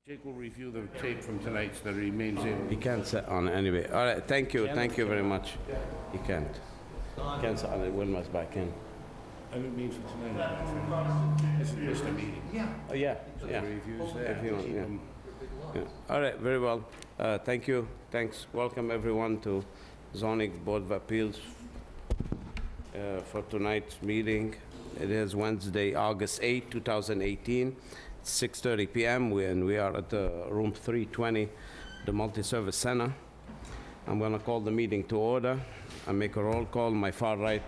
Jake will review the tape from tonight that remains in. He can't sit on it anyway. All right, thank you very much. He can't. Can't sit on it, Wilma's back in. I didn't mean for tonight. This is just a meeting. Oh, yeah, yeah. Reviews there. If you want, Keep yeah. 'em- Yeah. All right, very well. Thank you, thanks. Welcome everyone to Zoning Board of Appeals for tonight's meeting. It is Wednesday, August 8, 2018, 6:30 PM, and we are at room 320, the Multi-Service Center. I'm gonna call the meeting to order. I make a roll call. My far right,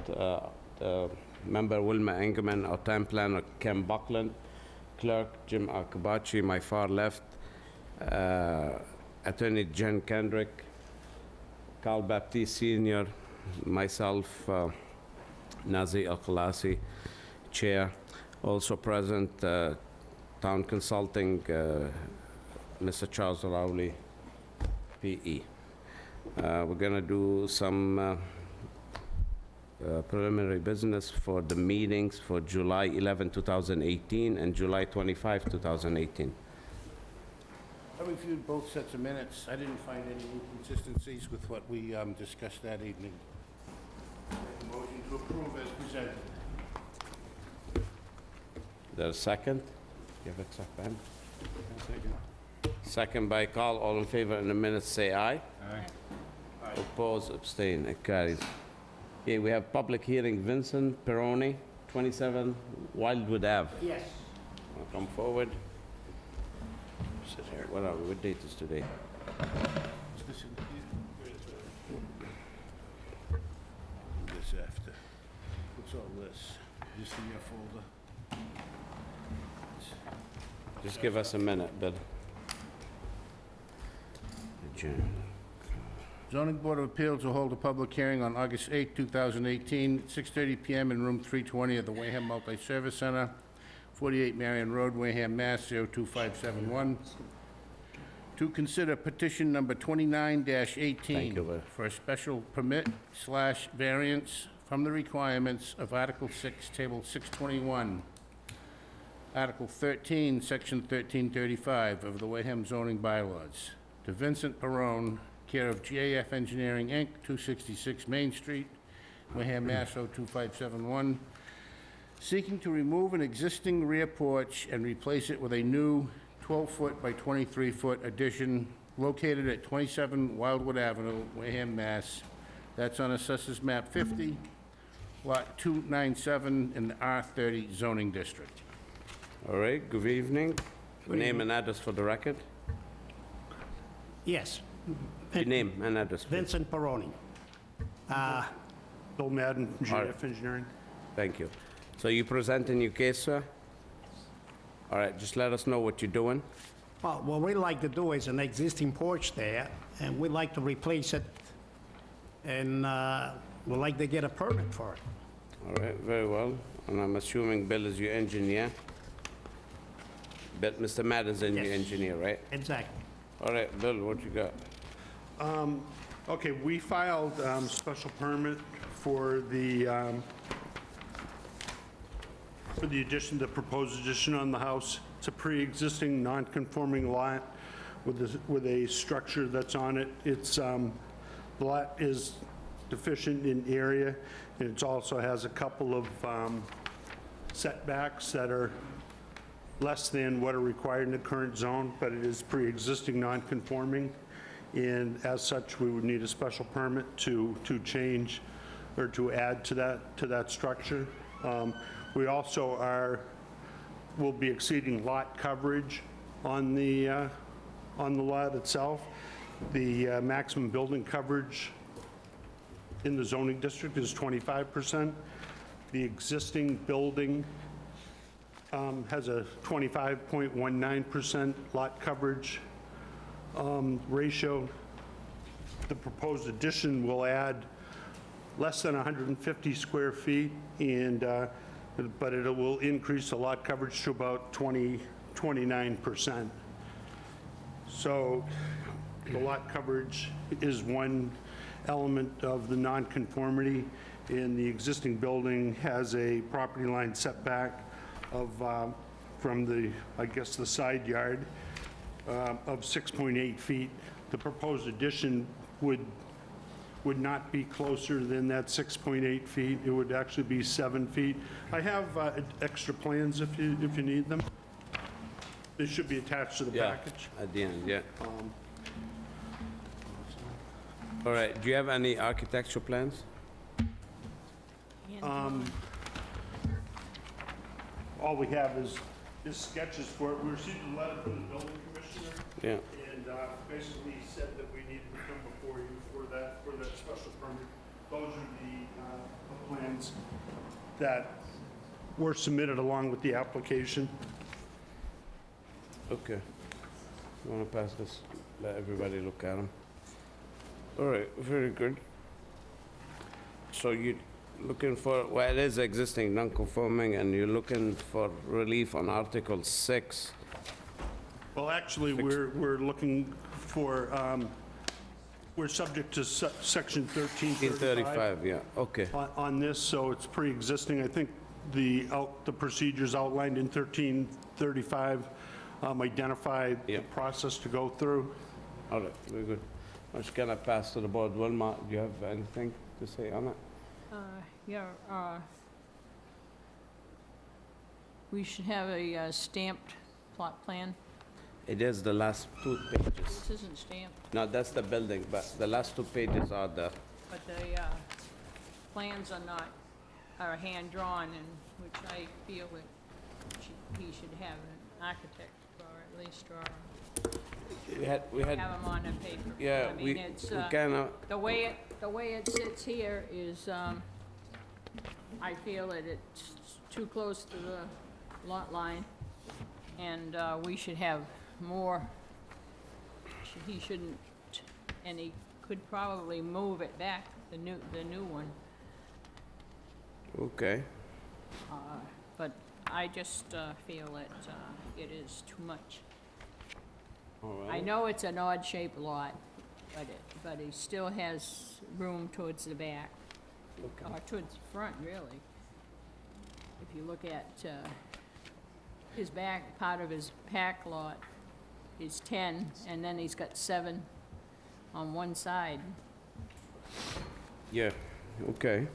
member Wilma Engerman, our town planner Ken Buckland, clerk Jim Akabachi, my far left, Attorney Jen Kendrick, Carl Baptiste Sr., myself, Nazi Al-Khalasi, Chair. Also present, Town Consulting, Mr. Charles Rowley, PE. We're gonna do some preliminary business for the meetings for July 11, 2018 and July 25, 2018. I reviewed both sets of minutes. I didn't find any inconsistencies with what we discussed that evening. Make a motion to approve as presented. Is there a second? You have a second? Second by Carl. All in favor in the minutes, say aye. Aye. Oppose, abstain, it carries. Okay, we have public hearing, Vincent Peroni, 27 Wildwood Ave. Yes. Wanna come forward? Sit here. What are we? What date is today? This after. What's all this? Just in your folder? Just give us a minute, Bill. Adjourn. Zoning Board of Appeals will hold a public hearing on August 8, 2018, 6:30 PM in room 320 of the Wareham Multi-Service Center, 48 Marion Road, Wareham, Mass. 02571, to consider petition number 29-18 Thank you, Bill. for a special permit/variance from the requirements of Article 6, Table 621, Article 13, Section 1335 of the Wareham zoning bylaws, to Vincent Perone, care of GAF Engineering, Inc., 266 Main Street, Wareham, Mass. 02571, seeking to remove an existing rear porch and replace it with a new 12-foot by 23-foot addition located at 27 Wildwood Avenue, Wareham, Mass. That's on Assessors Map 50, Lot 297 in the R30 zoning district. All right, good evening. Name and address for the record. Yes. Your name and address, please. Vincent Peroni. Bill Madden, All right. GF Engineering. Thank you. So you presenting your case, sir? All right, just let us know what you're doing. Well, what we like to do is an existing porch there, and we'd like to replace it, and we'd like to get a permit for it. All right, very well. And I'm assuming Bill is your engineer? But Mr. Madden's your Yes. engineer, right? Exactly. All right, Bill, what you got? Okay, we filed special permit for the addition, the proposed addition on the house. It's a pre-existing, non-conforming lot with a structure that's on it. It's, the lot is deficient in area, and it also has a couple of setbacks that are less than what are required in the current zone, but it is pre-existing non-conforming, and as such, we would need a special permit to change or to add to that structure. We also will be exceeding lot coverage on the lot itself. The maximum building coverage in the zoning district is 25%. The existing building has a 25.19% lot coverage ratio. The proposed addition will add less than 150 square feet, but it will increase the lot coverage to about 29%. So the lot coverage is one element of the nonconformity, and the existing building has a property line setback of, from the, I guess, the side yard of 6.8 feet. The proposed addition would not be closer than that 6.8 feet. It would actually be 7 feet. I have extra plans if you need them. They should be attached to the Yeah, package. at the end, yeah. All right, do you have any architectural plans? All we have is sketches for it. We received a letter from the building commissioner, Yeah, and basically he said that we needed to come before you for that special permit. Those are the plans that were submitted along with the application. okay. You wanna pass this, let everybody look at them? All right, very good. So you looking for, well, it is existing non-conforming, and you're looking for relief on Article 6. Well, actually, we're looking for, we're subject to section 1335 1335, yeah, okay. on this, so it's pre-existing. I think the procedures outlined in 1335 identify the Yeah. process to go through. All right, very good. I'm just gonna pass to the board. Wilma, do you have anything to say on it? Yeah, we should have a stamped plot plan. It is the last 2 pages. This isn't stamped, No, that's the building, but the last 2 pages are the, but the plans are not, are hand-drawn, and which I feel that he should have an architect or at least draw, we had, have them on a paper. yeah, I mean, we it's, kinda, the way it sits here is, I feel that it's too close to the lot line, and we should have more, he shouldn't, and he could probably move it back, the new one, okay. but I just feel that it is too much. All I right. know it's an odd-shaped lot, but he still has room towards the back, or towards the front, really. If you look at his back, part of his back lot is 10, and then he's got 7 on one side. Yeah, okay.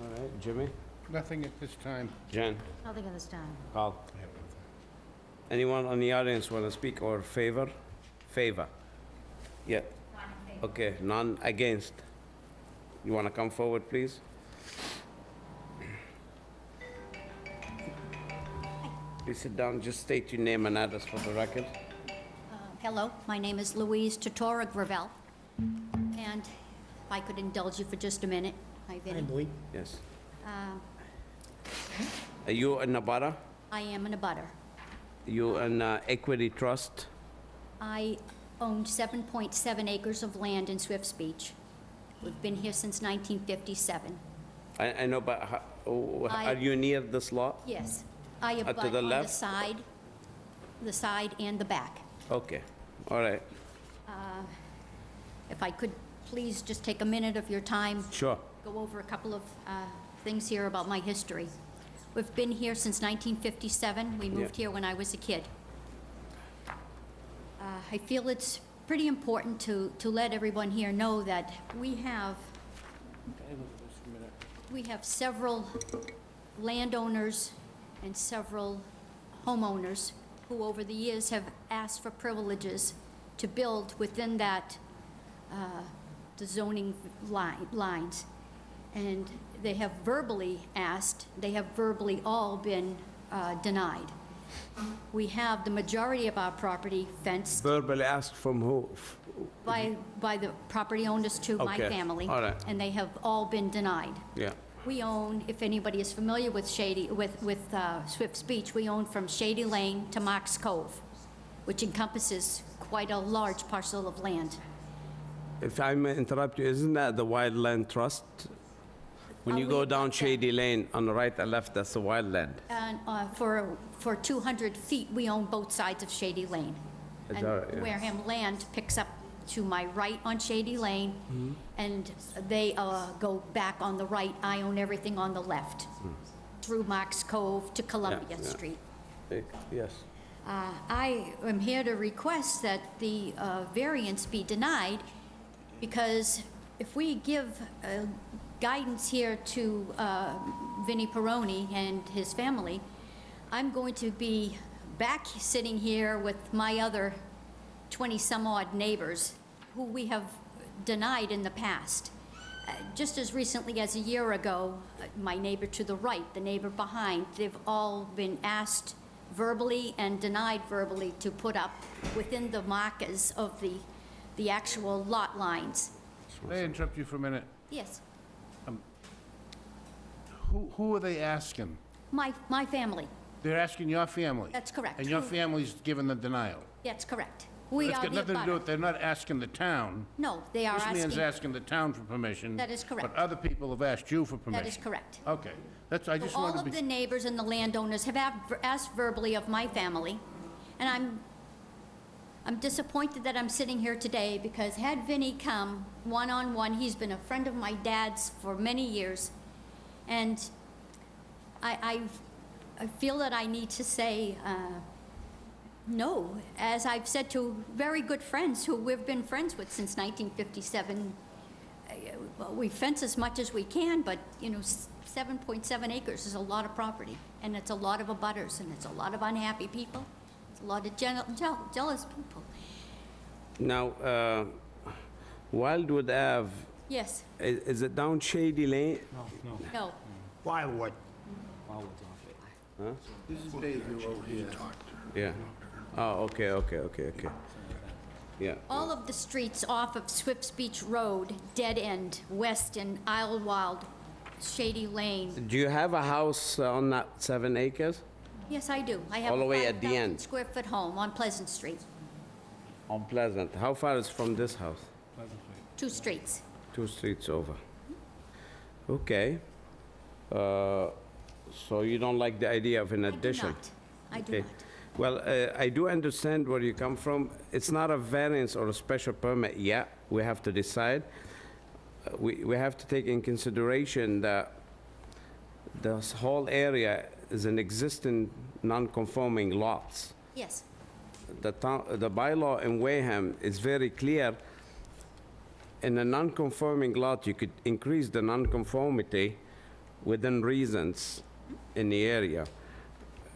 All right, Jimmy? Nothing at this time. Jen? Nothing at this time. Carl? Anyone on the audience want to speak or favor? Favor? Yeah. Okay, none against? You want to come forward, please? Please sit down, just state your name and address for the record. Hello, my name is Louise Totora Gravel, and if I could indulge you for just a minute. Hi, Vinny. Yes. Are you in Nevada? I am in a butter. You in Equity Trust? I own 7.7 acres of land in Swifts Beach. We've been here since 1957. I know, but are you near this lot? Yes, I to abut the on left? the side and the back. Okay, all right, If I could please just take a minute of your time, sure. go over a couple of things here about my history. We've been here since 1957. We moved here when I was a kid. I feel it's pretty important to let everyone here know that we have several landowners and several homeowners who over the years have asked for privileges to build within that, the zoning lines. And they have verbally asked, they have verbally all been denied. We have the majority of our property fenced Verbally asked from who? by the property owners to my Okay, family. all right. And they have all been denied. Yeah, We own, if anybody is familiar with Swifts Beach, we own from Shady Lane to Marks Cove, which encompasses quite a large parcel of land. if I may interrupt you, isn't that the Wildland Trust? When I'll you go leave down that Shady Lane, on the right and left, that's the wildland. And for 200 feet, we own both sides of Shady Lane. Is And that right? Yeah. Wareham Land picks up to my right on Shady Lane, Mm-hmm. and they go back on the right. I own everything on the left, through Marks Cove to Columbia yeah. Street. Yes, I am here to request that the variance be denied, because if we give guidance here to Vinnie Peroni and his family, I'm going to be back sitting here with my other 20-some-odd neighbors who we have denied in the past. Just as recently as a year ago, my neighbor to the right, the neighbor behind, they've all been asked verbally and denied verbally to put up within the markers of the actual lot lines. May I interrupt you for a minute? Yes, Who are they asking? my family, They're asking your family? that's correct. And your family's given the denial? That's correct. We That's are got the nothing to do abutter. with, they're not asking the town. No, they are This man's asking, asking the town for permission. That is correct. But other people have asked you for permission. that is correct. Okay, that's, I just All wanted to of be... the neighbors and the landowners have asked verbally of my family, and I'm disappointed that I'm sitting here today, because had Vinnie come one-on-one, he's been a friend of my dad's for many years, and I feel that I need to say no, as I've said to very good friends who we've been friends with since 1957. Well, we fence as much as we can, but, 7.7 acres is a lot of property, and it's a lot of abutters, and it's a lot of unhappy people. It's a lot of jealous people. Now, Wildwood Ave, Yes, is it down Shady Lane? no, Wildwood. This is Bayview over here. Yeah. Oh, okay. Yeah. all of the streets off of Swifts Beach Road, Dead End, Weston, Idlewild, Shady Lane. Do you have a house on that 7 acres? Yes, I do. I have All the a way at the 5,000 end. square foot home on Pleasant Street, On Pleasant. How far is from this house? 2 streets. 2 streets over. Okay. So you don't like the idea of an addition? I do Okay. not. Well, I do understand where you come from. It's not a variance or a special permit yet. We have to decide. We have to take in consideration that this whole area is an existing non-conforming lots. Yes, The bylaw in Wareham is very clear. In a non-conforming lot, you could increase the non-conformity within reasons in the area.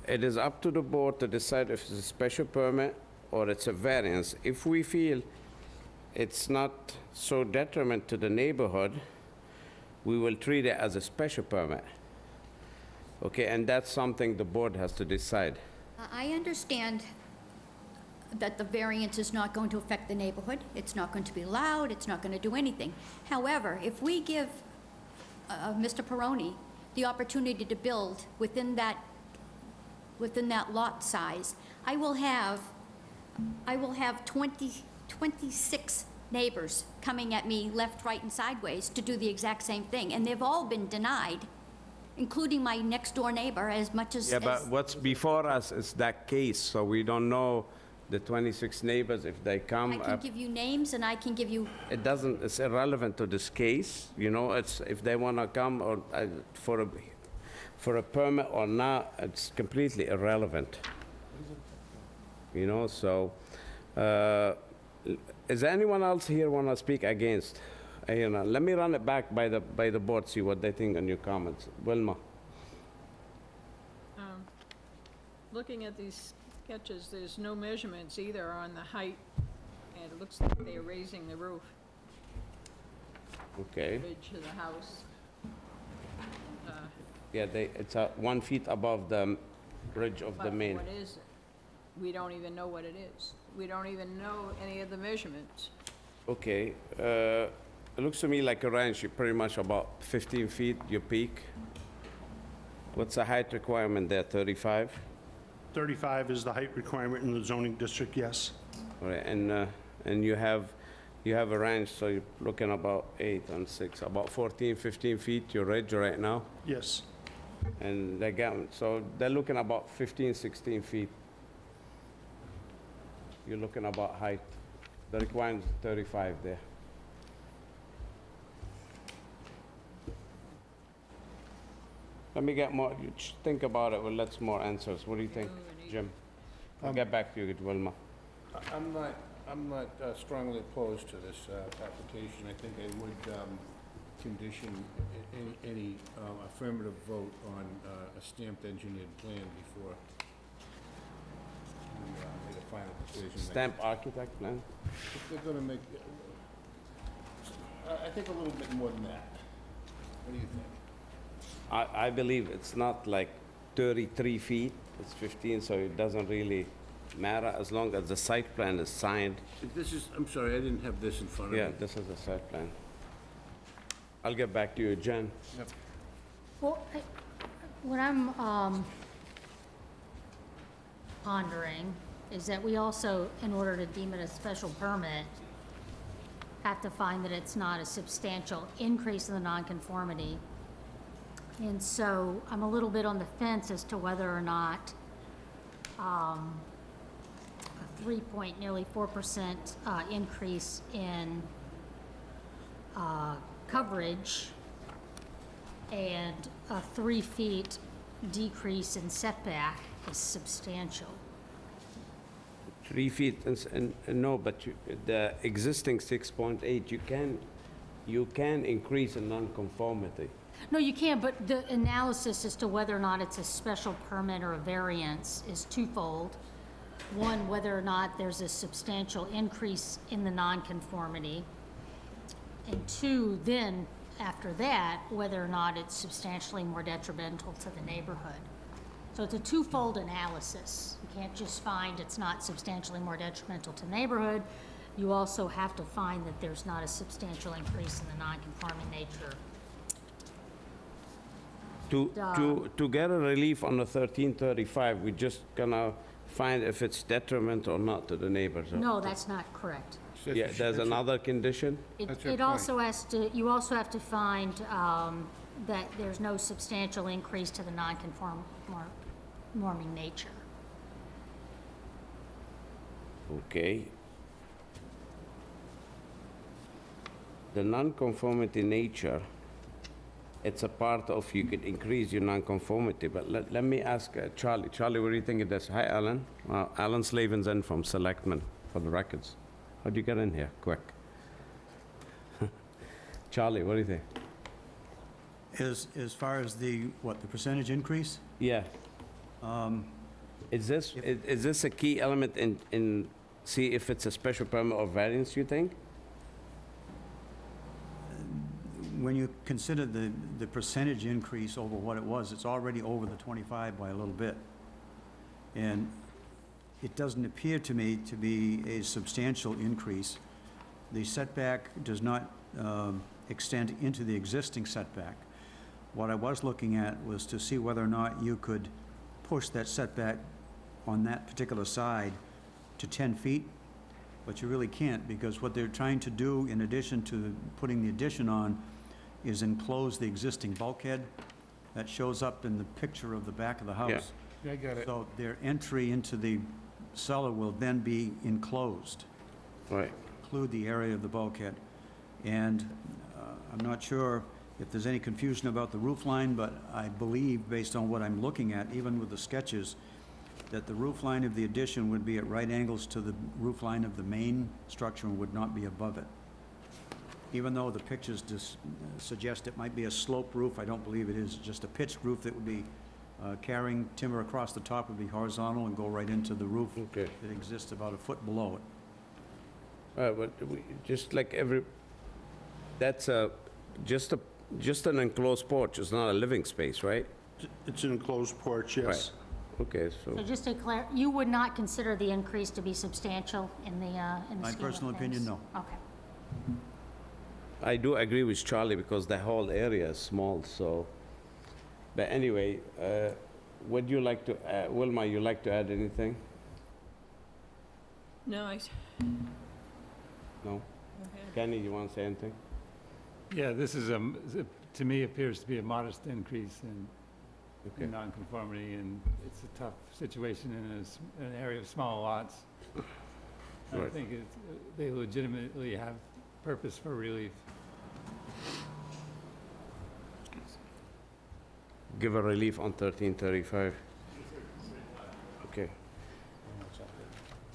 It is up to the board to decide if it's a special permit or it's a variance. If we feel it's not so detriment to the neighborhood, we will treat it as a special permit. Okay, and that's something the board has to decide. I understand that the variance is not going to affect the neighborhood. It's not going to be loud, it's not going to do anything. However, if we give Mr. Peroni the opportunity to build within that lot size, I will have 26 neighbors coming at me left, right, and sideways to do the exact same thing, and they've all been denied, including my next-door neighbor, as much as... Yeah, but what's before us is that case, so we don't know the 26 neighbors, if they come. I can give you names, and I can give you... It doesn't, it's irrelevant to this case, it's, if they want to come or for a permit or not, it's completely irrelevant. So, is there anyone else here want to speak against? Let me run it back by the board, see what they think on your comments. Wilma? Looking at these sketches, there's no measurements either on the height, and it looks like they're raising the roof, Okay. ridge of the house. Yeah, it's 1 feet above the ridge of the But main. what is it? We don't even know what it is. We don't even know any of the measurements. Okay, it looks to me like a ranch, you're pretty much about 15 feet, your peak. What's the height requirement there, 35? 35 is the height requirement in the zoning district, yes. All right, and you have a ranch, so you're looking about 8 and 6, about 14, 15 feet, your ridge right now? Yes. And so they're looking about 15, 16 feet. You're looking about height. The requirement is 35 there. Let me get more, think about it, well, let's more answers. What do you think, Jim? I'll get back to you, Wilma. I'm not strongly opposed to this application. I think I would condition any affirmative vote on a stamped engineered plan before we make a final decision. Stamp architect plan? If they're gonna make, I think a little bit more than that. What do you think? I believe it's not like 33 feet, it's 15, so it doesn't really matter as long as the site plan is signed. This is, I'm sorry, I didn't have this in front of me. Yeah, this is the site plan. I'll get back to you, Jen. Yep. Well, what I'm pondering is that we also, in order to deem it a special permit, have to find that it's not a substantial increase in the nonconformity. And so I'm a little bit on the fence as to whether or not a 3 nearly 4% increase in coverage and a 3 feet decrease in setback is substantial. 3 feet, and no, but the existing 6.8, you can increase in nonconformity. No, you can't, but the analysis as to whether or not it's a special permit or a variance is twofold. One, whether or not there's a substantial increase in the nonconformity. And two, then, after that, whether or not it's substantially more detrimental to the neighborhood. So it's a twofold analysis. You can't just find it's not substantially more detrimental to the neighborhood. You also have to find that there's not a substantial increase in the nonconforming nature. To get a relief on the 1335, we're just gonna find if it's detrimental or not to the neighbors. No, that's not correct. Yeah, there's another condition? That's her It also has to, you also have to find that there's no substantial increase to the non-conforming nature. Okay. The nonconformity nature, it's a part of, you could increase your nonconformity, but let me ask Charlie. Charlie, what do you think of this? Hi, Alan. Alan Slavin's in from Selectmen, for the records. How'd you get in here, quick? Charlie, what do you think? As far as the percentage increase? Yeah. Is this a key element in, see if it's a special permit or variance, you think? When you consider the percentage increase over what it was, it's already over the 25 by a little bit. And it doesn't appear to me to be a substantial increase. The setback does not extend into the existing setback. What I was looking at was to see whether or not you could push that setback on that particular side to 10 feet, but you really can't, because what they're trying to do, in addition to putting the addition on, is enclose the existing bulkhead that shows up in the picture of the back of the house. Yeah, I got it. So their entry into the cellar will then be enclosed, Right. include the area of the bulkhead. And I'm not sure if there's any confusion about the roof line, but I believe, based on what I'm looking at, even with the sketches, that the roof line of the addition would be at right angles to the roof line of the main structure and would not be above it. Even though the pictures suggest it might be a sloped roof, I don't believe it is. It's just a pitched roof that would be carrying timber across the top, would be horizontal and go right into the roof Okay. that exists about a foot below it. But just like that's just an enclosed porch, it's not a living space, right? It's an enclosed porch, yes. Okay, So so, just to clarify, you would not consider the increase to be substantial in the scheme My of personal opinion, things? no. Okay. I do agree with Charlie because the whole area is small, so, but anyway, would you like to, Wilma, you like to add anything? No, No? Kenny, you want to say anything? Yeah, this is, to me, appears to be a modest increase in Okay. nonconformity, and it's a tough situation in an area of small lots. I Right. think they legitimately have purpose for relief. Give a relief on 1335. Okay.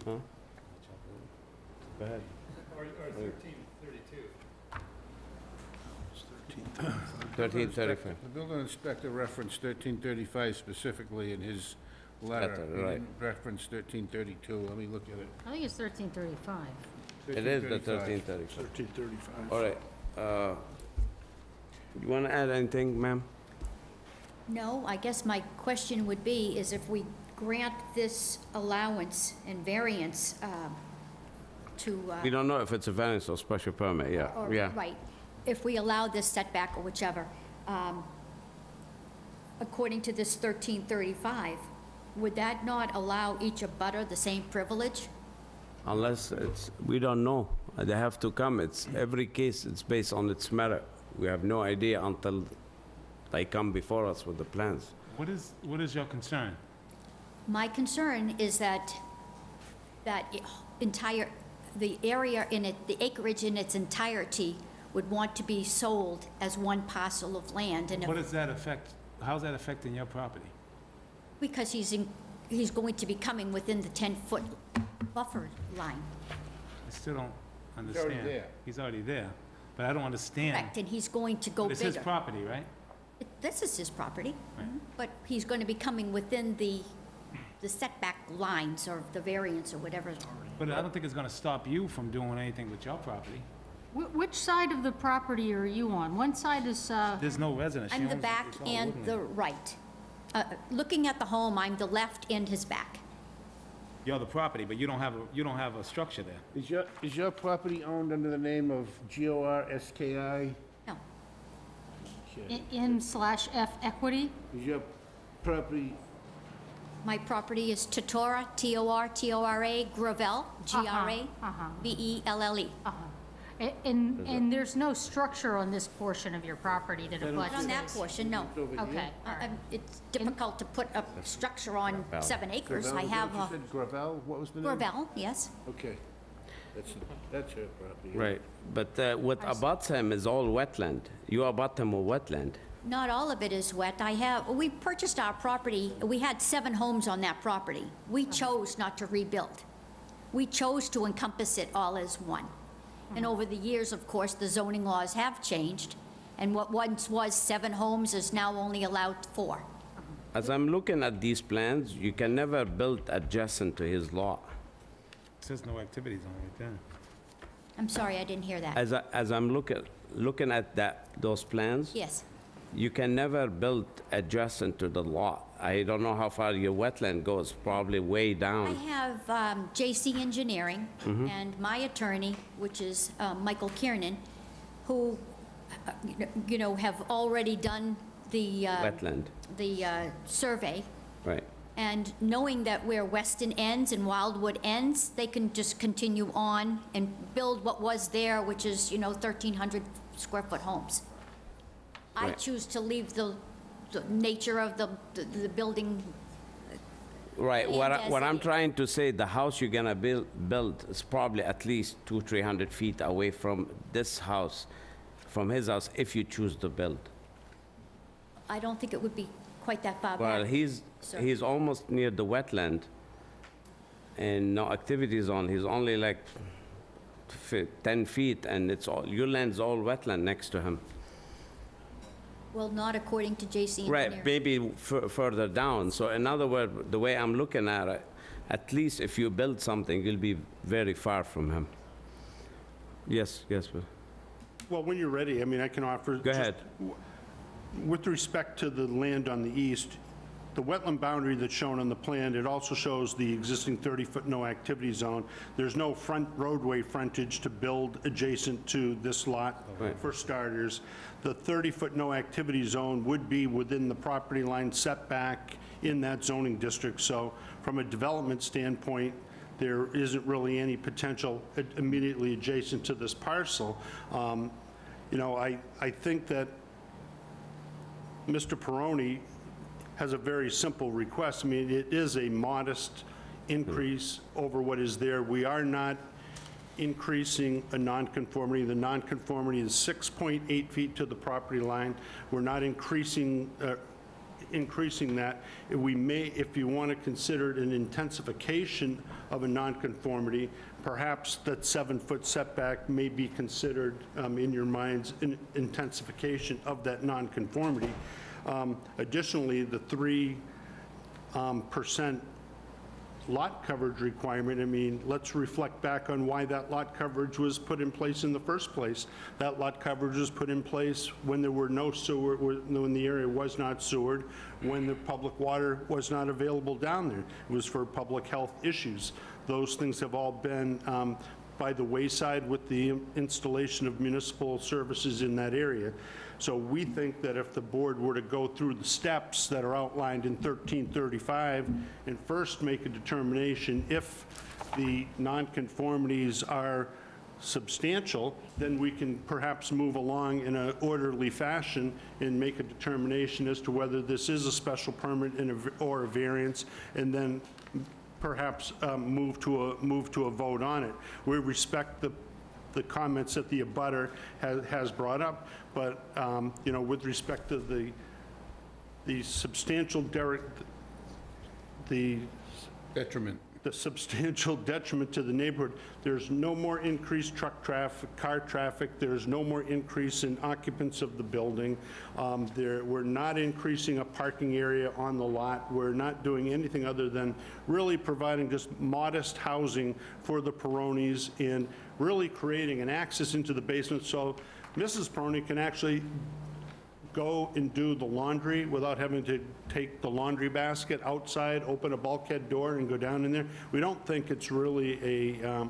Huh? Go ahead. Or 1332. 1335. The building inspector referenced 1335 specifically in his letter. Letter, He right. didn't reference 1332. Let me look at it. I think it's 1335. It is the 1335. 1335. All right. You want to add anything, ma'am? No, I guess my question would be, is if we grant this allowance and variance to... We don't know if it's a variance or special permit, yeah, or- yeah. Right. If we allow this setback or whichever, according to this 1335, would that not allow each abutter the same privilege? Unless we don't know. They have to come. Every case, it's based on its merit. We have no idea until they come before us with the plans. What is your concern? My concern is that the area in it, the acreage in its entirety would want to be sold as one parcel of land, and What does that affect, how's that affecting your property? because he's going to be coming within the 10-foot buffer line. I still don't understand. there. He's already there, but I don't understand. Correct, and he's going to go But it's his bigger. property, right? This is his property, Right. but he's going to be coming within the setback lines or the variance or whatever. But I don't think it's gonna stop you from doing anything with your property. Which side of the property are you on? One side is, There's no residence. She I'm the owns it. back It's all and woodland. the right. Looking at the home, I'm the left and his back. You're the property, but you don't have a structure there. Is your property owned under the name of GORSKI? No, N/F equity? Is your property, my property is Totora, T-O-R-T-O-R-A, Gravel, G-R-A, V-E-L-L-E. And there's no structure on this portion of your property that abuts Not on that this? portion, no. over here? Okay, all right. It's difficult to put a structure on 7 acres. I Gravel, is that have what a you said, Gravel? What was the name? Gravel, yes. Okay. That's her property. Right, but what abuts him is all wetland. You abut him with wetland. Not all of it is wet. we purchased our property, we had 7 homes on that property. We chose not to rebuild. We chose to encompass it all as one. And over the years, of course, the zoning laws have changed, and what once was 7 homes is now only allowed 4. As I'm looking at these plans, you can never build adjacent to his lot. It says no activity zone right there. I'm sorry, I didn't hear that. As I'm looking at those plans, Yes. you can never build adjacent to the lot. I don't know how far your wetland goes, probably way I down. have JC Engineering and my attorney, which is Michael Kiernan, who, have already done the Wetland, survey. right. And knowing that where Weston ends and Wildwood ends, they can just continue on and build what was there, which is, 1,300 square foot homes. I Right. choose to leave the nature of the building. Right, And what as I'm it- trying to say, the house you're gonna build is probably at least 200-300 feet away from this house, from his house, if you choose to build. I don't think it would be quite that far back. Well, he's sir. almost near the wetland, and no activities on, he's only like 10 feet, and your land's all wetland next to him. Well, not according to JC Engineering. Right, maybe further down. So in other words, the way I'm looking at it, at least if you build something, you'll be very far from him. Yes, but Well, when you're ready, I can offer... go ahead. With respect to the land on the east, the wetland boundary that's shown on the plan, it also shows the existing 30-foot no-activity zone. There's no front roadway frontage to build adjacent to this lot, Right. for starters. The 30-foot no-activity zone would be within the property line setback in that zoning district. So from a development standpoint, there isn't really any potential immediately adjacent to this parcel. I think that Mr. Peroni has a very simple request. It is a modest increase over what is there. We are not increasing a nonconformity. The nonconformity is 6.8 feet to the property line. We're not increasing that. We may, if you want to consider it an intensification of a nonconformity, perhaps that 7-foot setback may be considered in your minds an intensification of that nonconformity. Additionally, the 3% lot coverage requirement, I mean, let's reflect back on why that lot coverage was put in place in the first place. That lot coverage was put in place when there were no sewer, when the area was not sewered, when the public water was not available down there. It was for public health issues. Those things have all been by the wayside with the installation of municipal services in that area. So we think that if the board were to go through the steps that are outlined in 1335 and first make a determination if the nonconformities are substantial, then we can perhaps move along in an orderly fashion and make a determination as to whether this is a special permit or a variance, and then perhaps move to a vote on it. We respect the comments that the abutter has brought up, but, you know, with respect to the substantial Detriment. the substantial detriment to the neighborhood, there's no more increased truck traffic, car traffic, there's no more increase in occupants of the building. We're not increasing a parking area on the lot. We're not doing anything other than really providing just modest housing for the Peronis and really creating an access into the basement so Mrs. Peroni can actually go and do the laundry without having to take the laundry basket outside, open a bulkhead door and go down in there. We don't think it's really a,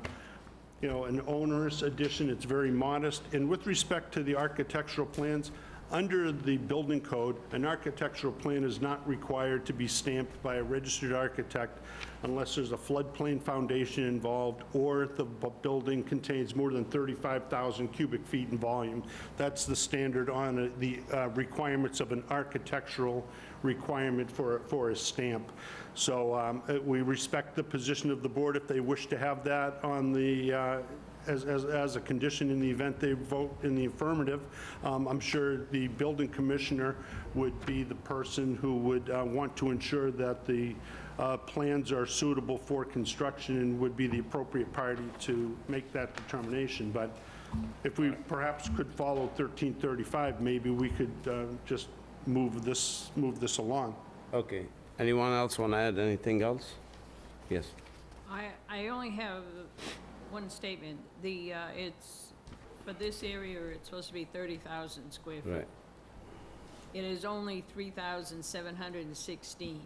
you know, an onerous addition. It's very modest. And with respect to the architectural plans, under the building code, an architectural plan is not required to be stamped by a registered architect unless there's a floodplain foundation involved or if the building contains more than 35,000 cubic feet in volume. That's the standard on the requirements of an architectural requirement for a stamp. So we respect the position of the board if they wish to have that on the as a condition in the event they vote in the affirmative. I'm sure the building commissioner would be the person who would want to ensure that the plans are suitable for construction and would be the appropriate party to make that determination. But if we perhaps could follow 1335, maybe we could just move this along. Okay. Anyone else want to add anything else? Yes. I only have one statement. It's, for this area, it's supposed to be 30,000 square feet. Right. It is only 3,716.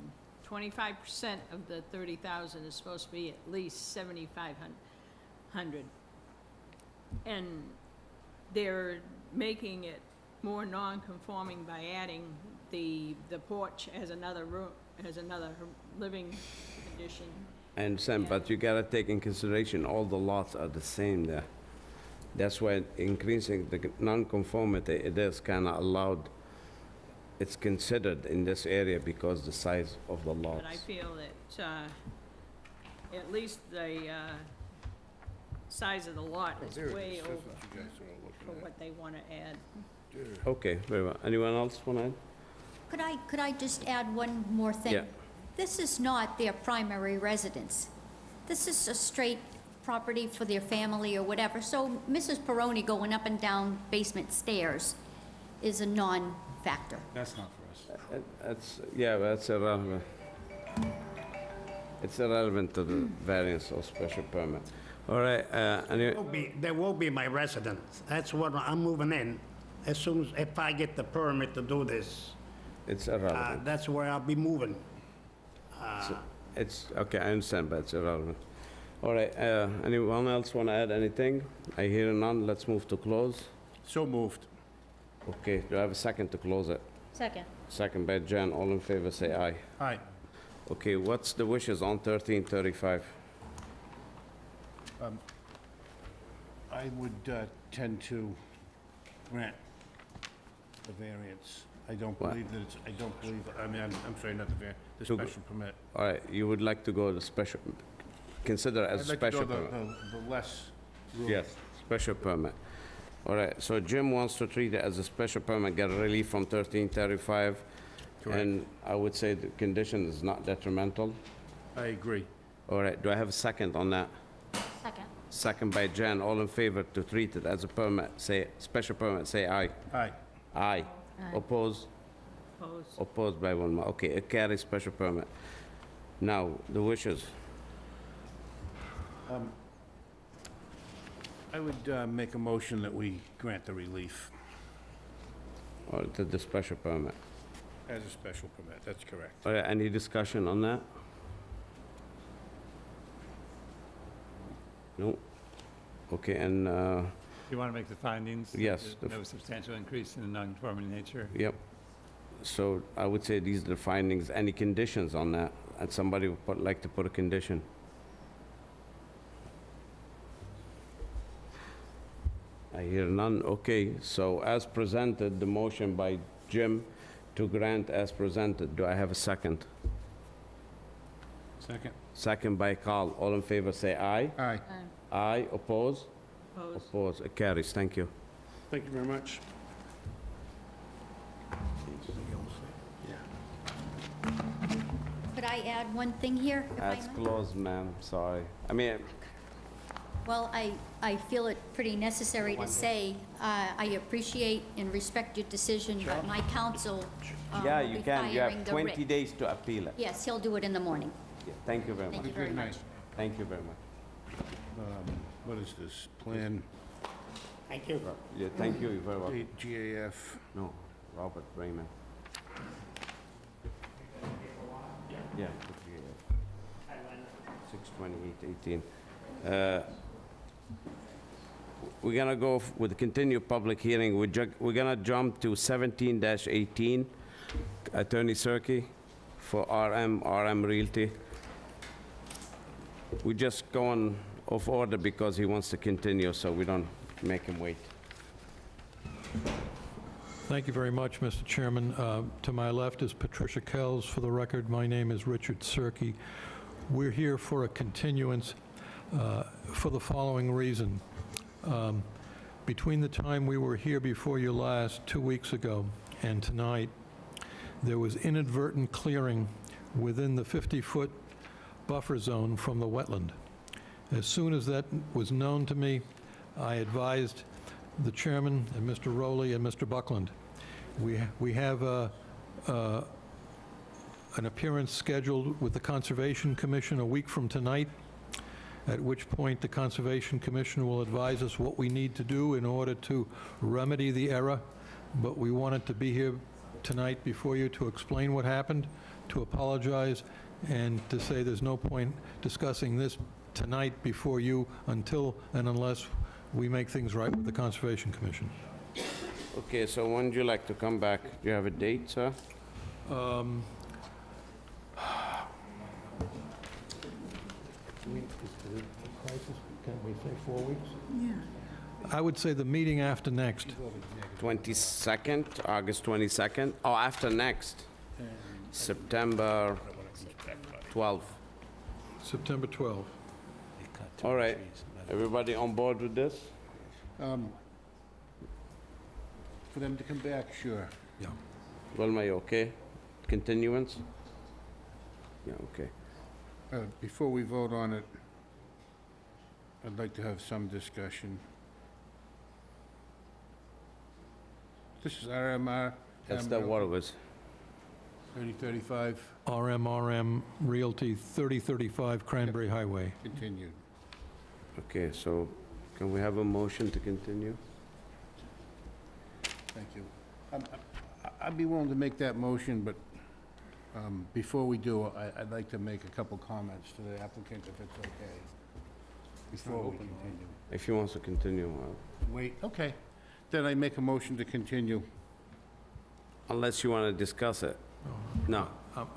25% of the 30,000 is supposed to be at least 7,500. And they're making it more non-conforming by adding the porch as another room, as another living condition. I understand, but you gotta take in consideration, all the lots are the same there. That's why increasing the non-conformity, it is kinda allowed, it's considered in this area because the size of the lots. But I feel that at least the size of the lot is way over for what they want to add. Okay, very well. Anyone else want to add? Could I just add one more thing? Yeah. This is not their primary residence. This is a straight property for their family or whatever. So Mrs. Peroni going up and down basement stairs is a non-factor. That's not for us. That's, yeah, that's irrelevant. It's irrelevant to the variance or special permit. All right, There will be my residence. That's what I'm moving in. As soon as, if I get the permit to do this, it's irrelevant. that's where I'll be moving. It's, okay, I understand, but it's irrelevant. All right, anyone else want to add anything? I hear none, let's move to close. So moved. Okay, do I have a second to close it? Second. Second by Jan, all in favor, say aye. Aye. Okay, what's the wishes on 1335? I would tend to grant the variance. I don't What? believe that it's, I don't believe, I mean, I'm sorry, not the variance, the To go- special permit. All right, you would like to go to special, consider it as a I'd like to special go permit? the less room. Yes, special permit. All right, so Jim wants to treat it as a special permit, get relief from 1335. Correct. And I would say the condition is not detrimental. I agree. All right, do I have a second on that? Second. Second by Jen, all in favor to treat it as a permit, say, special permit, say aye. Aye. Aye. Oppose? Opposed. Opposed by one. Okay, it carries special permit. Now, the wishes. I would make a motion that we grant the relief Or the special permit. as a special permit, that's correct. All right, any discussion on that? No? Okay, and, You want to make the findings? Yes, There's no substantial increase in the non-conforming nature? yep. So I would say these are the findings. Any conditions on that? And somebody would like to put a condition? I hear none. Okay, so as presented, the motion by Jim to grant as presented. Do I have a second? Second? Second by Carl. All in favor, say aye. Aye. Aye, oppose? Opposed. Oppose. It carries. Thank you. Thank you very much. Could I add one thing here, if I That's may? closed, ma'am. Sorry. I mean, Well, I feel it pretty necessary to say, I appreciate and respect your decision, but my counsel yeah, will you be can. You firing have the 20 writ. days to appeal it. Yes, he'll do it in the morning. Yeah, thank you very Thank much. you very Good much. night. Thank you very much. What is this, Plan Thank you. Yeah, thank you. You're very welcome. GAF? No, Robert Raymond. Yeah. 6/28/18. We're gonna go with the continued public hearing. We're gonna jump to 17-18, Attorney Serkey for RM Realty. We're just going off order because he wants to continue, so we don't make him wait. Thank you very much, Mr. Chairman. To my left is Patricia Kells. For the record, my name is Richard Serkey. We're here for a continuance for the following reason. Between the time we were here before you last, 2 weeks ago, and tonight, there was inadvertent clearing within the 50-foot buffer zone from the wetland. As soon as that was known to me, I advised the chairman and Mr. Rowley and Mr. Buckland. We have an appearance scheduled with the Conservation Commission a week from tonight, at which point the Conservation Commission will advise us what we need to do in order to remedy the error. But we wanted to be here tonight before you to explain what happened, to apologize, and to say there's no point discussing this tonight before you until and unless we make things right with the Conservation Commission. Okay, so when would you like to come back? Do you have a date, sir? Can we say 4 weeks? Yeah. I would say the meeting after next. 22nd, August 22nd? Oh, after next. September 12th. September 12th. All right, everybody on board with this? For them to come back, sure. Yeah. Wilma, you okay? Continuance? Yeah, okay. Before we vote on it, I'd like to have some discussion. This is RMR? That's the Waterways. 3035, RM Realty, 3035 Cranberry Highway. continued. Okay, so can we have a motion to continue? Thank you. I'd be willing to make that motion, but before we do, I'd like to make a couple comments to the applicant, if it's okay, before we continue. If he wants to continue, Wait, okay. Then I make a motion to continue. unless you want to discuss it. No,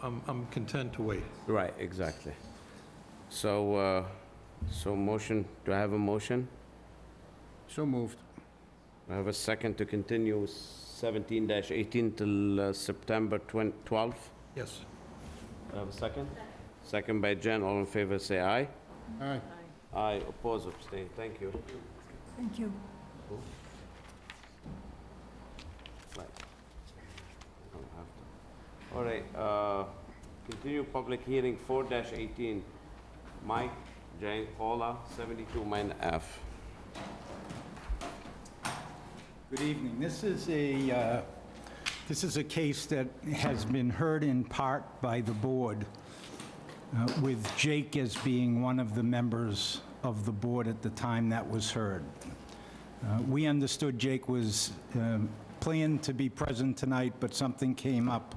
I'm content to wait. right, exactly. So, motion, do I have a motion? So moved. I have a second to continue 17-18 till September 12th. Yes. I have a second? Second by Jen, all in favor, say aye. Aye. Aye, oppose, abstain, thank you. Thank you. Right. I don't have to. All right, continue public hearing 4-18, Mike, Jane, Paula, 72 Mine Ave. Good evening. This is a case that has been heard in part by the board, with Jake as being one of the members of the board at the time that was heard. We understood Jake was planned to be present tonight, but something came up,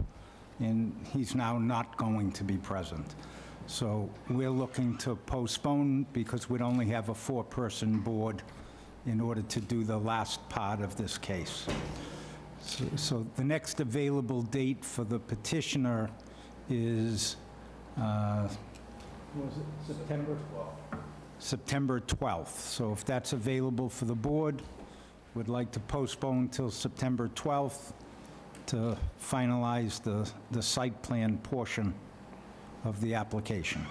and he's now not going to be present. So we're looking to postpone, because we'd only have a four-person board in order to do the last part of this case. So the next available date for the petitioner is, September 12th? September 12th. So if that's available for the board, we'd like to postpone till September 12th to finalize the site plan portion of the application.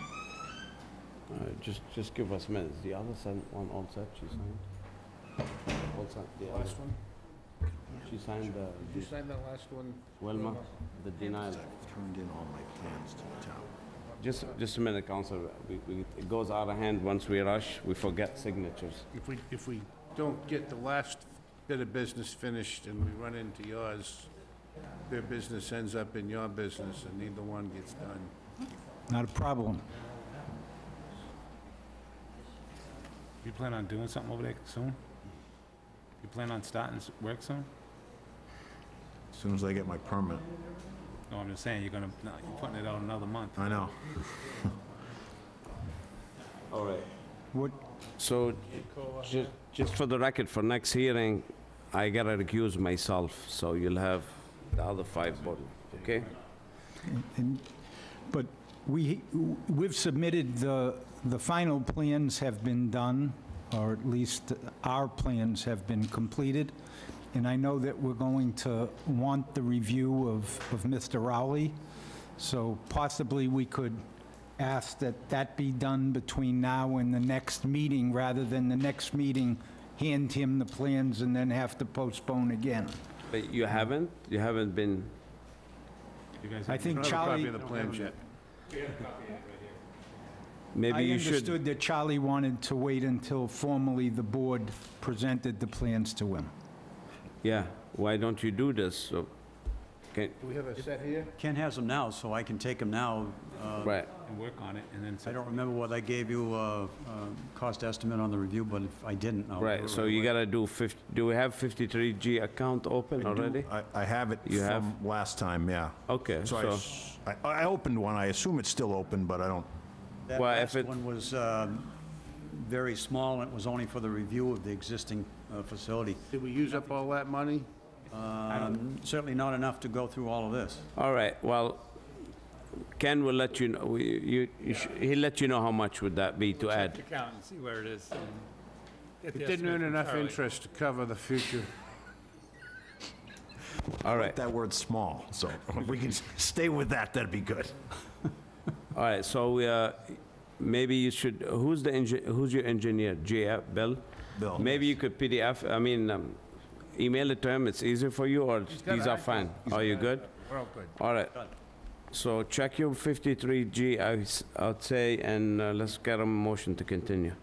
Just give us a minute. The other one all set, she signed? All set, the other- Last one? She signed Did you sign that last one? Wilma, the denial. Turned in all my plans to the town. Just a minute, Counselor. It goes out of hand once we rush, we forget signatures. If we don't get the last bit of business finished and we run into yours, their business ends up in your business and neither one gets done. Not a problem. You plan on doing something over there soon? You plan on starting work soon? As soon as I get my permit. No, I'm just saying, you're putting it out another month. I know. All right. What, So, just for the record, for next hearing, I gotta recuse myself, so you'll have the other 5 board, okay? but we've submitted, the final plans have been done, or at least our plans have been completed, and I know that we're going to want the review of Mr. Rowley, so possibly we could ask that that be done between now and the next meeting, rather than the next meeting, hand him the plans and then have to postpone again. But you haven't? You haven't been, You guys I have- think I don't have a copy Charlie, of the plans yet. maybe I you should... understood that Charlie wanted to wait until formally the board presented the plans to him. Yeah, why don't you do this? So, Do we have a set here? Ken has them now, so I can take them now. right, And work on it, and then... I don't remember what I gave you, cost estimate on the review, but if I didn't, I'll... do right, it so right you away. gotta do do we have 53G account open already? I have it You have? from last time, yeah. Okay, So so, I opened one, I assume it's still open, but I don't, That Well, if last it- one was very small, and it was only for the review of the existing facility. Did we use up all that money? Certainly not enough to go through all of this. all right, well, Ken will let you know, he'll let you know how much would that be to Check add. the account and see where it is. and get the It didn't estimate earn from enough Charlie. interest to cover the future. All right, that word's small, so if we can stay with that, that'd be good. all right, so maybe you should, who's your engineer? Bill? Bill. Maybe you could PDF, email it to him, it's easier for you, or got these an are fine? Are you good? We're all good. All right. So check your 53G, I'd say, and let's get a motion to continue.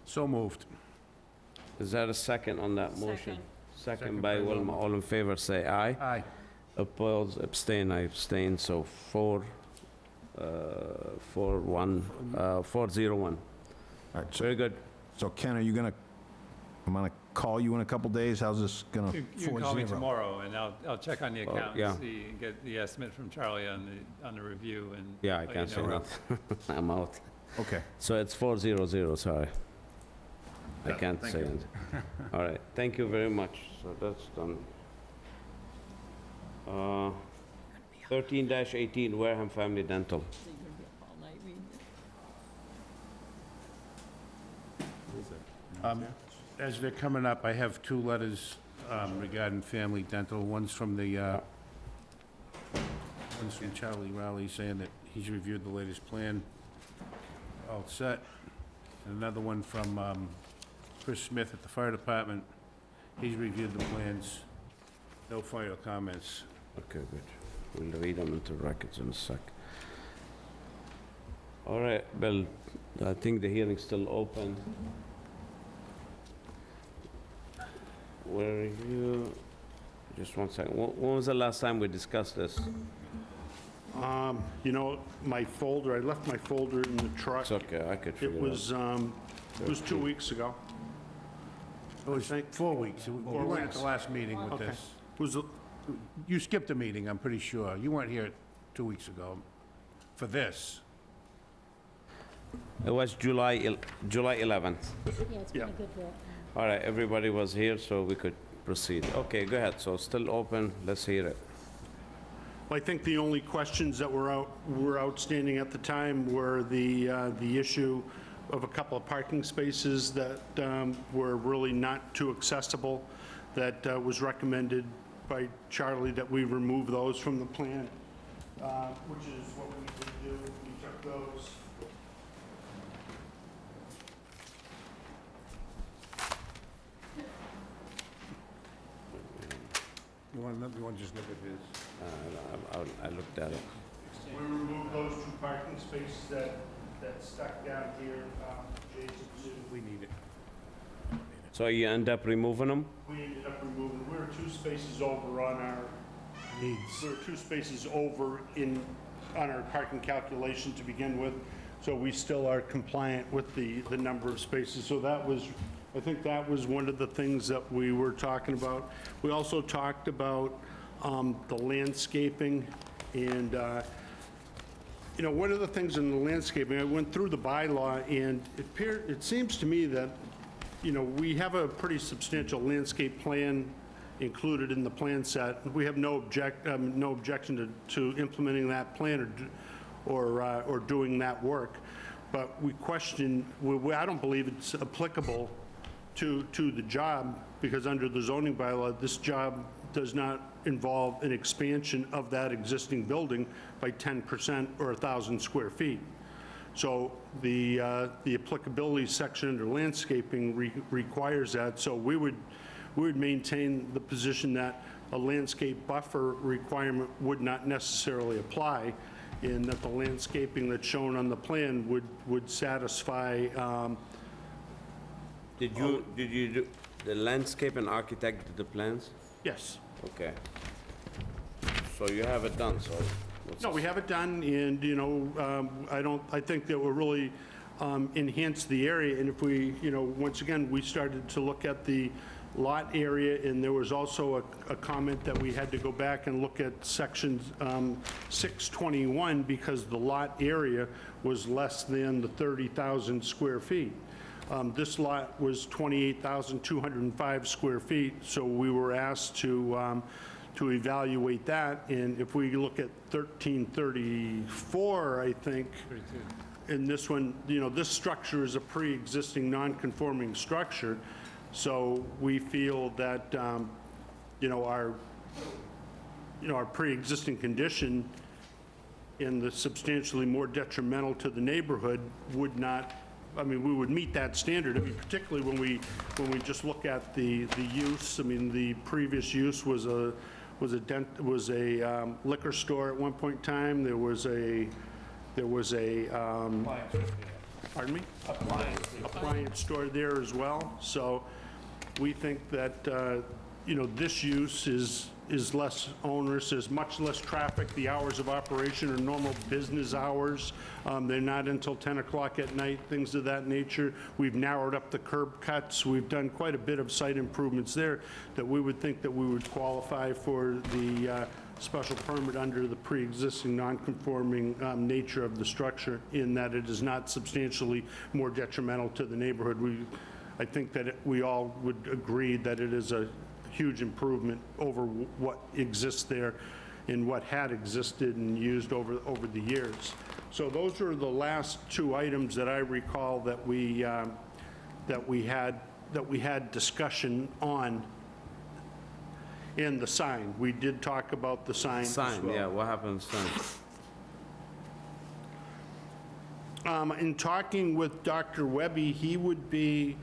So moved. Is there a second on that motion? Second. Second by Wilma. All in favor, say aye. Aye. Oppose, abstain, I abstain, so 401. All right, Very good. so Ken, are you gonna, I'm gonna call you in a couple days, how's this gonna? You can call me 4-0? tomorrow, and I'll check on the account yeah. and see, and get the estimate from Charlie on the review, and... Yeah, I let you can't say know. nothing. I'm out. Okay. So it's 400, sorry. I Yeah, can't thank say you. it. All right, thank you very much. So that's done. 13-18 Wareham Family Dental. So you're gonna be up all night reading it? As they're coming up, I have 2 letters regarding family dental. One's from the, one's from Charlie Rowley saying that he's reviewed the latest plan, all set. And another one from Chris Smith at the fire department. He's reviewed the plans, no fire comments. Okay, good. We'll read them into records in a sec. All right, Bill, I think the hearing's still open. Where are you? Just one second. When was the last time we discussed this? You know, my folder, I left my folder in the truck. It's okay, I could It figure it out. was 2 weeks ago. It was 4 weeks. You weren't at the last meeting with Okay. this. Was, You skipped a meeting, I'm pretty sure. You weren't here 2 weeks ago for this. It was July 11th. Yeah, it's been a Yeah. good bit. All right, everybody was here, so we could proceed. Okay, go ahead, so still open, let's hear it. Well, I think the only questions that were outstanding at the time were the issue of a couple of parking spaces that were really not too accessible, that was recommended by Charlie that we remove those from the plan, which is what we did do. We took those. You want to just look at this? I looked at it. We removed those 2 parking spaces that stuck down here, adjacent to. We need it. So you end up removing them? We ended up removing, we were 2 spaces over on our, Needs. we were 2 spaces over on our parking calculation to begin with, so we still are compliant with the number of spaces. So that was, I think that was one of the things that we were talking about. We also talked about the landscaping, and, you know, one of the things in the landscaping, I went through the bylaw, and it seems to me that, you know, we have a pretty substantial landscape plan included in the plan set. We have no objection to implementing that plan or doing that work. But we question, I don't believe it's applicable to the job, because under the zoning bylaw, this job does not involve an expansion of that existing building by 10% or 1,000 square feet. So the applicability section under landscaping requires that, so we would maintain the position that a landscape buffer requirement would not necessarily apply, in that the landscaping that's shown on the plan would satisfy. Did you do, the landscape and architect did the plans? Yes. Okay. So you have it done, so. No, we have it done, and, you know, I think that will really enhance the area, and if we, you know, once again, we started to look at the lot area, and there was also a comment that we had to go back and look at section 621, because the lot area was less than the 30,000 square feet. This lot was 28,205 square feet, so we were asked to evaluate that, and if we look at 1334, I think, in this one, you know, this structure is a pre-existing non-conforming structure, so we feel that, you know, our pre-existing condition and the substantially more detrimental to the neighborhood would not, I mean, we would meet that standard. I mean, particularly when we just look at the use. I mean, the previous use was a liquor store at one point in time. There was a pardon me? Appliance store there as well. So we think that, you know, this use is less onerous, there's much less traffic. The hours of operation are normal business hours. They're not until 10 o'clock at night, things of that nature. We've narrowed up the curb cuts. We've done quite a bit of site improvements there that we would think that we would qualify for the special permit under the pre-existing non-conforming nature of the structure, in that it is not substantially more detrimental to the neighborhood. I think that we all would agree that it is a huge improvement over what exists there and what had existed and used over the years. So those are the last 2 items that I recall that we had discussion on. And the sign, we did talk about the sign as well. Sign, yeah, what happens then? In talking with Dr. Webby, he would be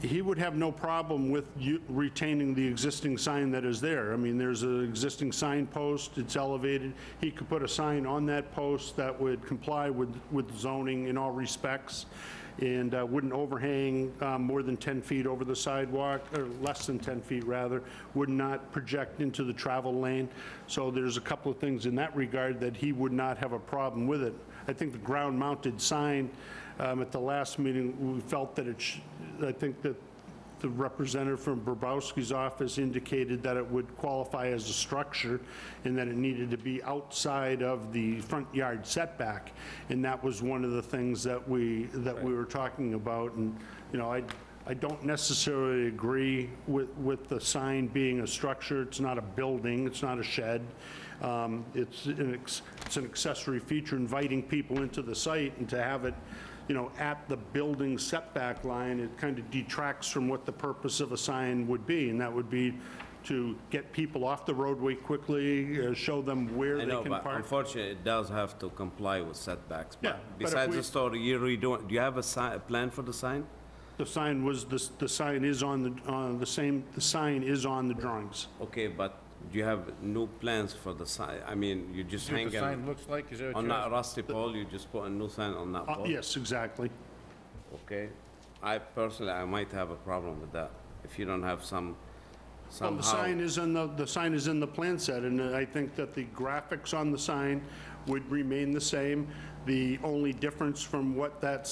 He would have no problem with retaining the existing sign that is there. I mean, there's an existing sign post, it's elevated. He could put a sign on that post that would comply with zoning in all respects, and wouldn't overhang more than 10 feet over the sidewalk, or less than 10 feet, rather, would not project into the travel lane. So there's a couple of things in that regard that he would not have a problem with it. I think the ground-mounted sign, at the last meeting, we felt that I think that the representative from Bobrowski's office indicated that it would qualify as a structure and that it needed to be outside of the front yard setback. And that was one of the things that we were talking about. And, you know, I don't necessarily agree with the sign being a structure. It's not a building, it's not a shed. It's an accessory feature inviting people into the site, and to have it, you know, at the building setback line, it kind of detracts from what the purpose of a sign would be, and that would be to get people off the roadway quickly, show them where I they know, can but park. unfortunately, it does have to comply with setbacks. Yeah, But but if besides we- the store, you're redoing, do you have a plan for the sign? The sign was, the sign is on the sign is on the drawings. Okay, but do you have new plans for the sign? I mean, you just See what hang the it sign looks like, is that what on you're that asking? rusty pole, you just put a new sign on that pole? Yes, exactly. Okay. I personally, I might have a problem with that, if you don't have Well, somehow. the sign is in the plan set, and I think that the graphics on the sign would remain the same. The only difference from what that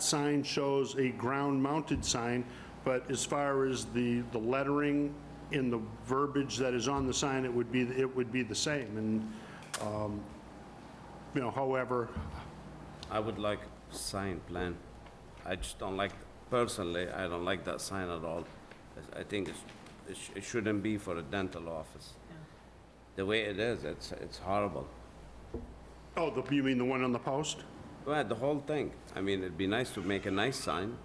sign shows a ground-mounted sign, but as far as the lettering in the verbiage that is on the sign, it would be the same. And, you know, however, I would like sign plan. I just don't like, personally, I don't like that sign at all. I think it shouldn't be for a dental office. The way it is, it's horrible. oh, you mean the one on the post? Well, the whole thing. I mean, it'd be nice to make a nice sign.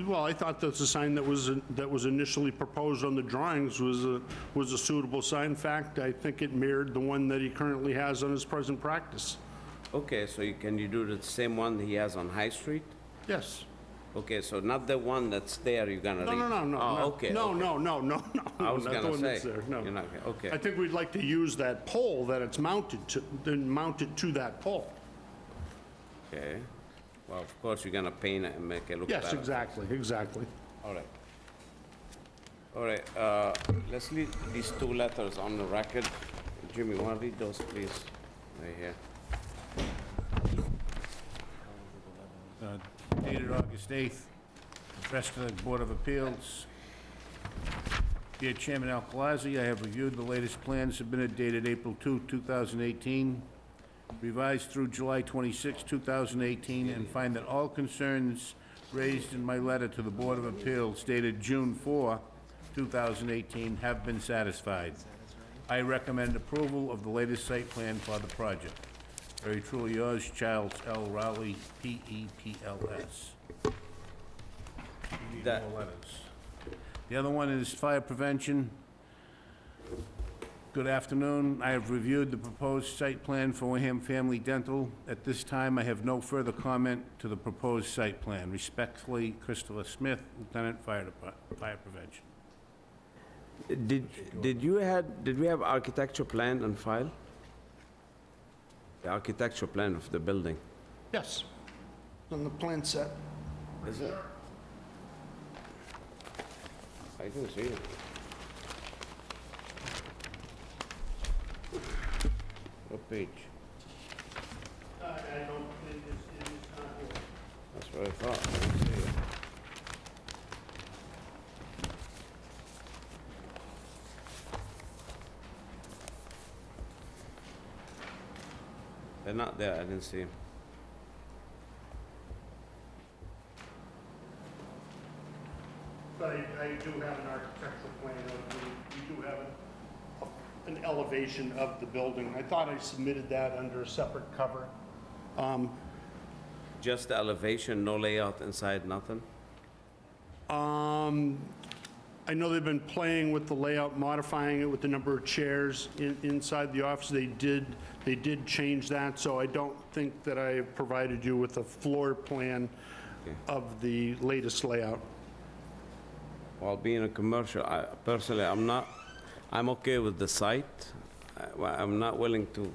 Well, I thought that the sign that was initially proposed on the drawings was a suitable sign. In fact, I think it mirrored the one that he currently has on his present practice. Okay, so can you do the same one he has on High Street? Yes. Okay, so not the one that's there, you're gonna No, no, no, no. Oh, no. okay. No, okay. no, no, no, no. I was not the gonna one that's say. there, no. You're not, okay. I think we'd like to use that pole that it's mounted to, then mount it to that pole. Okay. Well, of course, you're gonna paint it and make it look better. Yes, exactly, exactly. All right. All right, let's leave these two letters on the record. Jimmy, wanna read those, please? Right here. Dated August 8th, addressed to the Board of Appeals. Dear Chairman Alcalazzi, I have reviewed the latest plans submitted dated April 2, 2018, revised through July 26, 2018, and find that all concerns raised in my letter to the Board of Appeals dated June 4, 2018, have been satisfied. I recommend approval of the latest site plan for the project. Very truly yours, Charles L. Rowley, P-E-P-L-S. You need That- more letters. The other one is fire prevention. Good afternoon. I have reviewed the proposed site plan for Wareham Family Dental. At this time, I have no further comment to the proposed site plan. Respectfully, Christopher Smith, Lieutenant Fire Prevention. Did we have architecture plan on file? The architecture plan of the building? Yes, on the plan set. Is it? I didn't see it. What page? I don't, it is not here. That's what I thought. I didn't see it. They're not there, I didn't see them. But I do have an architectural plan, we do have an elevation of the building. I thought I submitted that under a separate cover. Just the elevation, no layout inside, nothing? I know they've been playing with the layout, modifying it with the number of chairs inside the office. They did change that, so I don't think that I provided you with a floor plan Okay. of the latest layout. Well, being a commercial, personally, I'm okay with the site. Well, I'm not willing to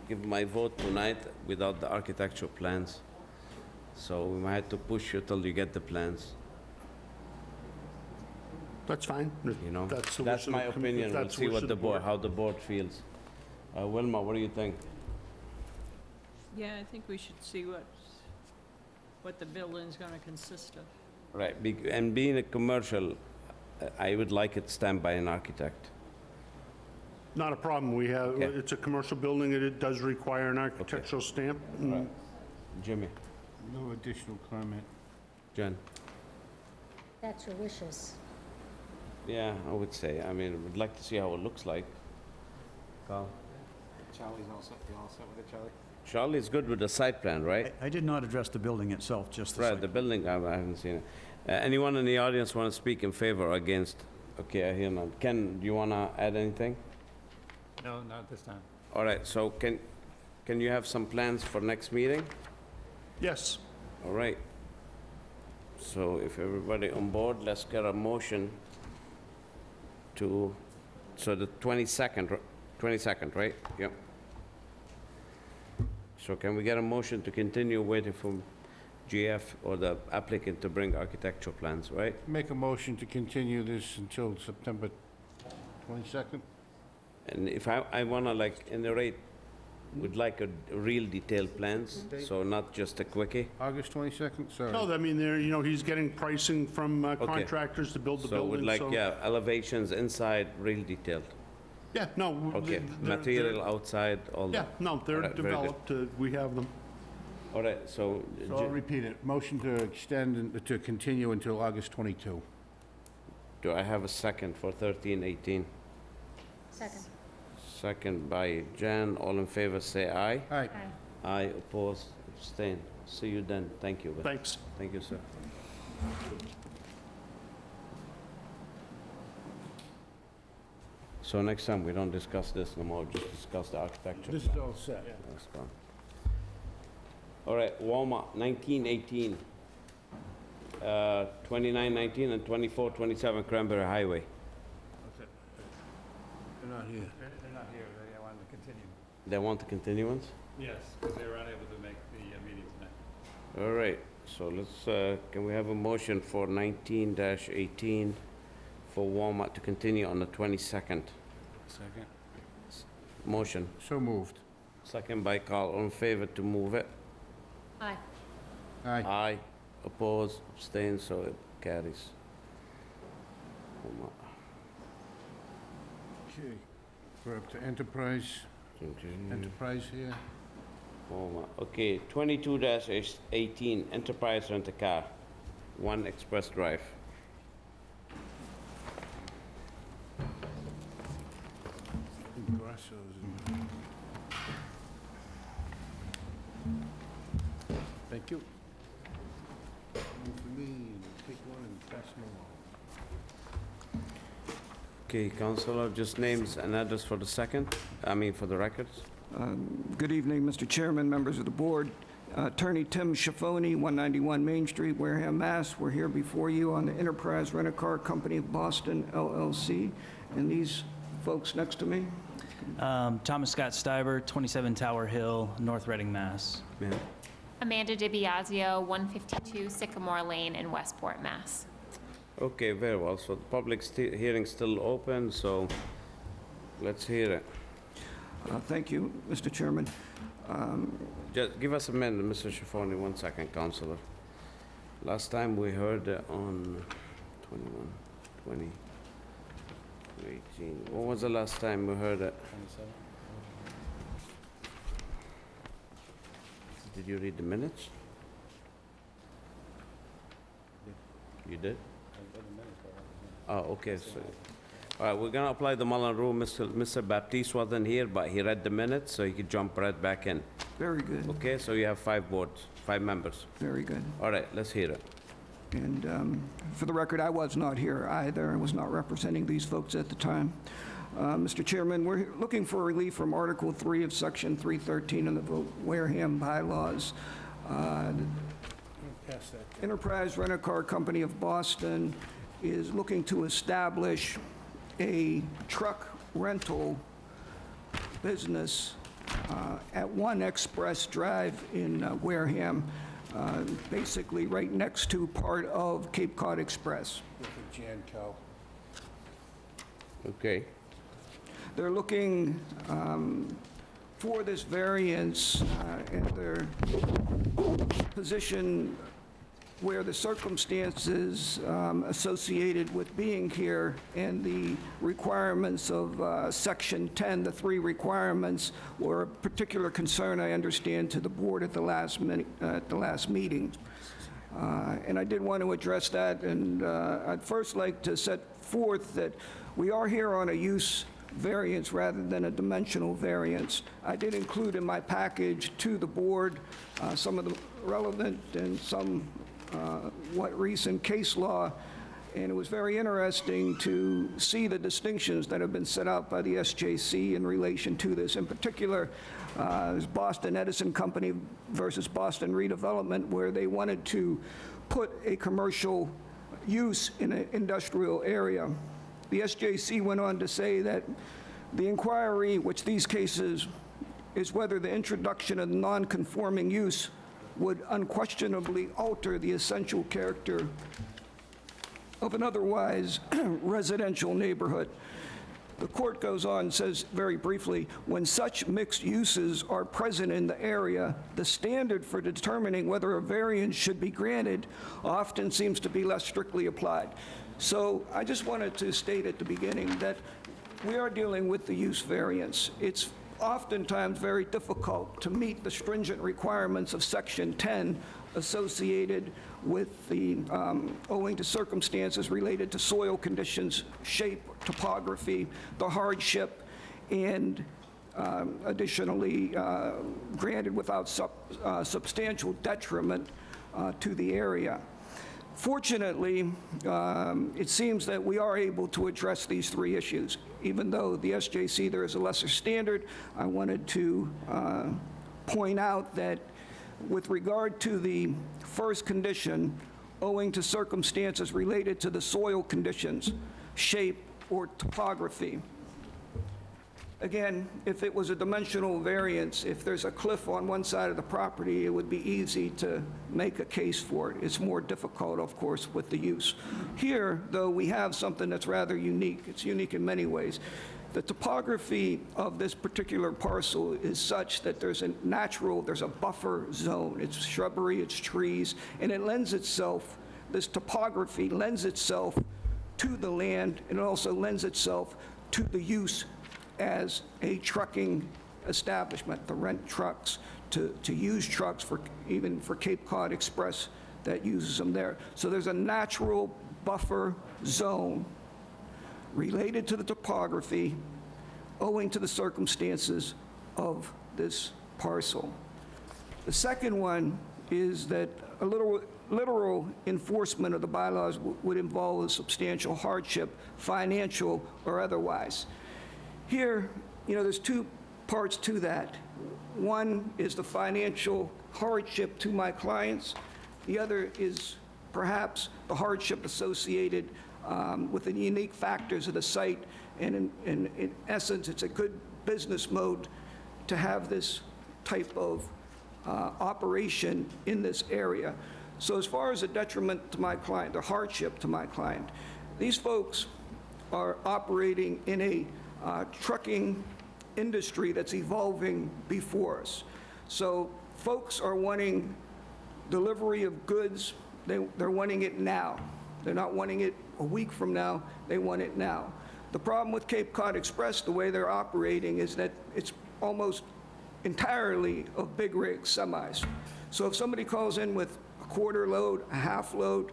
give my vote tonight without the architectural plans. So we might have to push you till you get the plans, That's fine. you know? That's the That's wish of my the com- opinion. if We'll that's the see wish what of the board, how the board feels. Wilma, what do you think? Yeah, I think we should see what the building's gonna consist of. Right, and being a commercial, I would like it stamped by an architect. Not a problem. We have, Okay. it's a commercial building, and it does require an architectural stamp. Right. Jimmy, No additional comment. Jen? That's your wishes. Yeah, I would say, I mean, we'd like to see how it looks like. Carl? Charlie's all set, you all set with it, Charlie? Charlie's good with the site plan, right? I did not address the building itself, just the Right, site. the building, I haven't seen it. Anyone in the audience want to speak in favor or against? Okay, I hear none. Ken, do you want to add anything? No, not this time. All right, so can you have some plans for next meeting? Yes. All right. So if everybody on board, let's get a motion to, so the 22nd, right? Yep. So can we get a motion to continue waiting for GF or the applicant to bring architectural plans, right? Make a motion to continue this until September 22nd? And if I wanna like, in the rate, would like a real detailed plans, so not just a quickie. August 22nd, sorry. No, I mean, there, he's getting pricing from contractors to build the So would building, like, so... yeah, elevations inside, real detailed. Yeah, no. Okay, they're- material outside, all Yeah, that. no, they're Alright, very good. developed, we have them. All right, so, So I'll repeat it. Motion to extend, to continue until August 22. do I have a second for 1318? Second. Second by Jan, all in favor, say aye. Aye. Aye, oppose, abstain. See you then, thank you. Thanks. Thank you, sir. So next time, we don't discuss this no more, just discuss the architecture. This is all set. That's fine. All right, Walmart, 1918, 2919 and 2427 Cranberry Highway. They're not here. They're not here, they wanted to continue. They want the continuance? Yes, because they were unable to make the meeting tonight. All right, so let's, can we have a motion for 19-18 for Walmart to continue on the 22nd? Second. Motion, So moved. second by Carl, all in favor to move it? Aye. Aye. Aye, oppose, abstain, so it carries. Walmart. Okay. We're up to Enterprise. Enterprise here. Walmart. Okay, 22-18 Enterprise Rent-A-Car, 1 Express Drive. Grasso's in. Thank you. One for me, and take one and pass them along. Okay, Counselor, just names and address for the second, for the records. Good evening, Mr. Chairman, members of the board. Attorney Tim Schiffoni, 191 Main Street, Wareham, Mass. We're here before you on the Enterprise Rent-A-Car Company of Boston, LLC. And these folks next to me, Thomas Scott Stiber, 27 Tower Hill, North Reading, Mass. Ma'am. Amanda DiBiasio, 152 Sycamore Lane in Westport, Mass. Okay, very well. So the public hearing's still open, so let's hear it. Thank you, Mr. Chairman. Just give us a minute, Mr. Schiffoni, 1 second, Counselor. Last time we heard it on 21, 20, 18. When was the last time we heard it? 27? Did you read the minutes? You did? Oh, okay, so, all right, we're gonna apply the Mullen Rule. Mr. Baptiste wasn't here, but he read the minutes, so he could jump right back in. Very good, Okay, so you have 5 boards, 5 members. very good. All right, let's hear it. And for the record, I was not here either. I was not representing these folks at the time. Mr. Chairman, we're looking for relief from Article 3 of Section 313 of the Wareham bylaws. Pass that. Enterprise Rent-A-Car Company of Boston is looking to establish a truck rental business at 1 Express Drive in Wareham, basically right next to part of Cape Cod Express. Jan Co. Okay. They're looking for this variance in their position where the circumstances associated with being here and the requirements of Section 10, the 3 requirements, were a particular concern, I understand, to the board at the last meeting. And I did want to address that, and I'd first like to set forth that we are here on a use variance rather than a dimensional variance. I did include in my package to the board some of the relevant and some what recent case law, and it was very interesting to see the distinctions that have been set out by the SJC in relation to this. In particular, there's Boston Edison Company versus Boston Redevelopment, where they wanted to put a commercial use in an industrial area. The SJC went on to say that the inquiry, which these cases, is whether the introduction of non-conforming use would unquestionably alter the essential character of an otherwise residential neighborhood. The court goes on and says very briefly, when such mixed uses are present in the area, the standard for determining whether a variance should be granted often seems to be less strictly applied. So I just wanted to state at the beginning that we are dealing with the use variance. It's oftentimes very difficult to meet the stringent requirements of Section 10 associated with the owing to circumstances related to soil conditions, shape, topography, the hardship, and additionally granted without substantial detriment to the area. Fortunately, it seems that we are able to address these 3 issues. Even though the SJC, there is a lesser standard, I wanted to point out that with regard to the first condition, owing to circumstances related to the soil conditions, shape, or topography. Again, if it was a dimensional variance, if there's a cliff on one side of the property, it would be easy to make a case for it. It's more difficult, of course, with the use. Here, though, we have something that's rather unique. It's unique in many ways. The topography of this particular parcel is such that there's a buffer zone. It's shrubbery, it's trees, and it lends itself, this topography lends itself to the land, and it also lends itself to the use as a trucking establishment, to rent trucks, to use trucks even for Cape Cod Express that uses them there. So there's a natural buffer zone related to the topography owing to the circumstances of this parcel. The second one is that a literal enforcement of the bylaws would involve a substantial hardship, financial or otherwise. Here, there's 2 parts to that. One is the financial hardship to my clients. The other is perhaps the hardship associated with the unique factors of the site. And in essence, it's a good business mode to have this type of operation in this area. So as far as the detriment to my client, the hardship to my client, these folks are operating in a trucking industry that's evolving before us. So folks are wanting delivery of goods. They're wanting it now. They're not wanting it a week from now. They want it now. The problem with Cape Cod Express, the way they're operating, is that it's almost entirely of big rig semis. So if somebody calls in with a quarter load, a half load,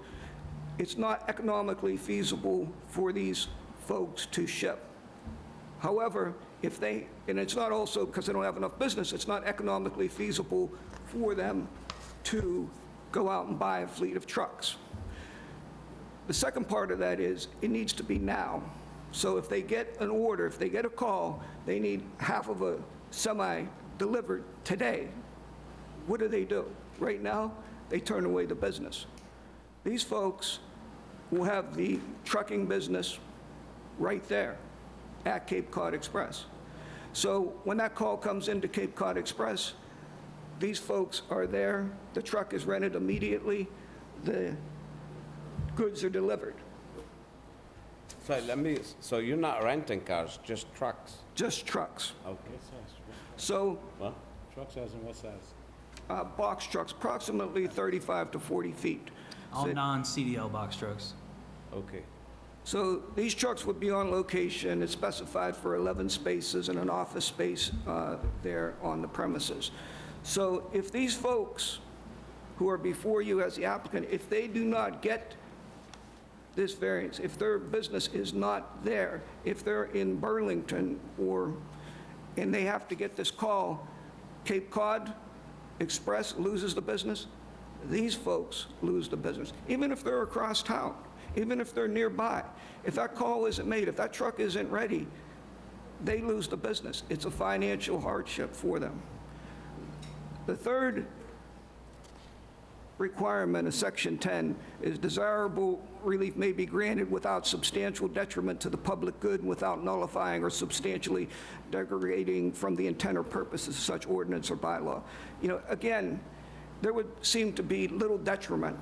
it's not economically feasible for these folks to ship. However, and it's not also because they don't have enough business, it's not economically feasible for them to go out and buy a fleet of trucks. The second part of that is it needs to be now. So if they get an order, if they get a call, they need half of a semi delivered today. What do? Right now, they turn away the business. These folks who have the trucking business right there at Cape Cod Express. So when that call comes into Cape Cod Express, these folks are there, the truck is rented immediately, the goods are delivered. So you're not renting cars, just trucks? Just trucks. Okay. So What? Truck size and what size? box trucks, approximately 35 to 40 feet. All non-CDL box trucks. Okay. So these trucks would be on location. It's specified for 11 spaces and an office space there on the premises. So if these folks who are before you as the applicant, if they do not get this variance, if their business is not there, if they're in Burlington and they have to get this call, Cape Cod Express loses the business, these folks lose the business. Even if they're across town, even if they're nearby, if that call isn't made, if that truck isn't ready, they lose the business. It's a financial hardship for them. The third requirement of Section 10 is desirable relief may be granted without substantial detriment to the public good and without nullifying or substantially degrading from the intent or purposes of such ordinance or bylaw. You know, again, there would seem to be little detriment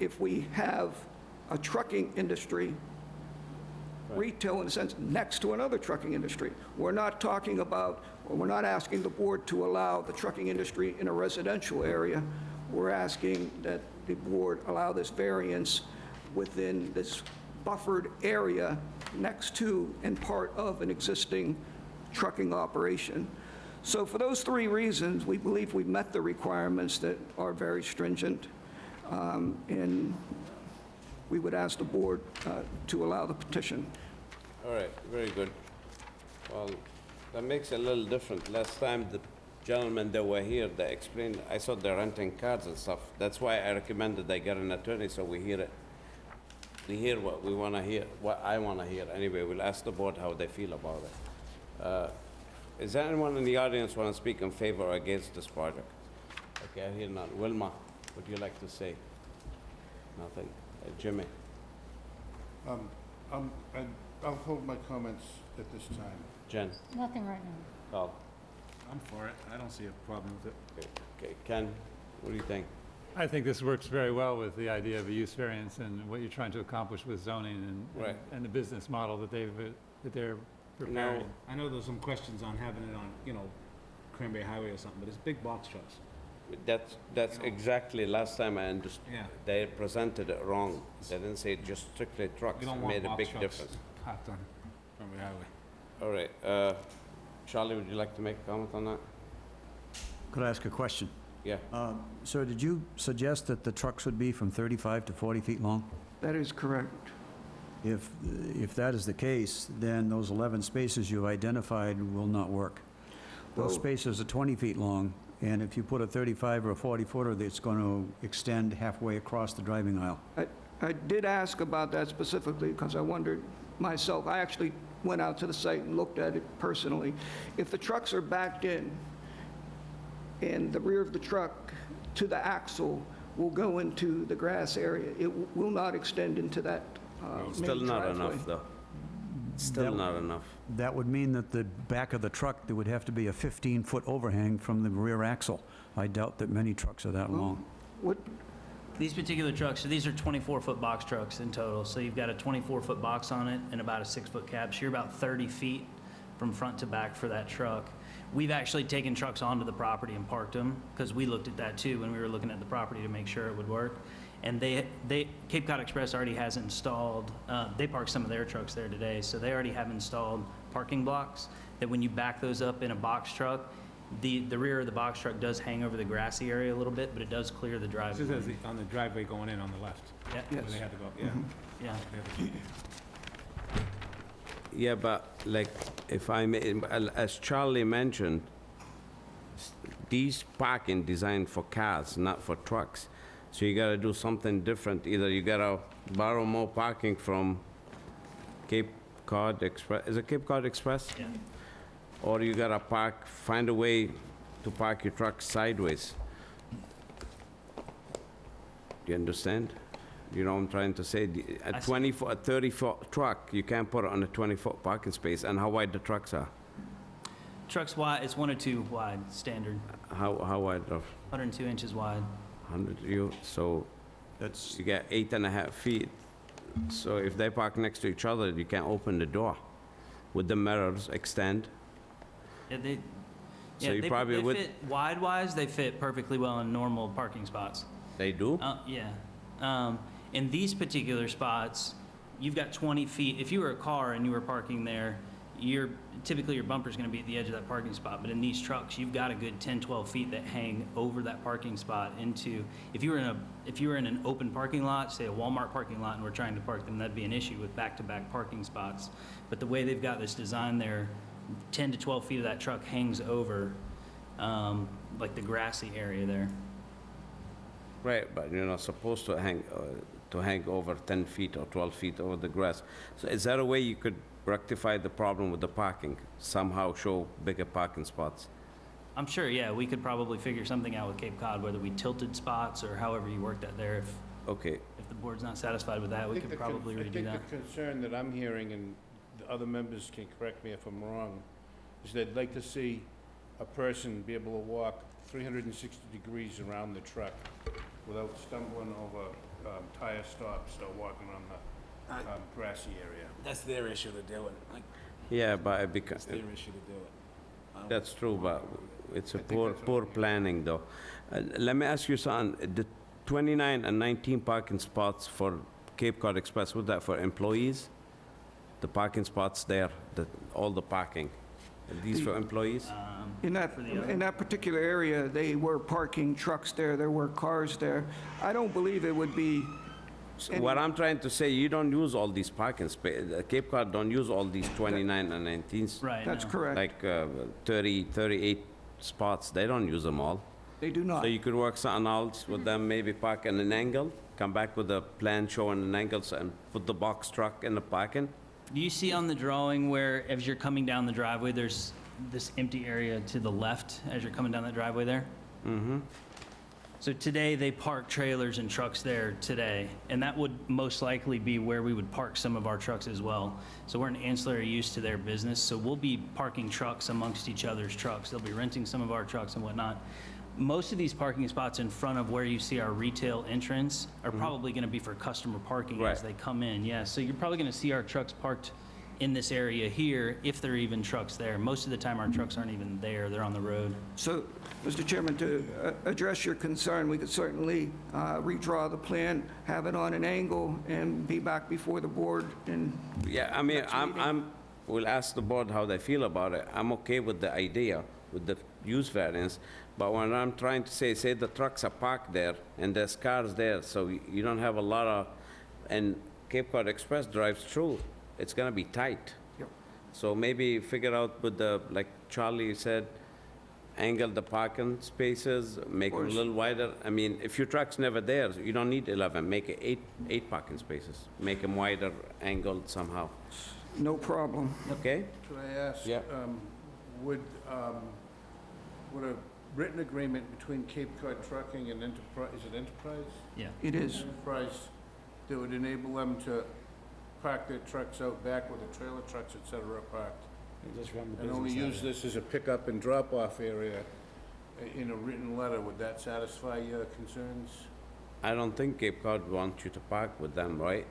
if we have a trucking industry, retail in a sense, next to another trucking industry. We're not talking about, or we're not asking the board to allow the trucking industry in a residential area. We're asking that the board allow this variance within this buffered area next to and part of an existing trucking operation. So for those three reasons, we believe we've met the requirements that are very stringent, and we would ask the board to allow the petition. All right, very good. Well, that makes it a little different. Last time, the gentlemen that were here, they explained, I saw they're renting cars and stuff. That's why I recommended they get an attorney, so we hear it. We hear what we want to hear, what I want to hear. Anyway, we'll ask the board how they feel about it. Is there anyone in the audience want to speak in favor or against this project? Okay, I hear none. Wilma, would you like to say? Nothing. Jimmy? I'll hold my comments at this time. Jen? Nothing right now. Carl? I'm for it. I don't see a problem with it. Okay, Ken, what do you think? I think this works very well with the idea of a use variance and what you're trying to accomplish with zoning Right. and the business model that they're preparing. I know there's some questions on having it on, Cranberry Highway or something, but it's big box trucks. That's exactly last time I understood. Yeah. They presented it wrong. They didn't say just strictly trucks. You don't It want made a box big trucks difference. parked on Cranberry Highway. All right, Charlie, would you like to make a comment on that? Could I ask a question? Yeah. Sir, did you suggest that the trucks would be from 35 to 40 feet long? That is correct. If that is the case, then those 11 spaces you've identified will not work. Those Well- spaces are 20 feet long, and if you put a 35 or a 40-footer, it's going to extend halfway across the driving aisle. I did ask about that specifically because I wondered myself. I actually went out to the site and looked at it personally. If the trucks are backed in and the rear of the truck to the axle will go into the grass area, it will not extend into that main Still not driveway. enough, though. Still not enough. That would mean that the back of the truck, there would have to be a 15-foot overhang from the rear axle. I doubt that many trucks are that long. What, These particular trucks, so these are 24-foot box trucks in total. So you've got a 24-foot box on it and about a 6-foot cab. So you're about 30 feet from front to back for that truck. We've actually taken trucks onto the property and parked them because we looked at that too when we were looking at the property to make sure it would work. And Cape Cod Express already has installed, they park some of their trucks there today, so they already have installed parking blocks that when you back those up in a box truck, the rear of the box truck does hang over the grassy area a little bit, but it does clear the driveway. This is on the driveway going in on the left. Yeah. Where they had to go, yeah. Yeah. Yeah, but like, if I may, as Charlie mentioned, these parking designed for cars, not for trucks. So you gotta do something different. Either you gotta borrow more parking from Cape Cod Express, is it Cape Cod Express? Yeah. Or you gotta find a way to park your truck sideways. Do you understand? You know what I'm trying to say? A 20-foot, a 30-foot truck, you can't put it on a 20-foot parking space, and how wide the trucks are? Truck's wide, it's 1 or 2 wide, standard, How wide of 102 inches wide. 100 you, so That's, you get 8.5 feet. So if they park next to each other, you can't open the door. Would the mirrors extend? Yeah, they, So yeah, you they, probably they would- fit wide-wise, they fit perfectly well in normal parking spots. They do? Yeah. In these particular spots, you've got 20 feet. If you were a car and you were parking there, typically your bumper's gonna be at the edge of that parking spot. But in these trucks, you've got a good 10, 12 feet that hang over that parking spot into, if you were in an open parking lot, say a Walmart parking lot, and we're trying to park them, that'd be an issue with back-to-back parking spots. But the way they've got this design there, 10 to 12 feet of that truck hangs over, like the grassy area there. Right, but you're not supposed to hang over 10 feet or 12 feet over the grass. So is there a way you could rectify the problem with the parking? Somehow show bigger parking spots? I'm sure, yeah, we could probably figure something out with Cape Cod, whether we tilted spots or however you work that there. Okay, If the board's not satisfied with that, we could probably redo that. I think the concern that I'm hearing, and the other members can correct me if I'm wrong, is they'd like to see a person be able to walk 360 degrees around the truck without stumbling over tire stops or walking on the grassy area. That's their issue to deal with. Like, yeah, but it becomes, it's their issue to deal with. that's true, but it's a I think poor, that's what poor I'm hearing. planning, though. Let me ask you something. The 29 and 19 parking spots for Cape Cod Express, was that for employees? The parking spots there, all the parking, are these for employees? In that particular area, they were parking trucks there, there were cars there. I don't believe it would be, So what I'm trying to say, you don't use all these parking spaces, Cape Cod don't use all these 29 and 19s. Right, that's no. correct. Like 38 spots, they don't use them all. They do not. So you could work something else with them, maybe park in an angle, come back with a plan showing an angle and put the box truck in the parking? Do you see on the drawing where, as you're coming down the driveway, there's this empty area to the left as you're coming down that driveway there? Mm-hmm. So today, they park trailers and trucks there today, and that would most likely be where we would park some of our trucks as well. So we're an ancillary use to their business, so we'll be parking trucks amongst each other's trucks. They'll be renting some of our trucks and whatnot. Most of these parking spots in front of where you see our retail entrance are probably gonna be for customer parking as Right. they come in, yeah. So you're probably gonna see our trucks parked in this area here, if there are even trucks there. Most of the time, our trucks aren't even there, they're on the road. So, Mr. Chairman, to address your concern, we could certainly redraw the plan, have it on an angle, and be back before the board and Yeah, I mean, we'll ask the board how they feel about it. I'm okay with the idea, with the use variance, but when I'm trying to say the trucks are parked there and there's cars there, so you don't have a lot of, and Cape Cod Express drives through, it's gonna be tight. Yep. So maybe figure out with the, like Charlie said, angle the parking spaces, make them a little wider. I mean, if your truck's never there, you don't need 11, make it eight parking spaces. Make them wider, angled somehow, no problem. okay? Could I ask? Yeah. Would a written agreement between Cape Cod Trucking and Enterprise, is it Enterprise? Yeah. It is. Enterprise, that would enable them to park their trucks out back where the trailer trucks, et cetera, are parked? And just run the And business only out of use it. this as a pickup and drop-off area in a written letter, would that satisfy your concerns? I don't think Cape Cod wants you to park with them, right?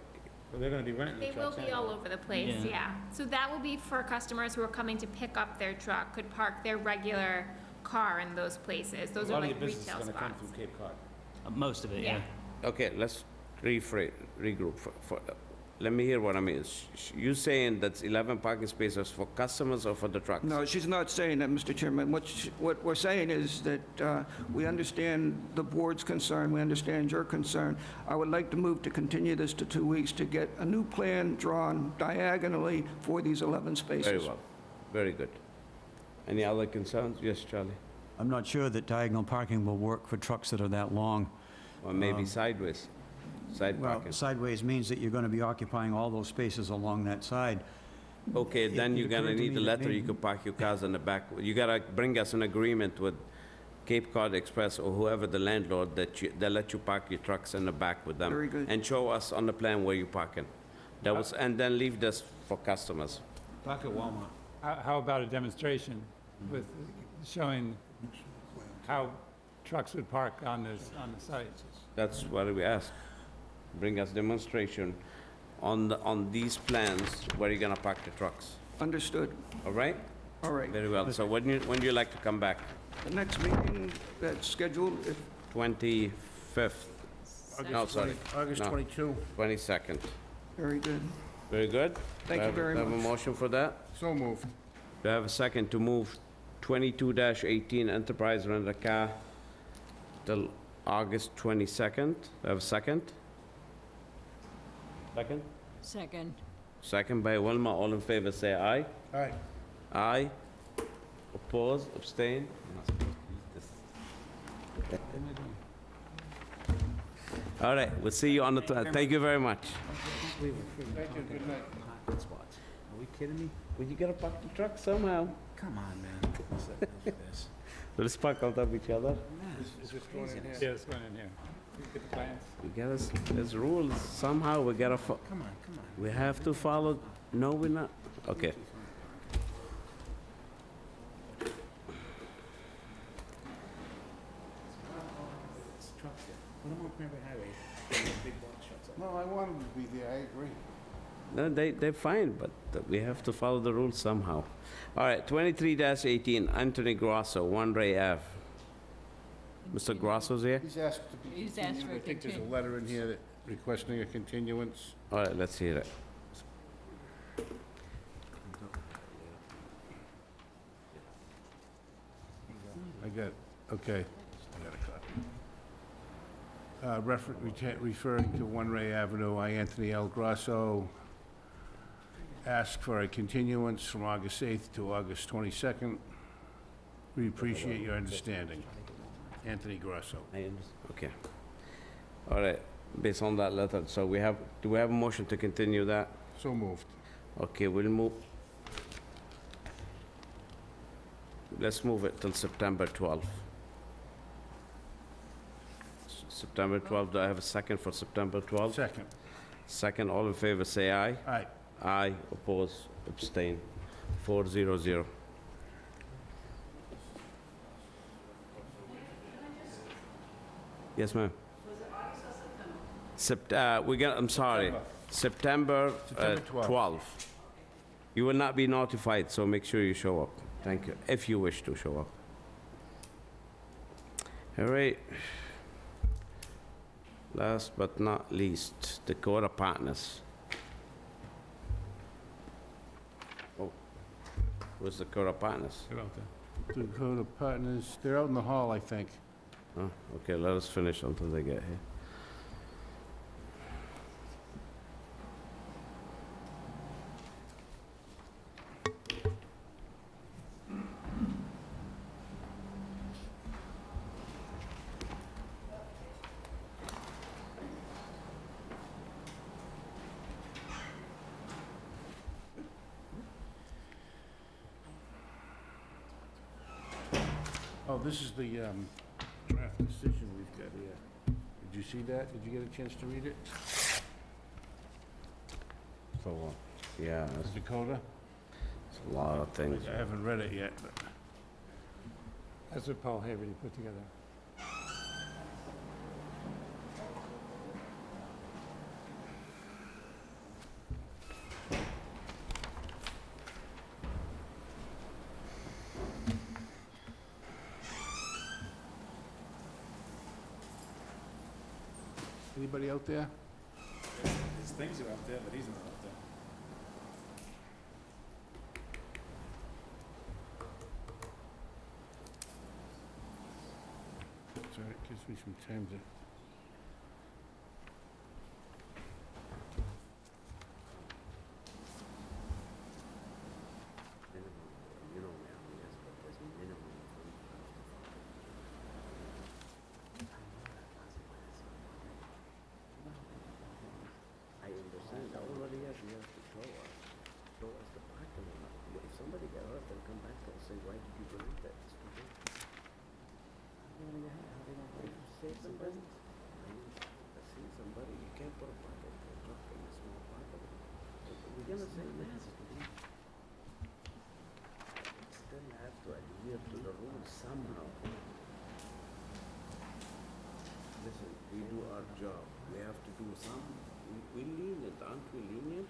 But they're gonna be renting the They will trucks be all anyway. over the place, Yeah. yeah. So that will be for customers who are coming to pick up their truck, could park their regular car in those places. Those A are lot of like your business is retail gonna come spots. through Cape Cod. Most of it, yeah. Okay, let's regroup. Let me hear what I mean. You saying that's 11 parking spaces for customers or for the trucks? No, she's not saying that, Mr. Chairman. What we're saying is that we understand the board's concern, we understand your concern. I would like to move to continue this to 2 weeks to get a new plan drawn diagonally for these 11 spaces. Very well, very good. Any other concerns? Yes, Charlie? I'm not sure that diagonal parking will work for trucks that are that long. Or maybe sideways, side Well, parking? sideways means that you're going to be occupying all those spaces along that side. Okay, then it you're gonna occurred to need me a that letter, you maybe- could park your cars in the back. You gotta bring us an agreement with Cape Cod Express or whoever the landlord they let you park your trucks in the back with them. Very good. And show us on the plan where you're parking. And then leave this for customers. Park at Walmart. How about a demonstration with showing how trucks would park on the site? That's what we ask. Bring us demonstration on these plans where you're gonna park the trucks. Understood. All right? All right. Very well. So when do you like to come back? The next meeting that's scheduled, if 25th? No, sorry. August No. 22. 22nd. very good. Very good? Thank you very Do I have a much. motion for that? So moved. Do I have a second to move 22-18 Enterprise Rent-A-Car till August 22nd? Do I have a second? Second? Second. Second by Wilma. All in favor, say aye. All right. Aye. Oppose, abstain? All right, we'll see you on the, thank you very much. Thank you, good night. Parking spots. Are we kidding me? Well, you gotta park the truck somehow. Come on, man. What's that? Look at this. Let's park on top of each other. Is this going in here? Yeah, it's going in here. Get the plans. We gotta, there's rules, somehow we gotta, Come on, come on. we have to follow, no, we're not, okay. It's trucks here. Put them on Cranberry Highway. Big box trucks up. No, I want them to be there, I agree. No, they're fine, but we have to follow the rules somehow. All right, 23-18, Anthony Grosso, One Ray Ave. Mr. Grosso's here? He's asked to be He's asked continued. for a I think there's a continu- letter in here that requesting a continuance. All right, let's hear it. I got, okay. I got a copy. Referring to One Ray Avenue, I, Anthony L. Grosso, ask for a continuance from August 8th to August 22nd. We appreciate your understanding. Anthony Grosso. Okay. All right, based on that letter, so do we have a motion to continue that? So moved. Okay, we'll move. Let's move it till September 12th. September 12th, do I have a second for September 12th? Second. Second, all in favor, say aye. Aye. Aye, oppose, abstain. 400. Yes, ma'am. I'm sorry, September September 12th. 12th. You will not be notified, so make sure you show up. Thank you, if you wish to show up. All right. Last but not least, Dakota Partners. Oh, where's Dakota Partners? They're out there. Dakota Partners, they're out in the hall, I think. Oh, okay, let us finish until they get here. Oh, this is the draft decision we've got here. Did you see that? Did you get a chance to read it? For what? Yeah, It's Dakota? it's a lot of things. I haven't read it yet, but That's what Paul Haverty put together. anybody out there? His things are out there, but he's not out there. It's all right, gives me some time to... I understand, already has, you have to show us the parking lot. If somebody got hurt, they'll come back and say, why did you bring that? It's too big. Listen, we do our job. We have to do some, we're lenient, aren't we lenient?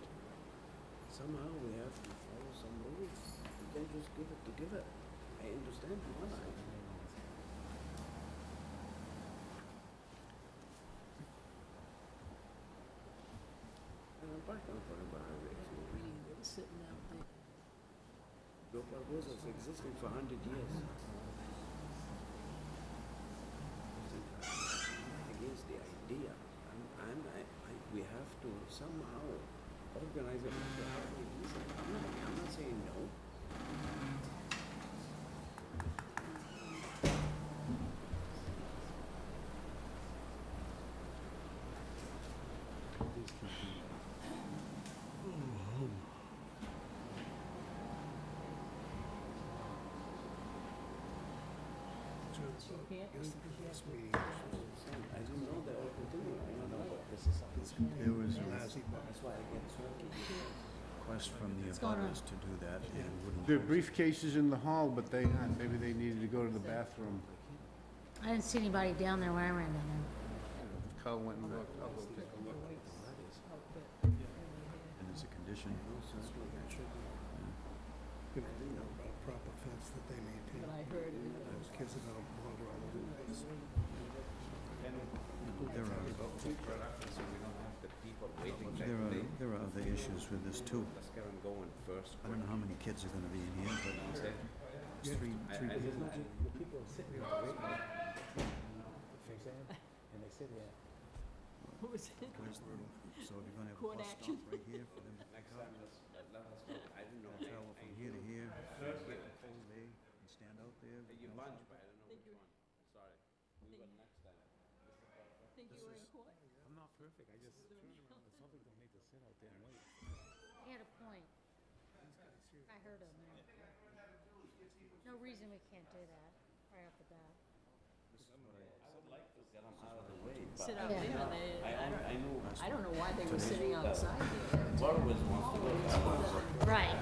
Somehow we have to follow some rules. We can't just give it to give it. I understand why. And I'm back on for about Sitting out there. Your Barbosa's existing for 100 years. Against the idea, we have to somehow organize it. I'm not saying no. I didn't know that would continue. I don't know, but this is something. There was a That's why I get turkey. request from the going on? abutters to do that, and wouldn't. There are briefcases in the hall, but they aren't. Maybe they needed to go to the bathroom. I didn't see anybody down there when I ran down there. If Carl went and looked, I'll go take a look. And as a condition. You know, about a proper fence that they maintain. But I heard it. Those kids are gonna wander all over the place. There are other issues with this too. Let's get them going first. I don't know how many kids are gonna be in here, but it's three people. The people are sitting there waiting. And they sit there. What was it? So you're gonna have a Court bus action. stop right here for them to Next pick up. time, let us know. I didn't know. Travel from here to here, get a full day, and stand out there. You bunch, but I don't know which one. Sorry. We will next time. Think you were in court? I'm not perfect, I just turn around, it's something to make to sit out there and wait. He had a point. I heard him. No reason we can't do that right off the bat. Sit out Yeah. there, they, I know. I don't know why they were sitting outside there. Barbosa wants to go. Right.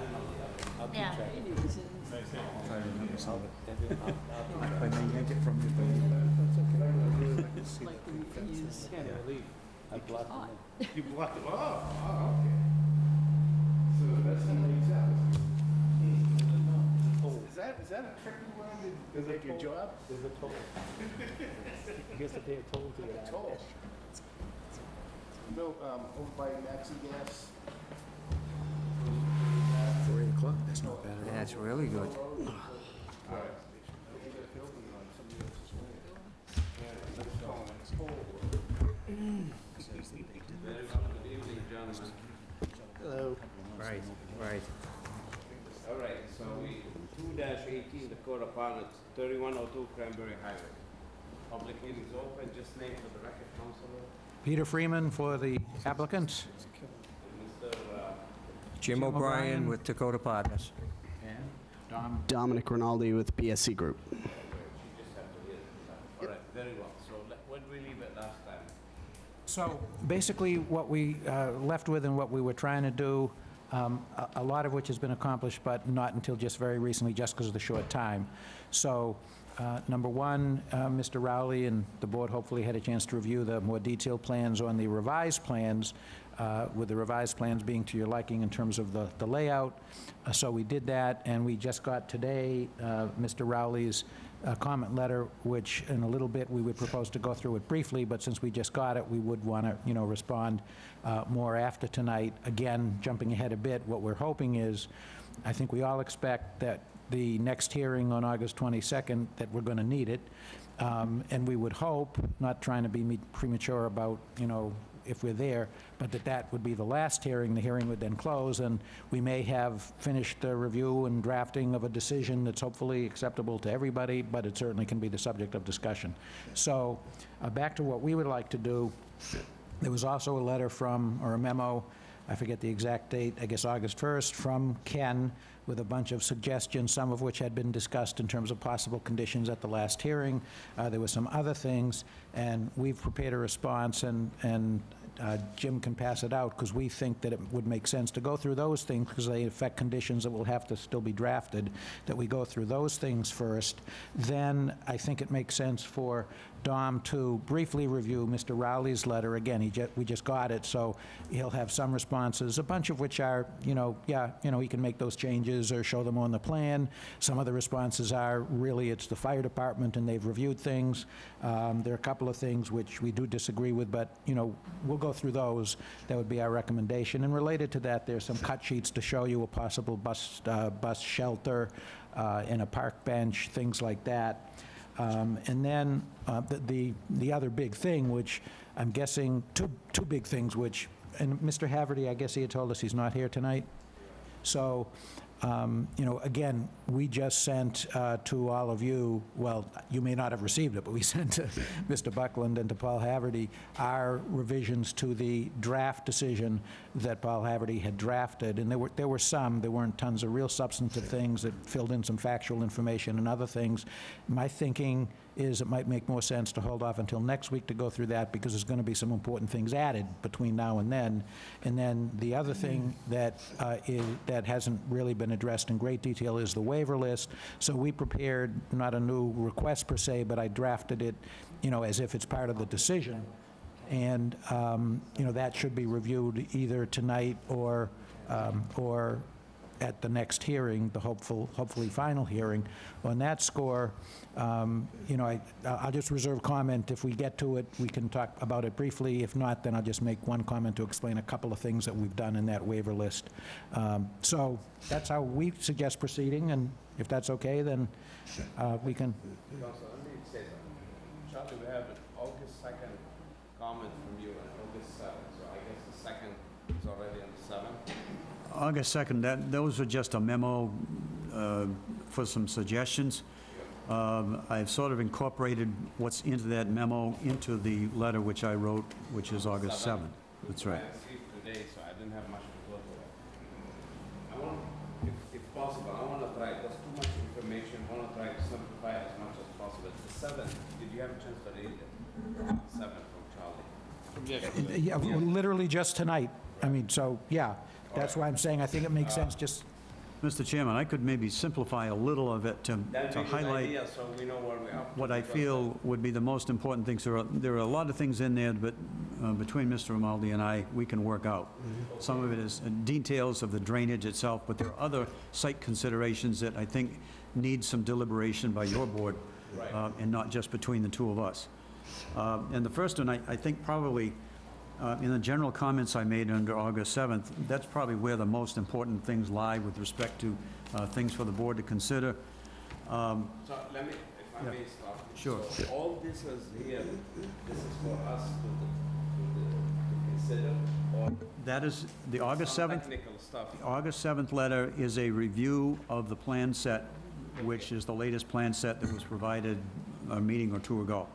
Yeah. Ladies and- Try to remember some of it. I may yank it from you, but Like the use. Can't believe I blocked Hot. them. You blocked it? Oh, okay. So that's the next Is that a tricky one to make your job? There's a toll. You guess if they had told to get Toll. Bill, over by Maxi Gas. 4, 8 o'clock, that's not bad at all. That's really good. Hello. Right, right. All right, so 2-18, the Code of Ordinance, 3102 Cranberry Highway. Public hearing is open, just name for the record, Councilor. Peter Freeman for the applicants. And Mr. Jim O'Brien with Dakota Partners. And Dom. Dominic Rinaldi with BSC Group. You just have to hear it. All right, very well. So what did we leave it last time? So basically, what we left with and what we were trying to do, a lot of which has been accomplished, but not until just very recently, just because of the short time. So, number one, Mr. Rowley and the board hopefully had a chance to review the more detailed plans on the revised plans, with the revised plans being to your liking in terms of the layout. So we did that, and we just got today Mr. Rowley's comment letter, which in a little bit we would propose to go through it briefly, but since we just got it, we would want to, respond more after tonight. Again, jumping ahead a bit, what we're hoping is, I think we all expect that the next hearing on August 22nd, that we're going to need it, and we would hope, not trying to be premature about, if we're there, but that would be the last hearing. The hearing would then close, and we may have finished the review and drafting of a decision that's hopefully acceptable to everybody, but it certainly can be the subject of discussion. So, back to what we would like to do. There was also a letter from, or a memo, I forget the exact date, I guess August 1st, from Ken, with a bunch of suggestions, some of which had been discussed in terms of possible conditions at the last hearing. There were some other things, and we've prepared a response, and Jim can pass it out, because we think that it would make sense to go through those things, because they affect conditions that will have to still be drafted, that we go through those things first. Then I think it makes sense for Dom to briefly review Mr. Rowley's letter. Again, we just got it, so he'll have some responses, a bunch of which are, he can make those changes or show them on the plan. Some of the responses are, really, it's the fire department and they've reviewed things. There are a couple of things which we do disagree with, but, we'll go through those. That would be our recommendation. And related to that, there's some cut sheets to show you a possible bus shelter and a park bench, things like that. And then the other big thing, which I'm guessing, two big things, which, and Mr. Haverty, I guess he had told us he's not here tonight. So, again, we just sent to all of you, well, you may not have received it, but we sent to Mr. Buckland and to Paul Haverty our revisions to the draft decision that Paul Haverty had drafted. And there were some, there weren't tons of real substantive things that filled in some factual information and other things. My thinking is it might make more sense to hold off until next week to go through that, because there's going to be some important things added between now and then. And then the other thing that that hasn't really been addressed in great detail is the waiver list. So we prepared not a new request per se, but I drafted it, as if it's part of the decision. And, that should be reviewed either tonight or at the next hearing, the hopefully final hearing. On that score, I'll just reserve comment. If we get to it, we can talk about it briefly. If not, then I'll just make one comment to explain a couple of things that we've done in that waiver list. So that's how we suggest proceeding, and if that's okay, then we can. Council, let me say something. Charlie, we have an August 2nd comment from you and August 7th, so I guess the 2nd is already on the 7th. August 2nd, those are just a memo for some suggestions. I've sort of incorporated what's into that memo into the letter which I wrote, which is August 7th. That's right. I received today, so I didn't have much to go with. I want, if possible, I want to try, there's too much information, I want to try to simplify as much as possible. The 7th, did you have a chance to read it? 7th from Charlie. Yeah, literally just tonight. I mean, so, yeah, that's why I'm saying I think it makes sense just... Mr. Chairman, I could maybe simplify a little of it to highlight So we know where we are. what I feel would be the most important things. There are a lot of things in there, but between Mr. Romaldi and I, we can work out. Some of it is details of the drainage itself, but there are other site considerations that I think need some deliberation by your board, and not just between the two of us. And the first one, I think probably, in the general comments I made under August 7th, that's probably where the most important things lie with respect to things for the board to consider. So let me, if I may start. Sure. So all this is here, this is for us to consider, or That is, the August 7th, technical stuff? the August 7th letter is a review of the plan set, which is the latest plan set that was provided a meeting or two ago.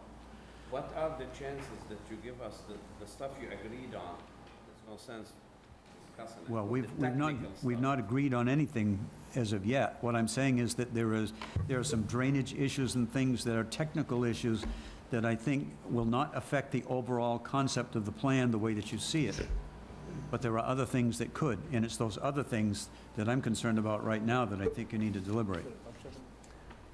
What are the chances that you give us the stuff you agreed on? There's no sense discussing it. Well, The we've technical not agreed on anything as of yet. What I'm saying is that there are some drainage issues and things that are technical issues that I think will not affect the overall concept of the plan the way that you see it. But there are other things that could, and it's those other things that I'm concerned about right now that I think you need to deliberate.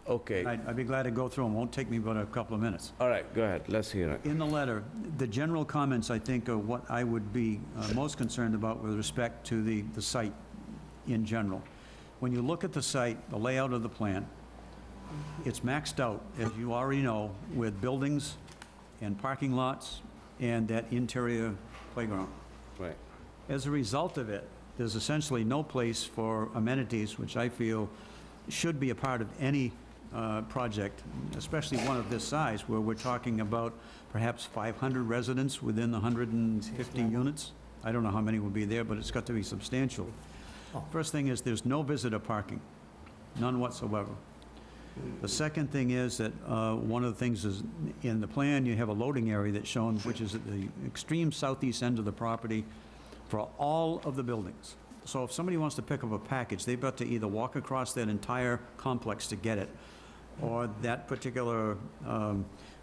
Okay, I'd be glad to go through them. Won't take me but a couple of minutes. all right, go ahead, let's hear it. In the letter, the general comments, I think, are what I would be most concerned about with respect to the site in general. When you look at the site, the layout of the plan, it's maxed out, as you already know, with buildings and parking lots and that interior playground. Right. As a result of it, there's essentially no place for amenities, which I feel should be a part of any project, especially one of this size, where we're talking about perhaps 500 residents within the 150 units. I don't know how many will be there, but it's got to be substantial. First thing is, there's no visitor parking, none whatsoever. The second thing is that one of the things is, in the plan, you have a loading area that's shown, which is at the extreme southeast end of the property for all of the buildings. So if somebody wants to pick up a package, they've got to either walk across that entire complex to get it, or that particular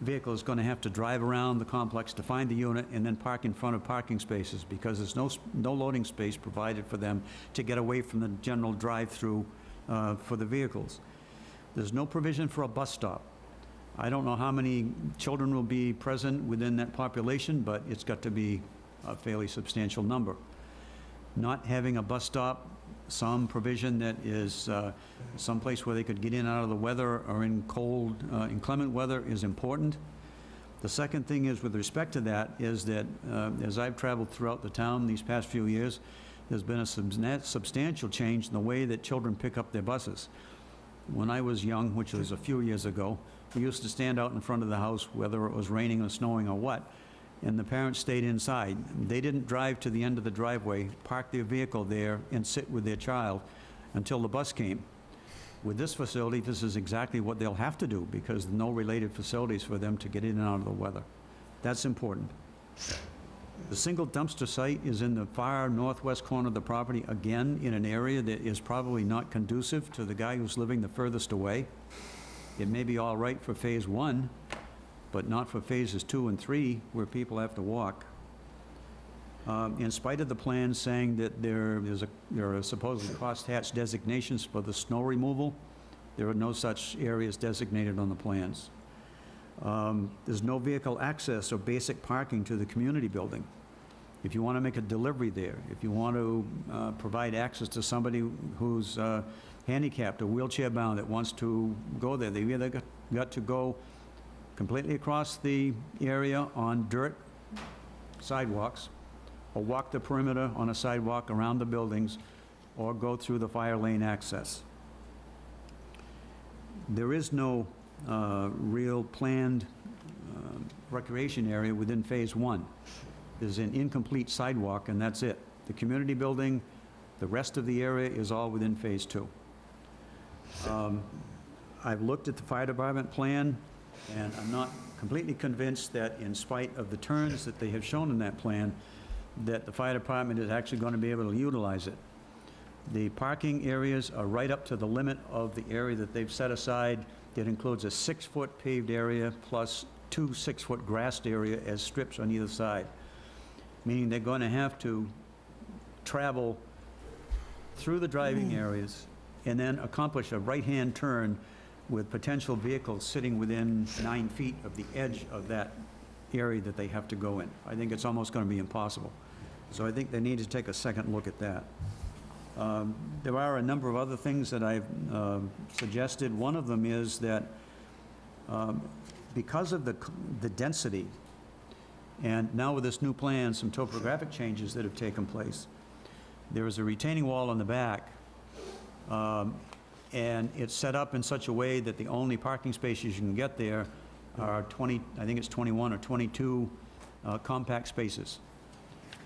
vehicle is going to have to drive around the complex to find the unit and then park in front of parking spaces, because there's no loading space provided for them to get away from the general drive-through for the vehicles. There's no provision for a bus stop. I don't know how many children will be present within that population, but it's got to be a fairly substantial number. Not having a bus stop, some provision that is someplace where they could get in and out of the weather or in cold, inclement weather is important. The second thing is, with respect to that, is that as I've traveled throughout the town these past few years, there's been a substantial change in the way that children pick up their buses. When I was young, which was a few years ago, we used to stand out in front of the house, whether it was raining or snowing or what, and the parents stayed inside. They didn't drive to the end of the driveway, park their vehicle there, and sit with their child until the bus came. With this facility, this is exactly what they'll have to do, because there are no related facilities for them to get in and out of the weather. That's important. The single dumpster site is in the far northwest corner of the property, again, in an area that is probably not conducive to the guy who's living the furthest away. It may be all right for Phase 1, but not for Phases 2 and 3, where people have to walk. In spite of the plan saying that there are supposedly crosshatch designations for the snow removal, there are no such areas designated on the plans. There's no vehicle access or basic parking to the community building. If you want to make a delivery there, if you want to provide access to somebody who's handicapped or wheelchair-bound that wants to go there, they've either got to go completely across the area on dirt sidewalks, or walk the perimeter on a sidewalk around the buildings, or go through the fire lane access. There is no real planned recreation area within Phase 1. There's an incomplete sidewalk, and that's it. The community building, the rest of the area is all within Phase 2. I've looked at the fire department plan, and I'm not completely convinced that, in spite of the turns that they have shown in that plan, that the fire department is actually going to be able to utilize it. The parking areas are right up to the limit of the area that they've set aside. It includes a 6-foot paved area plus 2 6-foot grassed area as strips on either side, meaning they're going to have to travel through the driving areas and then accomplish a right-hand turn with potential vehicles sitting within 9 feet of the edge of that area that they have to go in. I think it's almost going to be impossible. So I think they need to take a second look at that. There are a number of other things that I've suggested. One of them is that because of the density, and now with this new plan, some topographic changes that have taken place, there is a retaining wall on the back, and it's set up in such a way that the only parking spaces you can get there are 21 or 22 compact spaces.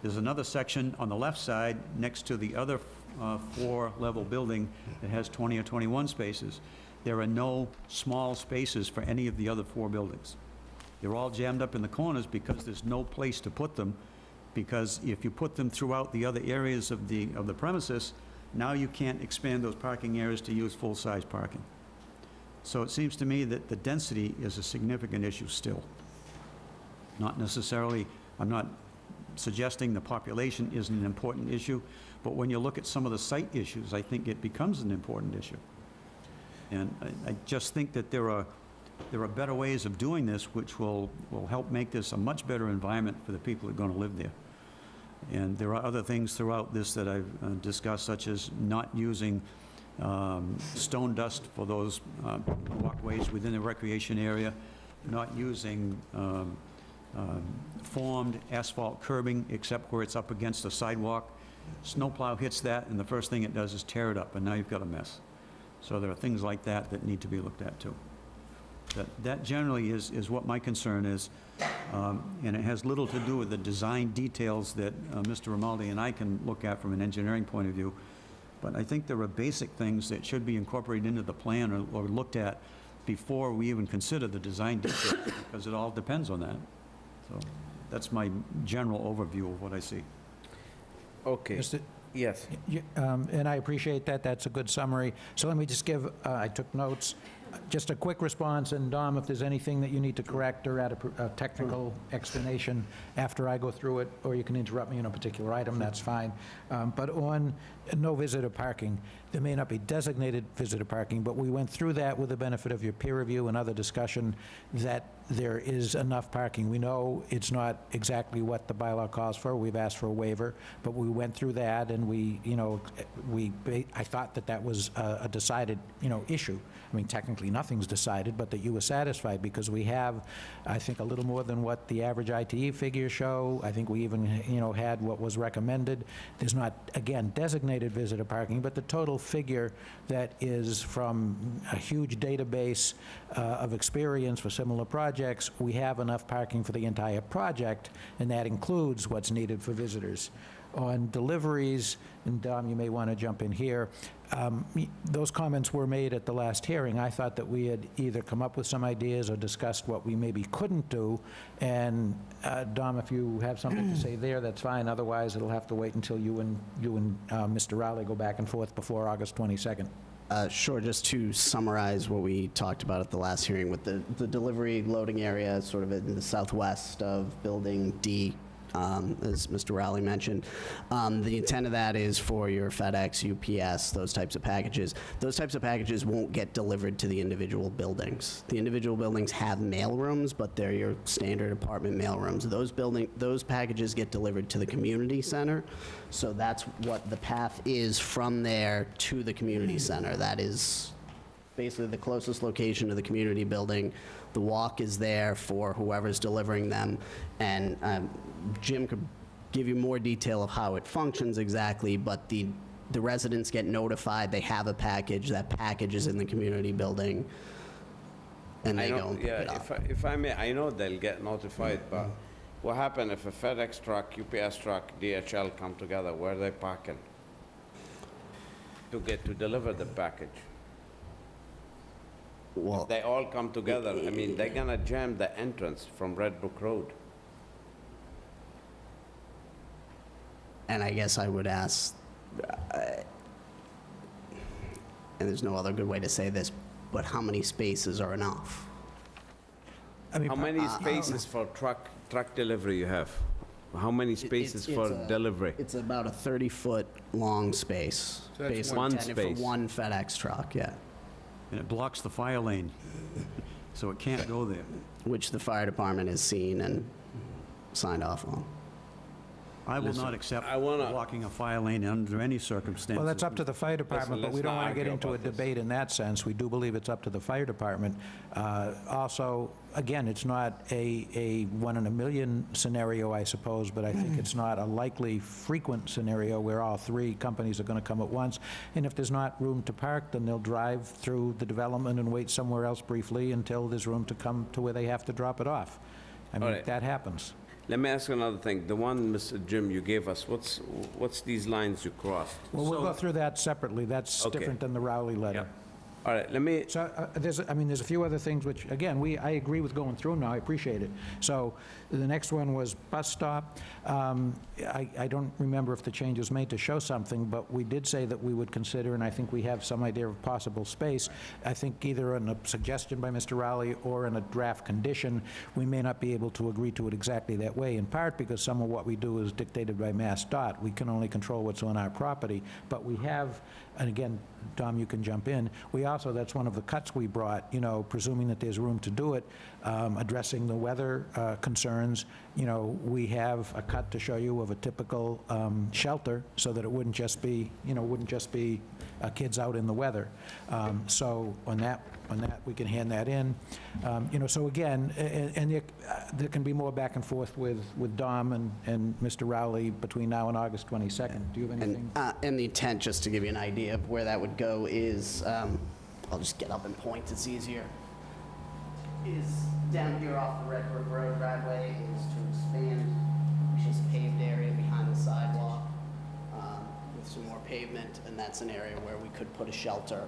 There's another section on the left side next to the other floor-level building that has 20 or 21 spaces. There are no small spaces for any of the other 4 buildings. They're all jammed up in the corners because there's no place to put them, because if you put them throughout the other areas of the premises, now you can't expand those parking areas to use full-size parking. So it seems to me that the density is a significant issue still. Not necessarily, I'm not suggesting the population isn't an important issue, but when you look at some of the site issues, I think it becomes an important issue. And I just think that there are better ways of doing this which will help make this a much better environment for the people that are going to live there. And there are other things throughout this that I've discussed, such as not using stone dust for those walkways within the recreation area, not using formed asphalt curbing except where it's up against a sidewalk. Snowplow hits that, and the first thing it does is tear it up, and now you've got a mess. So there are things like that that need to be looked at, too. That generally is what my concern is, and it has little to do with the design details that Mr. Romaldi and I can look at from an engineering point of view. But I think there are basic things that should be incorporated into the plan or looked at before we even consider the design details, because it all depends on that. So that's my general overview of what I see. Okay. Yes. And I appreciate that, that's a good summary. So let me just give, I took notes, just a quick response, and Dom, if there's anything that you need to correct or add a technical explanation after I go through it, or you can interrupt me on a particular item, that's fine. But on no visitor parking, there may not be designated visitor parking, but we went through that with the benefit of your peer review and other discussion, that there is enough parking. We know it's not exactly what the bylaw calls for, we've asked for a waiver, but we went through that, and I thought that that was a decided, issue. I mean, technically, nothing's decided, but that you were satisfied, because we have, I think, a little more than what the average ITE figures show. I think we even, had what was recommended. There's not, again, designated visitor parking, but the total figure that is from a huge database of experience for similar projects, we have enough parking for the entire project, and that includes what's needed for visitors. On deliveries, and Dom, you may want to jump in here, those comments were made at the last hearing. I thought that we had either come up with some ideas or discussed what we maybe couldn't do, and Dom, if you have something to say there, that's fine. Otherwise, it'll have to wait until you and Mr. Rowley go back and forth before August 22nd. Sure, just to summarize what we talked about at the last hearing with the delivery loading area sort of in the southwest of Building D, as Mr. Rowley mentioned. The intent of that is for your FedEx, UPS, those types of packages. Those types of packages won't get delivered to the individual buildings. The individual buildings have mail rooms, but they're your standard apartment mail rooms. Those packages get delivered to the community center. So that's what the path is from there to the community center. That is basically the closest location to the community building. The walk is there for whoever's delivering them, and Jim could give you more detail of how it functions exactly, but the residents get notified they have a package, that package is in the community building, and they go and pick it up. If I may, I know they'll get notified, but what happens if a FedEx truck, UPS truck, DHL come together, where are they parking? To deliver the package? Well, They all come together, I mean, they're gonna jam the entrance from Red Brook Road. and I guess I would ask, and there's no other good way to say this, but how many spaces are enough? I mean, How many spaces for truck delivery you have? How many spaces for delivery? It's about a 30-foot long space. So that's basically one intended space. For one FedEx truck, yeah, And it blocks the fire lane, so it can't go there. which the fire department has seen and signed off on. I will not accept I wanna- blocking a fire lane under any circumstances. Well, that's up to the fire department, but we let's don't not want to get argue into a about this. debate in that sense. We do believe it's up to the fire department. Also, again, it's not a one in a million scenario, I suppose, but I think it's not a likely frequent scenario where all three companies are going to come at once. And if there's not room to park, then they'll drive through the development and wait somewhere else briefly until there's room to come to where they have to drop it off. I mean, All right. that happens. Let me ask you another thing. The one, Mr. Jim, you gave us, what's these lines you crossed? Well, we'll go through that separately. That's Okay. different than the Rowley letter. All right, let me, So, there's a few other things which, again, I agree with going through them now, I appreciate it. So, the next one was bus stop. I don't remember if the change was made to show something, but we did say that we would consider, and I think we have some idea of possible space. I think either in a suggestion by Mr. Rowley or in a draft condition, we may not be able to agree to it exactly that way, in part because some of what we do is dictated by Mass DOT. We can only control what's on our property, but we have, and again, Tom, you can jump in, we also, that's one of the cuts we brought, presuming that there's room to do it, addressing the weather concerns, we have a cut to show you of a typical shelter, so that it wouldn't just be, kids out in the weather. So on that, we can hand that in. So again, and there can be more back and forth with Dom and Mr. Rowley between now and August 22nd. Do you have anything? And the intent, just to give you an idea of where that would go, is, I'll just get up and point, it's easier, is down here off the Red Brook Road driveway, is to expand just paved area behind the sidewalk with some more pavement, and that's an area where we could put a shelter.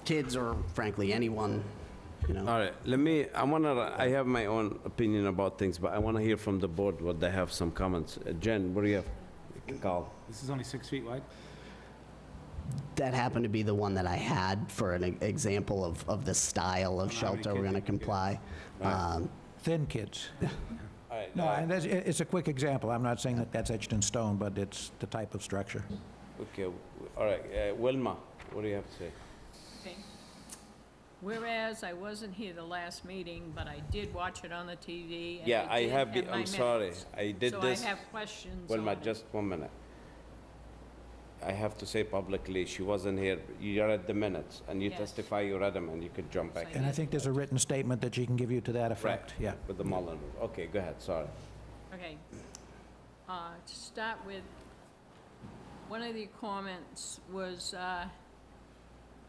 Kids or frankly anyone, all right, I have my own opinion about things, but I want to hear from the board what they have some comments. Jen, what do you have? call. This is only 6 feet wide? That happened to be the one that I had for an example of the style of I don't know how many shelter we're kids going to you can comply. Right. Thin kids. All right, No, and it's a quick example. I'm not saying that that's etched in stone, but it's the type of structure. okay, all right, Wilma, what do you have to say? Okay. Whereas I wasn't here the last meeting, but I did watch it on the TV. and Yeah, I did have, my I'm sorry, minutes. I did this. So I have questions Wilma, on it. just 1 minute. I have to say publicly, she wasn't here. You read the minutes, and you Yes. testify you read them, and you could jump back. And I think there's a written statement that she can give you to that effect, yeah. With the Mullen rule. Okay, go ahead, sorry. Okay. To start with, one of the comments was,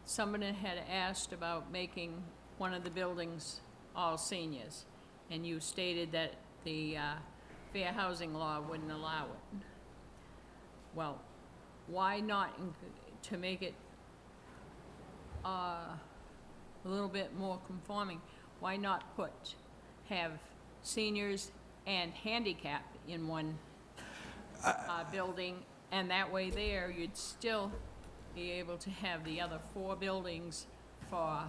somebody had asked about making one of the buildings all seniors, and you stated that the fair housing law wouldn't allow it. Well, why not, to make it a little bit more conforming, why not have seniors and handicap in one building, and that way there, you'd still be able to have the other 4 buildings for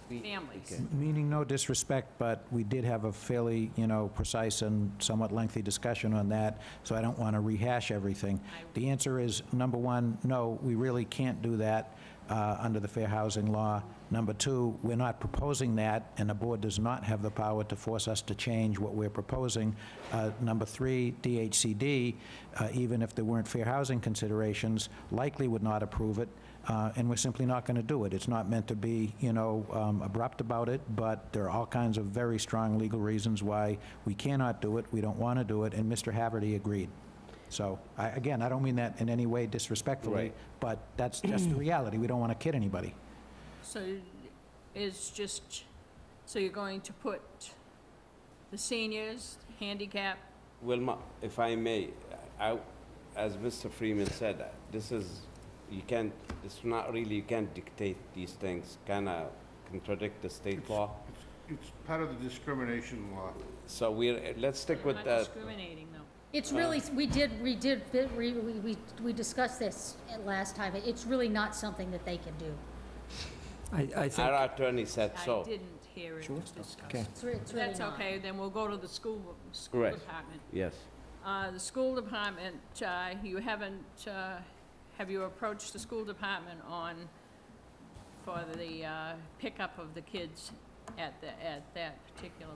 families. Meaning no disrespect, but we did have a fairly, precise and somewhat lengthy discussion on that, so I don't want to rehash everything. The answer is, number one, no, we really can't do that under the fair housing law. Number two, we're not proposing that, and the board does not have the power to force us to change what we're proposing. Number three, DHCD, even if there weren't fair housing considerations, likely would not approve it. And we're simply not going to do it. It's not meant to be, abrupt about it, but there are all kinds of very strong legal reasons why we cannot do it, we don't want to do it, and Mr. Haverty agreed. So, again, I don't mean that in any way disrespectfully, Right. but that's just the reality. We don't want to kid anybody. So so you're going to put the seniors, handicap, Wilma, if I may, as Mr. Freeman said, you can't dictate these things, kind of contradict the state law. It's part of the discrimination law. So let's stick with not that. discriminating, though. It's really, we discussed this last time. It's really not something that they can do. I think, Our attorney said I so. didn't hear it discussed. Okay. It's really That's not. okay, then we'll go to the school Right. department. Yes. The school department, you haven't, have you approached the school department for the pickup of the kids at that particular?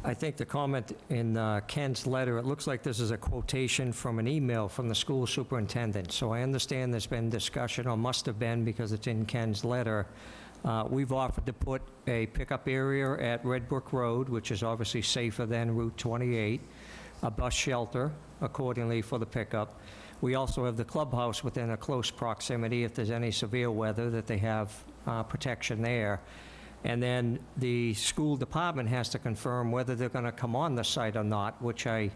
I think the comment in Ken's letter, it looks like this is a quotation from an email from the school superintendent. So I understand there's been discussion, or must have been because it's in Ken's letter. We've offered to put a pickup area at Red Brook Road, which is obviously safer than Route 28, a bus shelter accordingly for the pickup. We also have the clubhouse within a close proximity if there's any severe weather, that they have protection there. And then the school department has to confirm whether they're going to come on the site or not, which I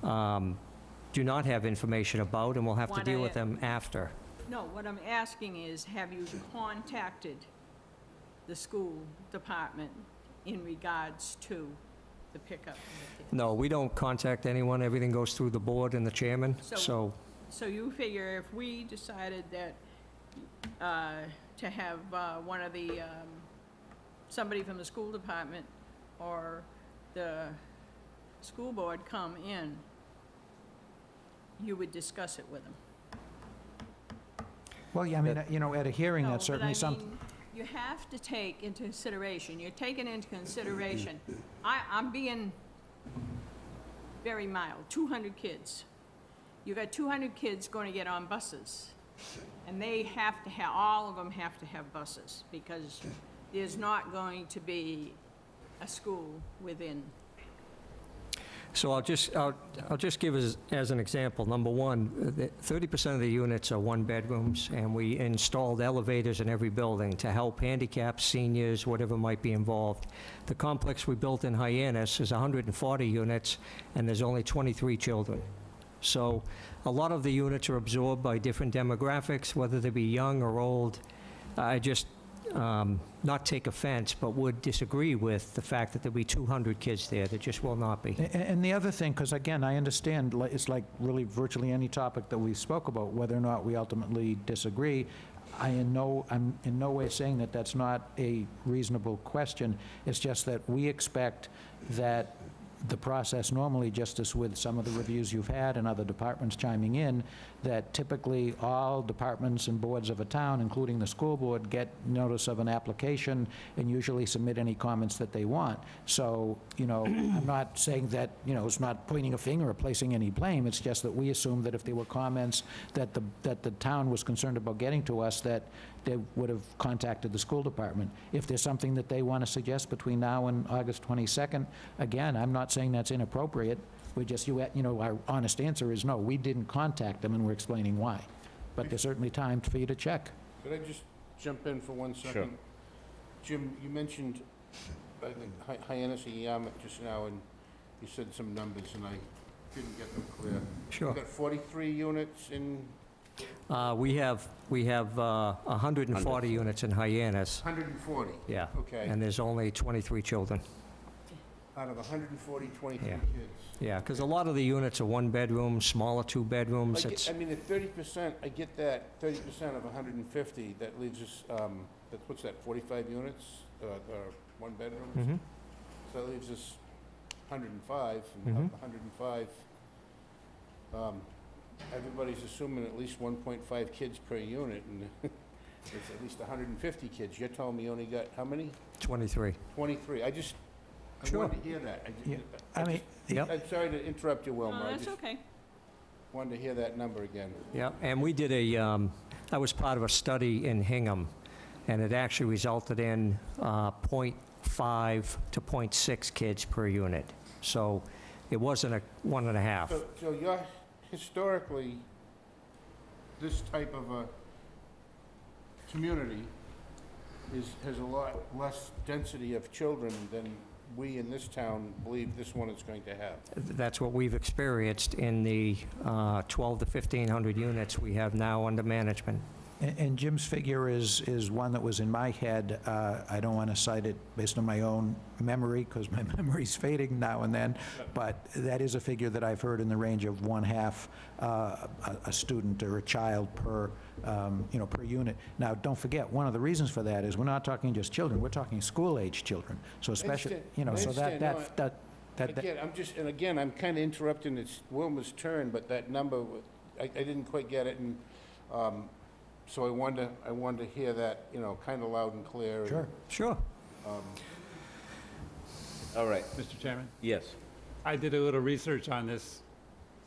do not have information about, and we'll have to What deal I- with them after. No, what I'm asking is, have you contacted the school department in regards to the pickup of the kids? No, we don't contact anyone. Everything goes through the board and the chairman, so So you figure if we decided that, to have one of the, somebody from the school department or the school board come in, you would discuss it with them? well, yeah, I mean, at a hearing, No, that's certainly but I something. mean, you have to take into consideration, you're taking into consideration, I'm being very mild, 200 kids. You got 200 kids going to get on buses, and they have to have, all of them have to have buses, because there's not going to be a school within. So I'll just give as an example. Number one, 30% of the units are one-bedrooms, and we installed elevators in every building to help handicapped, seniors, whatever might be involved. The complex we built in Hyannis is 140 units, and there's only 23 children. So a lot of the units are absorbed by different demographics, whether they be young or old. not take offense, but would disagree with the fact that there'll be 200 kids there. There just will not be. And the other thing, because again, I understand, it's like really virtually any topic that we spoke about, whether or not we ultimately disagree, I'm in no way saying that that's not a reasonable question. It's just that we expect that the process normally, just as with some of the reviews you've had and other departments chiming in, that typically all departments and boards of a town, including the school board, get notice of an application and usually submit any comments that they want. So, I'm not saying that, it's not pointing a finger or placing any blame. It's just that we assume that if there were comments that the town was concerned about getting to us, that they would have contacted the school department. If there's something that they want to suggest between now and August 22nd, again, I'm not saying that's inappropriate. We just, our honest answer is no, we didn't contact them, and we're explaining why. But there's certainly time for you to check. Could I just jump in for 1 second? Sure. Jim, you mentioned, I think, Hyannis and Yarmouth just now, and you said some numbers, and I didn't get them clear. Sure. You got 43 units in, We have 140 units in Hyannis. 140? Yeah. Okay. And there's only 23 children. Out of 140, 23 Yeah. kids. Yeah, because a lot of the units are one-bedroom, smaller two-bedrooms. I mean, at 30%, I get that, 30% of 150, that leaves us, what's that, 45 units, or one bedrooms? Mhm. So that leaves us 105, and of the 105, everybody's assuming at least 1.5 kids per unit, and it's at least 150 kids. You're telling me you only got, how many? 23. 23. I Sure. wanted to hear that. Yep. I'm sorry to interrupt you, Wilma. No, I that's just okay. wanted to hear that number again. Yeah, and we did I was part of a study in Hingham, and it actually resulted in .5 to .6 kids per unit. So it wasn't a 1.5. So you're, historically, this type of a community has a lot less density of children than we in this town believe this one is going to have. That's what we've experienced in the 12 to 1,500 units we have now under management. And Jim's figure is one that was in my head. I don't want to cite it based on my own memory, because my memory's fading now and then, but that is a figure that I've heard in the range of 1/2 a student or a child per unit. Now, don't forget, one of the reasons for that is we're not talking just children, we're talking school-age children. So especially, so that Again, I'm kind of interrupting, it's Wilma's turn, but that number, I didn't quite get it, and so I wanted to hear that, kind of loud and clear. Sure. Sure. All right. Mr. Chairman, Yes. I did a little research on this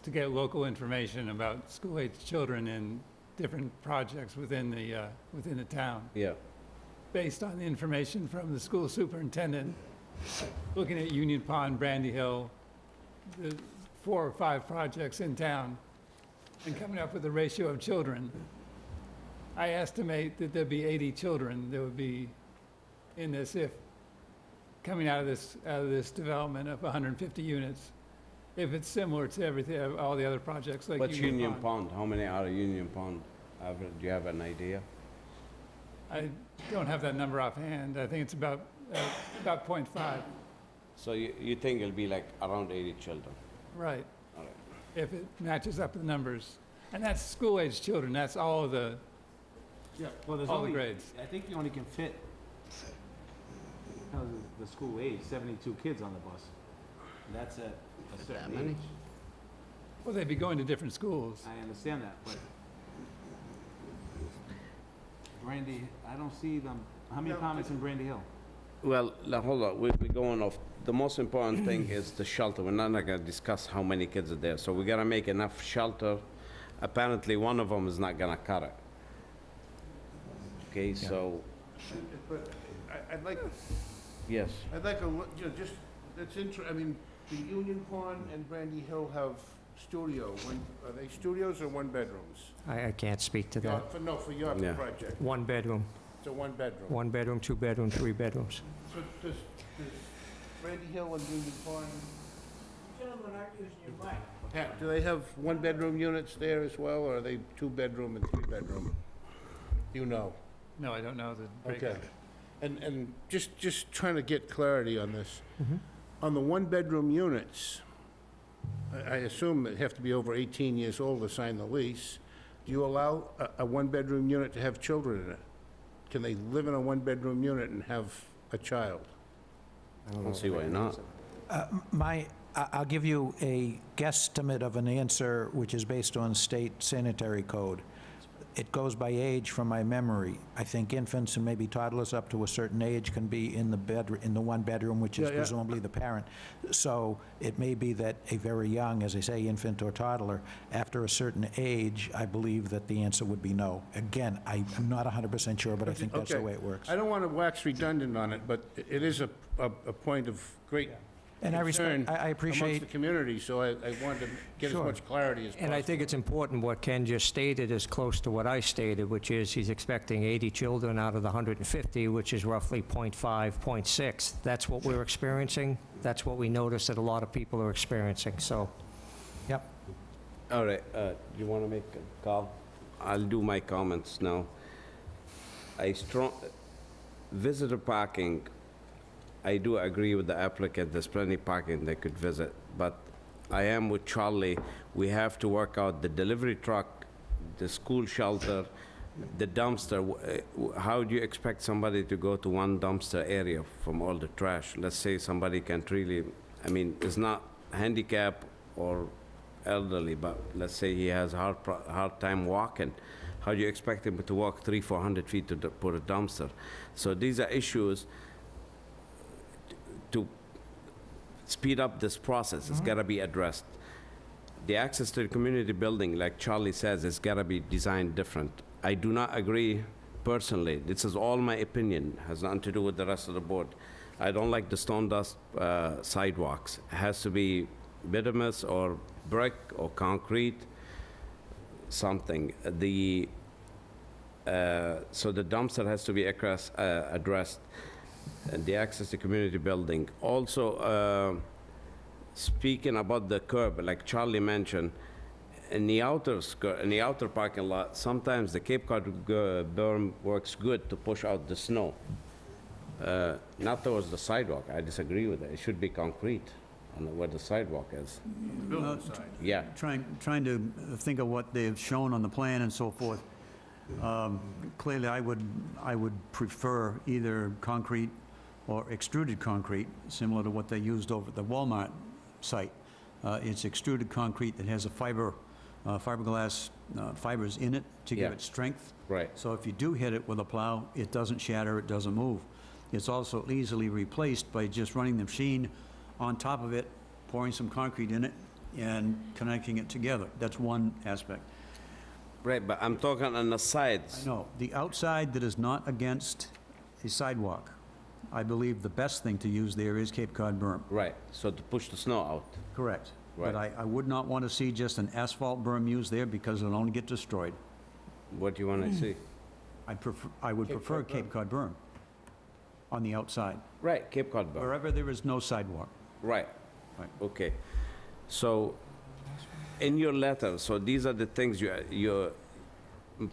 to get local information about school-aged children in different projects within the town. Yeah. Based on the information from the school superintendent, looking at Union Pond, Brandy Hill, the 4 or 5 projects in town, and coming up with a ratio of children, I estimate that there'd be 80 children that would be in this if, coming out of this development of 150 units, if it's similar to everything, all the other projects like What's Union Pond? How many are Union Pond? Do you have an idea? I don't have that number offhand. I think it's about 0.5. So you think it'll be like around 80 children? Right. All right. If it matches up with the numbers. And that's school-aged children. That's all of the, Yeah, well, there's all the only, grades. I think you only can fit, because of the school age, 72 kids on the bus. And that's at a certain many? age. Well, they'd be going to different schools. I understand that, but Brandy, I don't see them, how many comments in Brandy Hill? Well, hold on, we're going off. The most important thing is the shelter. We're not gonna discuss how many kids are there. So we gotta make enough shelter. Apparently, one of them is not gonna cut it. Okay, so, But I'd like, yes. I'd like just, it's I mean, the Union Pond and Brandy Hill have studio. Are they studios or one bedrooms? I can't speak to that. For your Yeah. project. One bedroom, It's a one bedroom. 1 bedroom, 2 bedroom, 3 bedrooms. So does Brandy Hill and Union Pond, Gentlemen aren't using your mic. do they have one bedroom units there as well, or are they 2 bedroom and 3 bedroom? You know. No, I don't know the breakup. Okay. And just trying to get clarity on this. Mm-hmm. On the one-bedroom units, I assume they have to be over 18 years old to sign the lease. Do you allow a one-bedroom unit to have children in it? Can they live in a one-bedroom unit and have a child? I don't see why not. I'll give you a guesstimate of an answer which is based on state sanitary code. It goes by age from my memory. I think infants and maybe toddlers up to a certain age can be in the one bedroom, which is Yeah. presumably the parent. So it may be that a very young, as I say, infant or toddler, after a certain age, I believe that the answer would be no. Again, I'm not 100% sure, but I think that's the Okay. way it works. I don't want to wax redundant on it, but it is a point of great And I respect, concern I appreciate. amongst the community, so I wanted to get as Sure. much clarity as possible. And I think it's important what Ken just stated is close to what I stated, which is he's expecting 80 children out of the 150, which is roughly 0.5, 0.6. That's what we're experiencing. That's what we notice that a lot of people are experiencing, so. Yep. All right, you want to make a call? I'll do my comments now. Visitor parking, I do agree with the applicant, there's plenty parking they could visit, but I am with Charlie, we have to work out the delivery truck, the school shelter, the dumpster. How do you expect somebody to go to one dumpster area from all the trash? Let's say somebody can't really, I mean, it's not handicap or elderly, but let's say he has a hard time walking. How do you expect him to walk 300-400 feet to put a dumpster? So these are issues to speed up this process. It's gotta be addressed. The access to the community building, like Charlie says, it's gotta be designed different. I do not agree personally. This is all my opinion, has nothing to do with the rest of the board. I don't like the stone dust sidewalks. It has to be bituminous or brick or concrete, something. So the dumpster has to be addressed. And the access to community building. Also, speaking about the curb, like Charlie mentioned, in the outer parking lot, sometimes the Cape Cod berm works good to push out the snow. Not towards the sidewalk, I disagree with it. It should be concrete on where the sidewalk is. Building side. Yeah. Trying to think of what they've shown on the plan and so forth. Clearly, I would prefer either concrete or extruded concrete, similar to what they used over at the Walmart site. It's extruded concrete that has a fiberglass fibers in it to give Yeah. it strength. Right. So if you do hit it with a plow, it doesn't shatter, it doesn't move. It's also easily replaced by just running the machine on top of it, pouring some concrete in it, and connecting it together. That's one aspect. Right, but I'm talking on the sides. No, the outside that is not against a sidewalk, I believe the best thing to use there is Cape Cod berm. Right, so to push the snow out. Correct. Right. But I would not want to see just an asphalt berm used there because it'll only get destroyed. What do you want to see? I would prefer Cape Cod berm on the outside, Right, Cape Cod berm. wherever there is no sidewalk. Right. Right. Okay. So, in your letter, so these are the things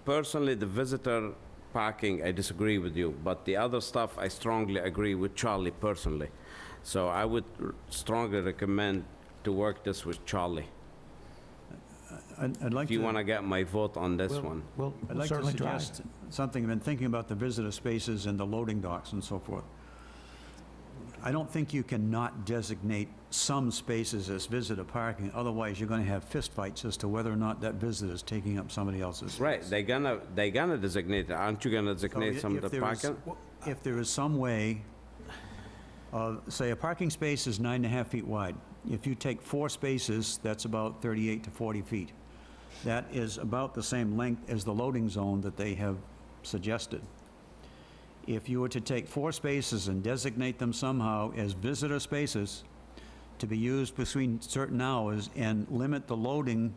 personally, the visitor parking, I disagree with you, but the other stuff, I strongly agree with Charlie personally. So I would strongly recommend to work this with Charlie. I'd like If you to- want to get my vote on this one. We'll I'd like to certainly try. suggest something. I've been thinking about the visitor spaces and the loading docks and so forth. I don't think you can not designate some spaces as visitor parking, otherwise you're going to have fistfights as to whether or not that visitor is taking up somebody else's space. Right, they gonna designate it. Aren't you gonna So designate some of if the there is- parking? If there is some way, say a parking space is 9.5 feet wide. If you take 4 spaces, that's about 38 to 40 feet. That is about the same length as the loading zone that they have suggested. If you were to take 4 spaces and designate them somehow as visitor spaces to be used between certain hours and limit the loading,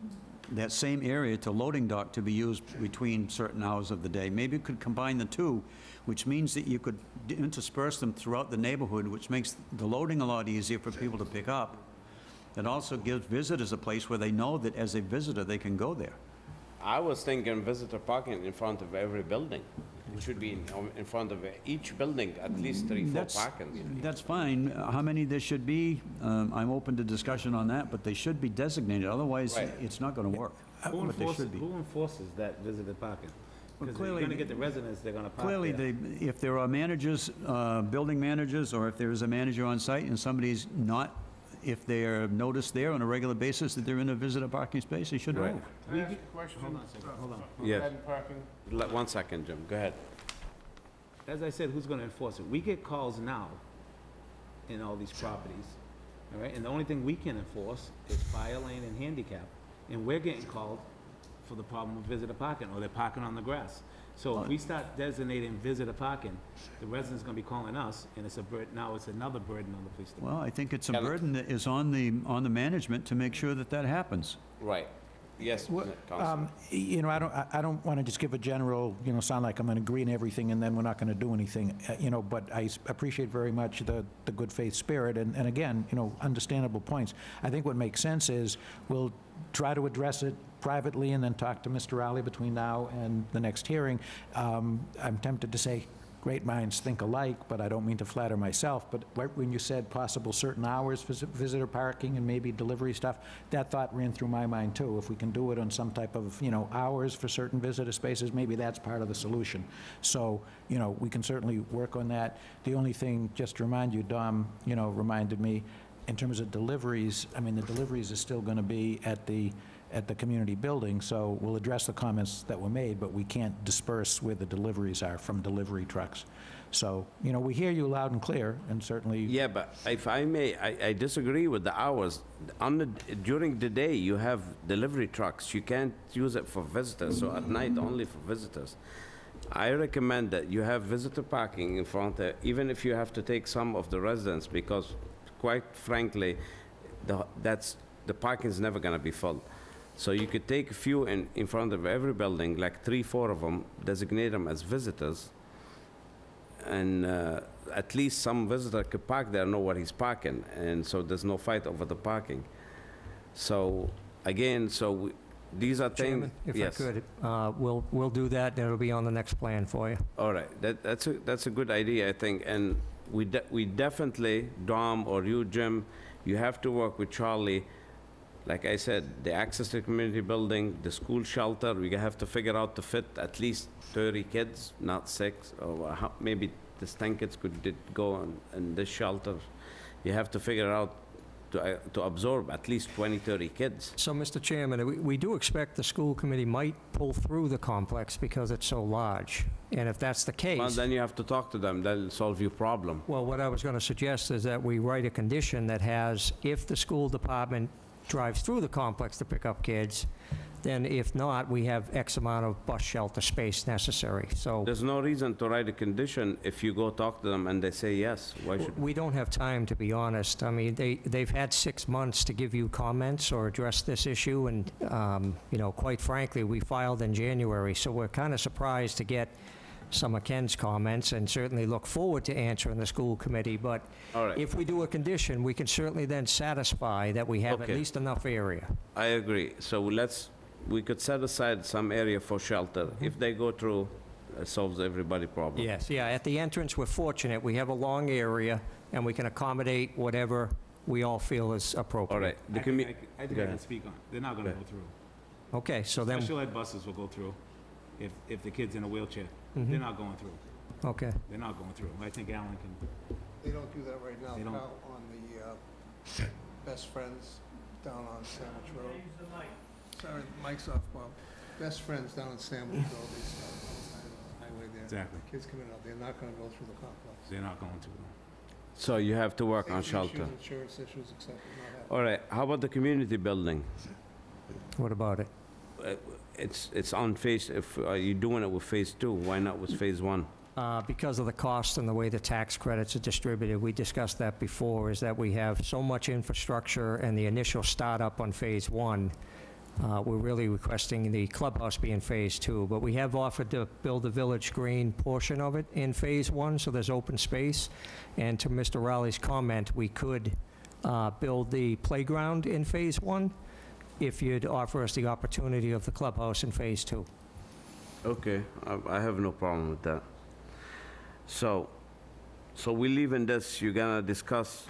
that same area to loading dock to be used between certain hours of the day, maybe you could combine the two, which means that you could intersperse them throughout the neighborhood, which makes the loading a lot easier for people to pick up. It also gives visitors a place where they know that as a visitor, they can go there. I was thinking visitor parking in front of every building. It should be in front of each building, at least 3, 4 parking. That's fine. How many there should be, I'm open to discussion on that, but they should be designated, otherwise Right. it's not gonna work. But they should be. Who enforces that visitor parking? Well, Because you're clearly- gonna get the residents, they're gonna park Clearly, there. if there are managers, building managers, or if there is a manager on site and somebody's not, if they're noticed there on a regular basis that they're in a visitor parking space, they should Right. move. Can I ask a question? Hold on a second, hold on. Yes. Regarding parking? 1 second, Jim, go ahead. As I said, who's gonna enforce it? We get calls now in all these properties, all right? And the only thing we can enforce is fire lane and handicap. And we're getting called for the problem with visitor parking, or they're parking on the grass. So if we start designating visitor parking, the residents gonna be calling us, and it's a now it's another burden on the police department. Well, I think it's a burden that is on the management to make sure that that happens. Right. Yes, Well, Councilman. You know, I don't want to just give a general, you know, sound like I'm going to agree on everything and then we're not going to do anything, you know, but I appreciate very much the good faith spirit and again, you know, understandable points. I think what makes sense is we'll try to address it privately and then talk to Mr. Rowley between now and the next hearing. I'm tempted to say, great minds think alike, but I don't mean to flatter myself, but when you said possible certain hours for visitor parking and maybe delivery stuff, that thought ran through my mind too. If we can do it on some type of, you know, hours for certain visitor spaces, maybe that's part of the solution. So, you know, we can certainly work on that. The only thing, just to remind you, Dom, you know, reminded me, in terms of deliveries, I mean, the deliveries are still going to be at the community building, so we'll address the comments that were made, but we can't disperse where the deliveries are from delivery trucks. So, you know, we hear you loud and clear, and certainly... Yeah, but if I may, I disagree with the hours. During the day, you have delivery trucks. You can't use it for visitors, so at night, only for visitors. I recommend that you have visitor parking in front, even if you have to take some of the residents, because quite frankly, the parking is never going to be full. So you could take a few in front of every building, like 3, 4 of them, designate them as visitors, and at least some visitor could park there, know where he's parking, and so there's no fight over the parking. So, again, these are things... Chairman, if I could, we'll do that, and it'll be on the next plan for you. All right, that's a good idea, I think, and we definitely, Dom or you, Jim, you have to work with Charlie. Like I said, the access to the community building, the school shelter, we have to figure out to fit at least 30 kids, not 6, or maybe this 10 kids could go in this shelter. You have to figure out to absorb at least 20, 30 kids. So, Mr. Chairman, we do expect the school committee might pull through the complex because it's so large. And if that's the case... Well, then you have to talk to them, they'll solve your problem. Well, what I was going to suggest is that we write a condition that has, if the school department drives through the complex to pick up kids, then if not, we have X amount of bus shelter space necessary. So there's no reason to write a condition if you go talk to them and they say yes. Why should... We don't have time, to be honest. I mean, they've had 6 months to give you comments or address this issue, and, you know, quite frankly, we filed in January, so we're kind of surprised to get some of Ken's comments, and certainly look forward to answering the school committee. But All right. if we do a condition, we can certainly then satisfy that we have at Okay. least enough area. I agree. So we could set aside some area for shelter. If they go through, it solves everybody's problem. Yes, yeah, at the entrance, we're fortunate. We have a long area, and we can accommodate whatever we all feel is appropriate. All right. I think I can speak on, they're not gonna go through. Okay, so then, Special ed buses will go through if the kid's in a wheelchair. They're not going through. okay. They're not going through. I think Alan can, They don't do that right now, They don't. Kyle, on the Best Friends down on Sandwich Road. Sorry, mic's off, Bob. Best Friends down on Sandwich Road, they stop on the side of the highway there. Exactly. Kids coming out, they're not gonna go through the complex. they're not going to. So you have to work on Safety shelter. issues, insurance issues, et cetera, not happening. All right. How about the community building? What about it? It's on phase, if you're doing it with phase 2, why not with phase 1? Because of the cost and the way the tax credits are distributed, we discussed that before, is that we have so much infrastructure and the initial startup on Phase 1, we're really requesting the clubhouse be in Phase 2, but we have offered to build the Village Green portion of it in Phase 1, so there's open space. And to Mr. Rowley's comment, we could build the playground in Phase 1 if you'd offer us the opportunity of the clubhouse in Phase 2. Okay, I have no problem with that. So we leaving this, you're gonna discuss,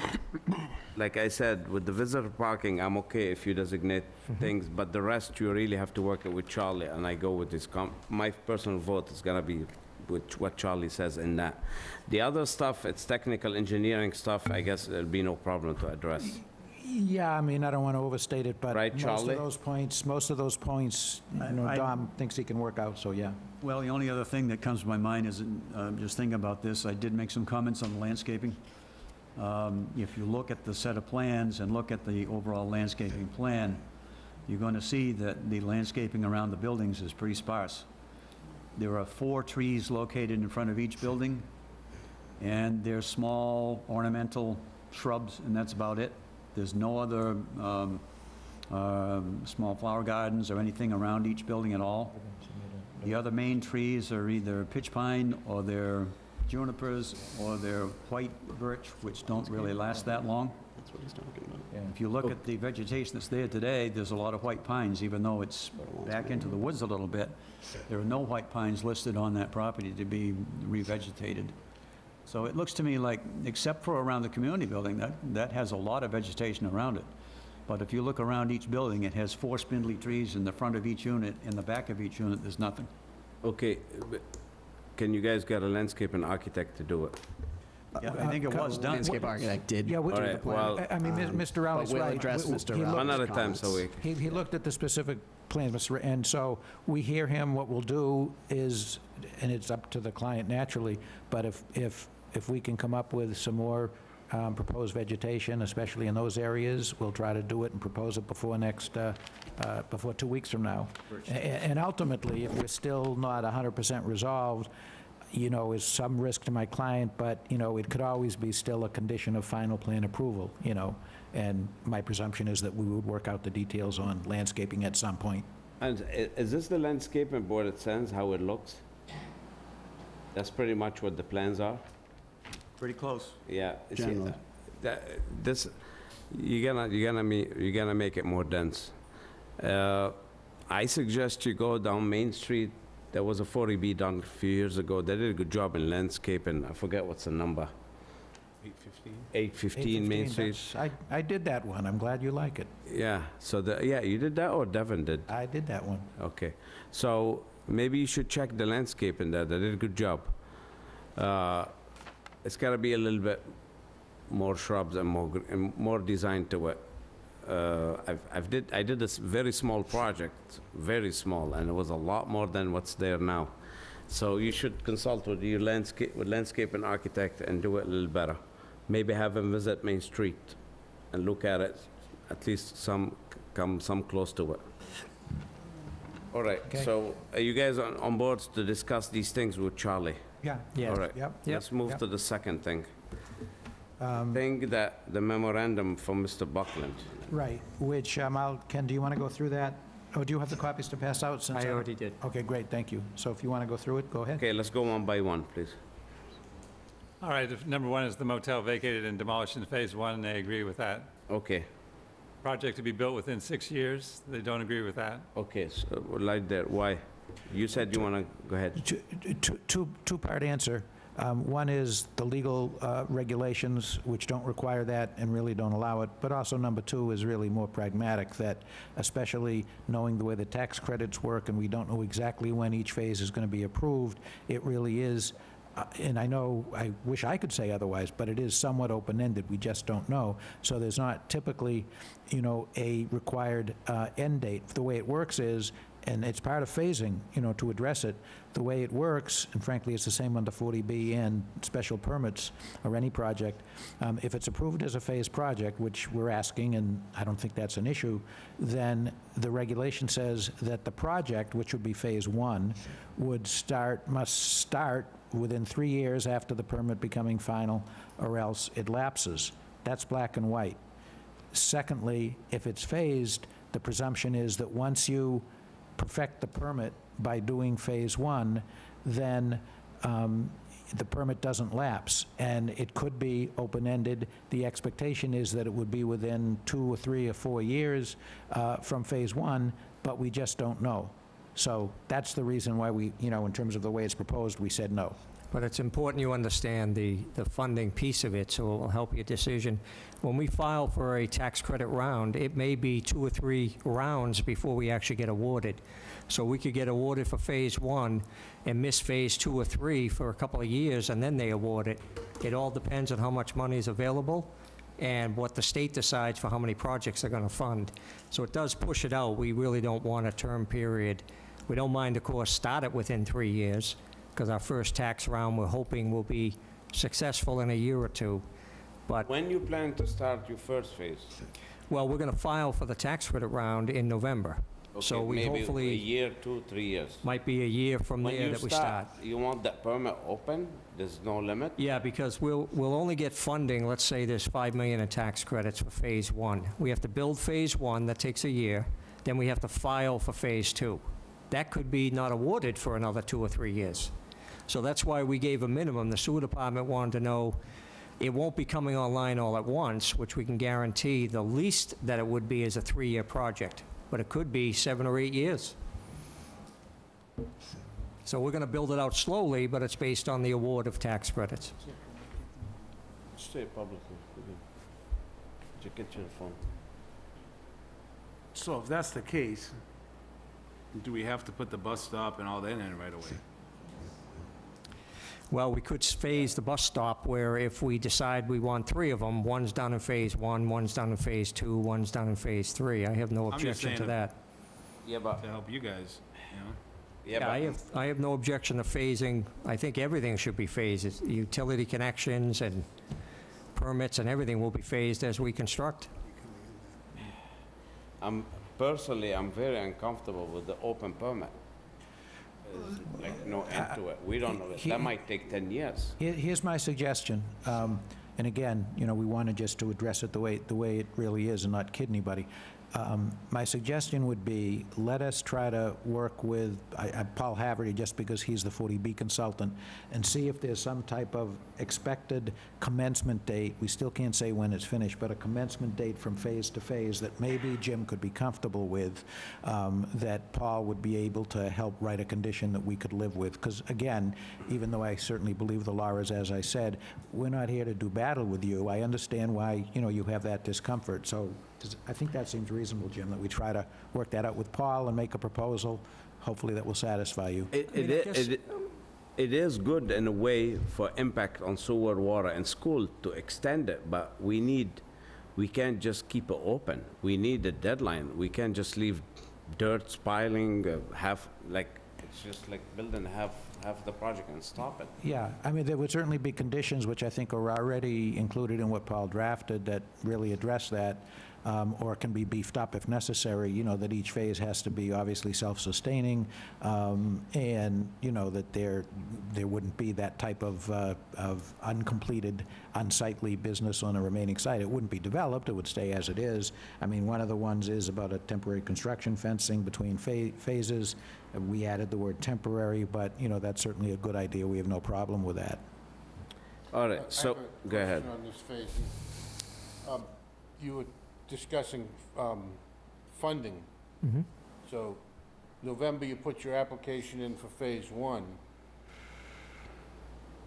like I said, with the visitor parking, I'm okay if you designate things, but the rest, you really have to work it with Charlie, and I go with this, my personal vote is gonna be with what Charlie says in that. The other stuff, it's technical engineering stuff, I guess there'll be no problem to address. Yeah, I mean, I don't want to overstate it, but Right, most Charlie? of those points, you know, I- Dom thinks he can work out, so yeah. Well, the only other thing that comes to my mind is, just thinking about this, I did make some comments on the landscaping. If you look at the set of plans and look at the overall landscaping plan, you're going to see that the landscaping around the buildings is pretty sparse. There are 4 trees located in front of each building, and they're small ornamental shrubs, and that's about it. There's no other small flower gardens or anything around each building at all. The other main trees are either pitch pine, or they're junipers, or they're white birch, which don't really last that long. That's what he's talking about. If you look at the vegetation that's there today, there's a lot of white pines, even though it's back into the woods a little bit. There are no white pines listed on that property to be revegetated. So it looks to me like, except for around the community building, that has a lot of vegetation around it. But if you look around each building, it has 4 spindly trees in the front of each unit. In the back of each unit, there's nothing. Okay, can you guys get a landscape architect to do it? Yeah, I think it was done. Landscape architect did. Yeah, All right, well, I mean, Mr. Rowley's we'll right. address Mr. He Rowley's one at a time, comments. so we... He looked at the specific plans, and so we hear him. What we'll do is, and it's up to the client naturally, but if we can come up with some more proposed vegetation, especially in those areas, we'll try to do it and propose it before before 2 weeks from now. And ultimately, if we're still not 100% resolved, you know, is some risk to my client, but, you know, it could always be still a condition of final plan approval, you know, and my presumption is that we would work out the details on landscaping at some point. And is this the landscaping board that sends how it looks? That's pretty much what the plans are? Pretty close. Yeah. see, Generally. This, you're gonna make it more dense. I suggest you go down Main Street. There was a 40B done a few years ago. They did a good job in landscaping. I forget what's the number. 815 Main Street. I did that one. I'm glad you like it. Yeah, so yeah, you did that or Devin did? I did that one. Okay, so maybe you should check the landscape in there. They did a good job. It's gotta be a little bit more shrubs and more design to it. I did this very small project, very small, and it was a lot more than what's there now. So you should consult with your landscape and architect and do it a little better. Maybe have him visit Main Street and look at it, at least some close to it. All right, Okay. so are you guys on board to discuss these things with Charlie? Yeah. All right, Yep. let's move yep. to the second thing. Thing that, the memorandum from Mr. Buckland. Right, which, Ken, do you want to go through that? Oh, do you have the copies to pass out since? I already did. Okay, great, thank you. So if you want to go through it, go ahead. Okay, let's go one by one, please. All right, number 1 is the motel vacated and demolished in Phase 1, and they agree with that. Okay, Project to be built within 6 years, they don't agree with that. okay, so like that, why? You said you want to, go ahead. Two-part answer. One is the legal regulations, which don't require that and really don't allow it. But also, number 2 is really more pragmatic, that especially knowing the way the tax credits work, and we don't know exactly when each phase is going to be approved, it really is, and I know, I wish I could say otherwise, but it is somewhat open-ended. We just don't know. So there's not typically, you know, a required end date. The way it works is, and it's part of phasing, you know, to address it. The way it works, and frankly, it's the same under 40B and special permits or any project, if it's approved as a phased project, which we're asking, and I don't think that's an issue, then the regulation says that the project, which would be Phase 1, must start within 3 years after the permit becoming final, or else it lapses. That's black and white. Secondly, if it's phased, the presumption is that once you perfect the permit by doing Phase 1, then the permit doesn't lapse, and it could be open-ended. The expectation is that it would be within 2 or 3 or 4 years from Phase 1, but we just don't know. So that's the reason why we, in terms of the way it's proposed, we said no. But it's important you understand the funding piece of it, so it will help your decision. When we file for a tax credit round, it may be 2 or 3 rounds before we actually get awarded. So we could get awarded for Phase 1 and miss Phase 2 or 3 for a couple of years, and then they award it. It all depends on how much money is available and what the state decides for how many projects they're going to fund. So it does push it out. We really don't want a term period. We don't mind, of course, start it within 3 years, because our first tax round, we're hoping will be successful in a year or 2. But, When you plan to start your first phase? well, we're going to file for the tax credit round in November. So Okay, we maybe hopefully, a year, 2, 3 years. might be a year from When there you that we start. You want that permit open? There's no limit? Yeah, because we'll only get funding, let's say there's $5 million in tax credits for Phase 1. We have to build Phase 1, that takes a year, then we have to file for Phase 2. That could be not awarded for another 2 or 3 years. So that's why we gave a minimum. The sewer department wanted to know it won't be coming online all at once, which we can guarantee. The least that it would be is a 3-year project, but it could be 7 or 8 years. So we're going to build it out slowly, but it's based on the award of tax credits. Say it publicly. Just get your phone. So if that's the case, do we have to put the bus stop and all that in right away? Well, we could phase the bus stop where if we decide we want 3 of them, one's done in Phase 1, one's done in Phase 2, one's done in Phase 3. I have no I'm just objection to saying that. Yeah, but... To help you guys, you know? Yeah, I have no objection to phasing. I think everything should be phased. Utility connections and permits and everything will be phased as we construct. Personally, I'm very uncomfortable with the open permit. Like, no end to it. We don't know. That might take 10 years. Here's my suggestion, and again, we wanted just to address it the way it really is and not kid anybody. My suggestion would be, let us try to work with Paul Haverty, just because he's the 40B consultant, and see if there's some type of expected commencement date. We still can't say when it's finished, but a commencement date from phase to phase that maybe Jim could be comfortable with, that Paul would be able to help write a condition that we could live with. Because again, even though I certainly believe the law is, as I said, we're not here to do battle with you. I understand why, you have that discomfort. So I think that seems reasonable, Jim, that we try to work that out with Paul and make a proposal, hopefully that will satisfy you. It is good in a way for impact on sewer, water, and school to extend it, but we can't just keep it open. We need a deadline. We can't just leave dirt piling, it's just like building half the project and stop it. Yeah, there would certainly be conditions, which I think are already included in what Paul drafted, that really address that, or can be beefed up if necessary, that each phase has to be obviously self-sustaining, and, that there wouldn't be that type of uncompleted, unsightly business on a remaining site. It wouldn't be developed, it would stay as it is. One of the ones is about a temporary construction fencing between phases. We added the word temporary, but, that's certainly a good idea. We have no problem with that. All right, so, go ahead. I have a question on this phasing. You were discussing funding. So November, you put your application in for Phase 1.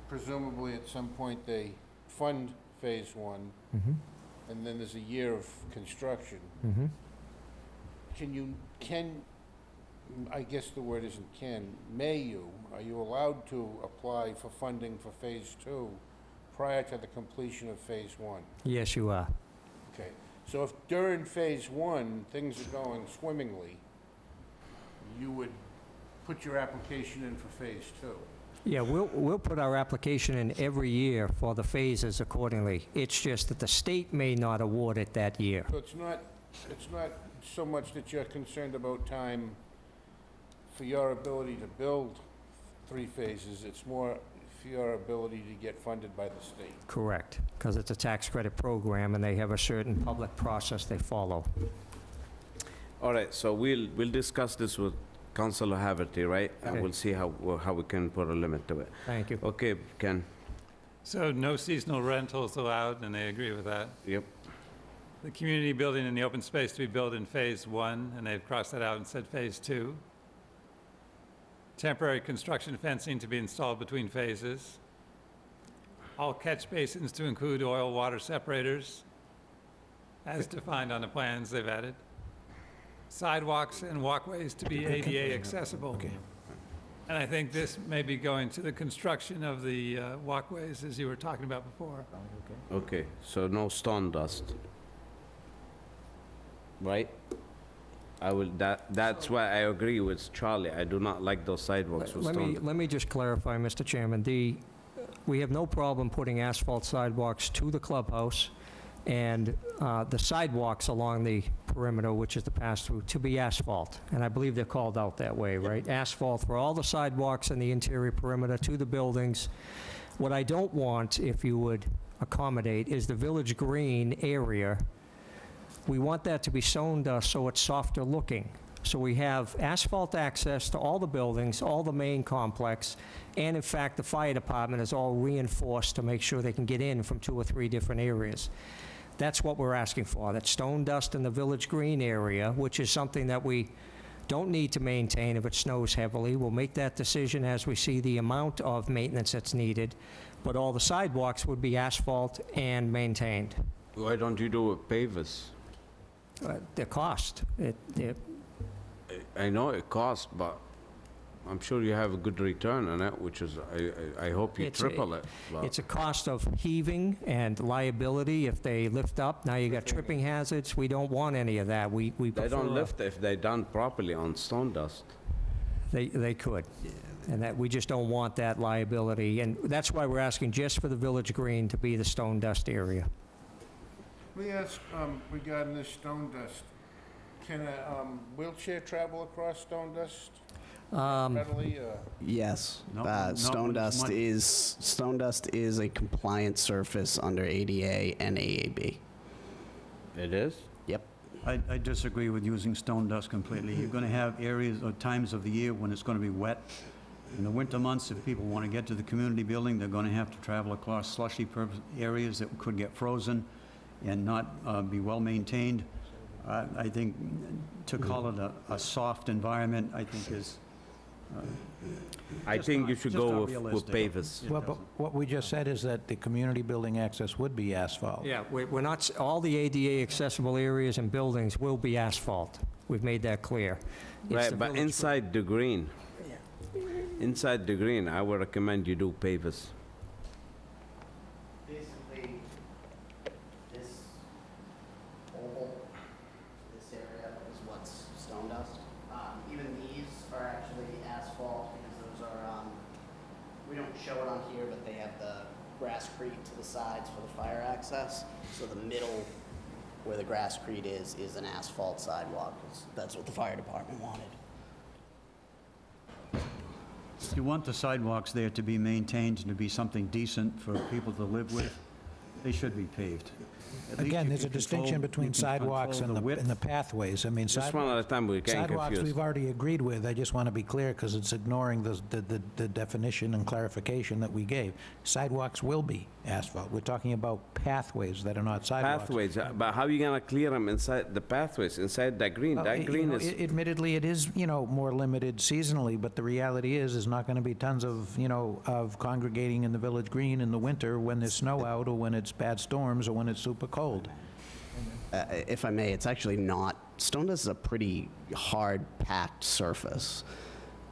Presumably, at some point, they fund Phase 1, and then there's a year of construction. I guess the word isn't are you allowed to apply for funding for Phase 2 prior to the completion of Phase 1? Yes, you are. Okay, so if during Phase 1, things are going swimmingly, you would put your application in for Phase 2? Yeah, we'll put our application in every year for the phases accordingly. It's just that the state may not award it that year. So it's not so much that you're concerned about time for your ability to build 3 phases, it's more for your ability to get funded by the state. Correct, because it's a tax credit program and they have a certain public process they follow. All right, so we'll discuss this with Councilor Haverty, right? And Okay. we'll see how we can put a limit to it. Thank you. Okay, Ken? So no seasonal rentals allowed, and they agree with that. Yep. The community building and the open space to be built in Phase 1, and they've crossed that out and said Phase 2. temporary construction fencing to be installed between phases, all catch basins to include oil water separators, as defined on the plans they've added, sidewalks and walkways to be ADA accessible. And I think this may be going to the construction of the walkways, as you were talking about before. Okay, so no stone dust. Right? That's why I agree with Charlie. I do not like those sidewalks with stone. Let me just clarify, Mr. Chairman. We have no problem putting asphalt sidewalks to the clubhouse and the sidewalks along the perimeter, which is the pass-through, to be asphalt. And I believe they're called out that way, right? Asphalt for all the sidewalks in the interior perimeter to the buildings. What I don't want, if you would accommodate, is the Village Green area. We want that to be sown dust so it's softer looking. So we have asphalt access to all the buildings, all the main complex, and in fact, the fire department is all reinforced to make sure they can get in from 2 or 3 different areas. That's what we're asking for, that stone dust in the Village Green area, which is something that we don't need to maintain if it snows heavily. We'll make that decision as we see the amount of maintenance that's needed, but all the sidewalks would be asphalt and maintained. Why don't you do it pavers? The cost, I know it costs, but I'm sure you have a good return on it, which is, I hope you triple it. but- It's a cost of heaving and liability if they lift up. Now you got tripping hazards. We don't want any of that. We They prefer don't lift if they done properly on stone dust. They could. And that, we just don't want that liability. And that's why we're asking just for the Village Green to be the stone dust area. Let me ask, regarding this stone dust, can a wheelchair travel across stone dust readily? Yes, Not stone when it's dust mud. stone dust is a compliant surface under ADA and AAB. It is? Yep. I disagree with using stone dust completely. You're going to have areas or times of the year when it's going to be wet. In the winter months, if people want to get to the community building, they're going to have to travel across slushy areas that could get frozen and not be well-maintained. I think to call it a soft environment, I think is... I think you should just go not with realistic. pavers. Well, but what we just said is that the community building access would be asphalt. Yeah, we're not, all the ADA accessible areas and buildings will be asphalt. We've made that clear. It's the Right, but Village inside the green, I would recommend you do pavers. Basically, this oval, this area is what's stone dust. Even these are actually asphalt because those are, we don't show it on here, but they have the grasscrete to the sides for the fire access. So the middle where the grasscrete is an asphalt sidewalk. 'Cause that's what the fire department wanted. If you want the sidewalks there to be maintained and to be something decent for people to live with, they should be paved. At least Again, you there's a can distinction control- between you can sidewalks control and width. the pathways. I mean, Just one at a time, we're getting sidewalks confused. we've already agreed with. I just want to be clear because it's ignoring the definition and clarification that we gave. Sidewalks will be asphalt. We're talking about pathways that are not sidewalks. Pathways, but how are you gonna clear them inside the pathways, inside that green? Well, That you green know, is, Admittedly, it is, more limited seasonally, but the reality is not going to be tons of, of congregating in the Village Green in the winter when there's snow out, or when it's bad storms, or when it's super cold. If I may, it's actually not, stone dust is a pretty hard packed surface.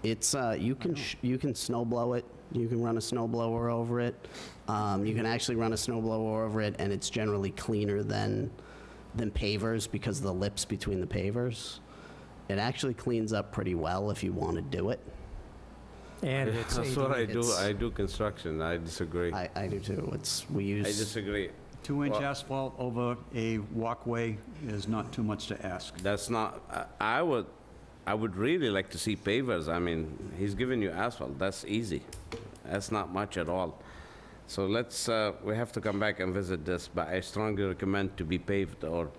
It's, you can snow blow it, you can run a snow blower over it. You can actually run a snow blower over it, and it's generally cleaner than pavers because of the lips between the pavers. It actually cleans up pretty well if you want to do it. And it's that's what I do, it's- I do construction, I disagree. I do too. We I use, disagree. 2-inch Well- asphalt over a walkway is not too much to ask. That's not, I would really like to see pavers. I mean, he's giving you asphalt, that's easy. That's not much at all. So let's, we have to come back and visit this, but I strongly recommend to be paved or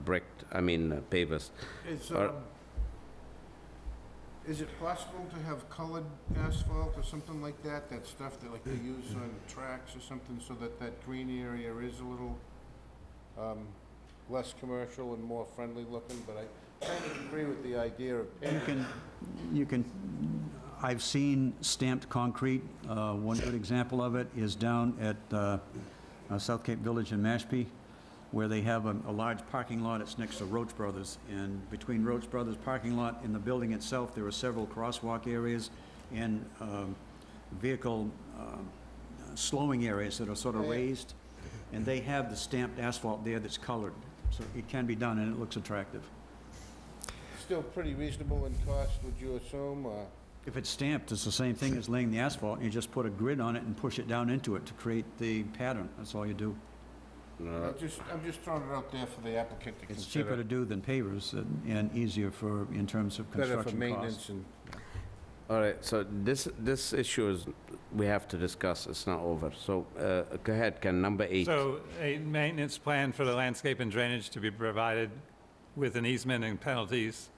bricked, pavers. Is it possible to have colored asphalt or something like that? That stuff that like they use on tracks or something so that that green area is a little less commercial and more friendly looking, but I kind of agree with the idea of You paving. can, I've seen stamped concrete. One good example of it is down at South Cape Village in Mashpee, where they have a large parking lot. It's next to Roach Brothers. And between Roach Brothers parking lot and the building itself, there are several crosswalk areas and vehicle slowing areas that are sort of raised. And they have the stamped asphalt there that's colored. So it can be done, and it looks attractive. Still pretty reasonable in cost, would you assume, or? If it's stamped, it's the same thing as laying the asphalt. You just put a grid on it and push it down into it to create the pattern. That's all you do. I'm just throwing it out there for the applicant to consider. It's cheaper to do than pavers and easier in terms of construction Better costs. for maintenance and... All right, so this issue is, we have to discuss, it's not over. So, go ahead, Ken, number 8. So a maintenance plan for the landscape and drainage to be provided with an easement and penalties.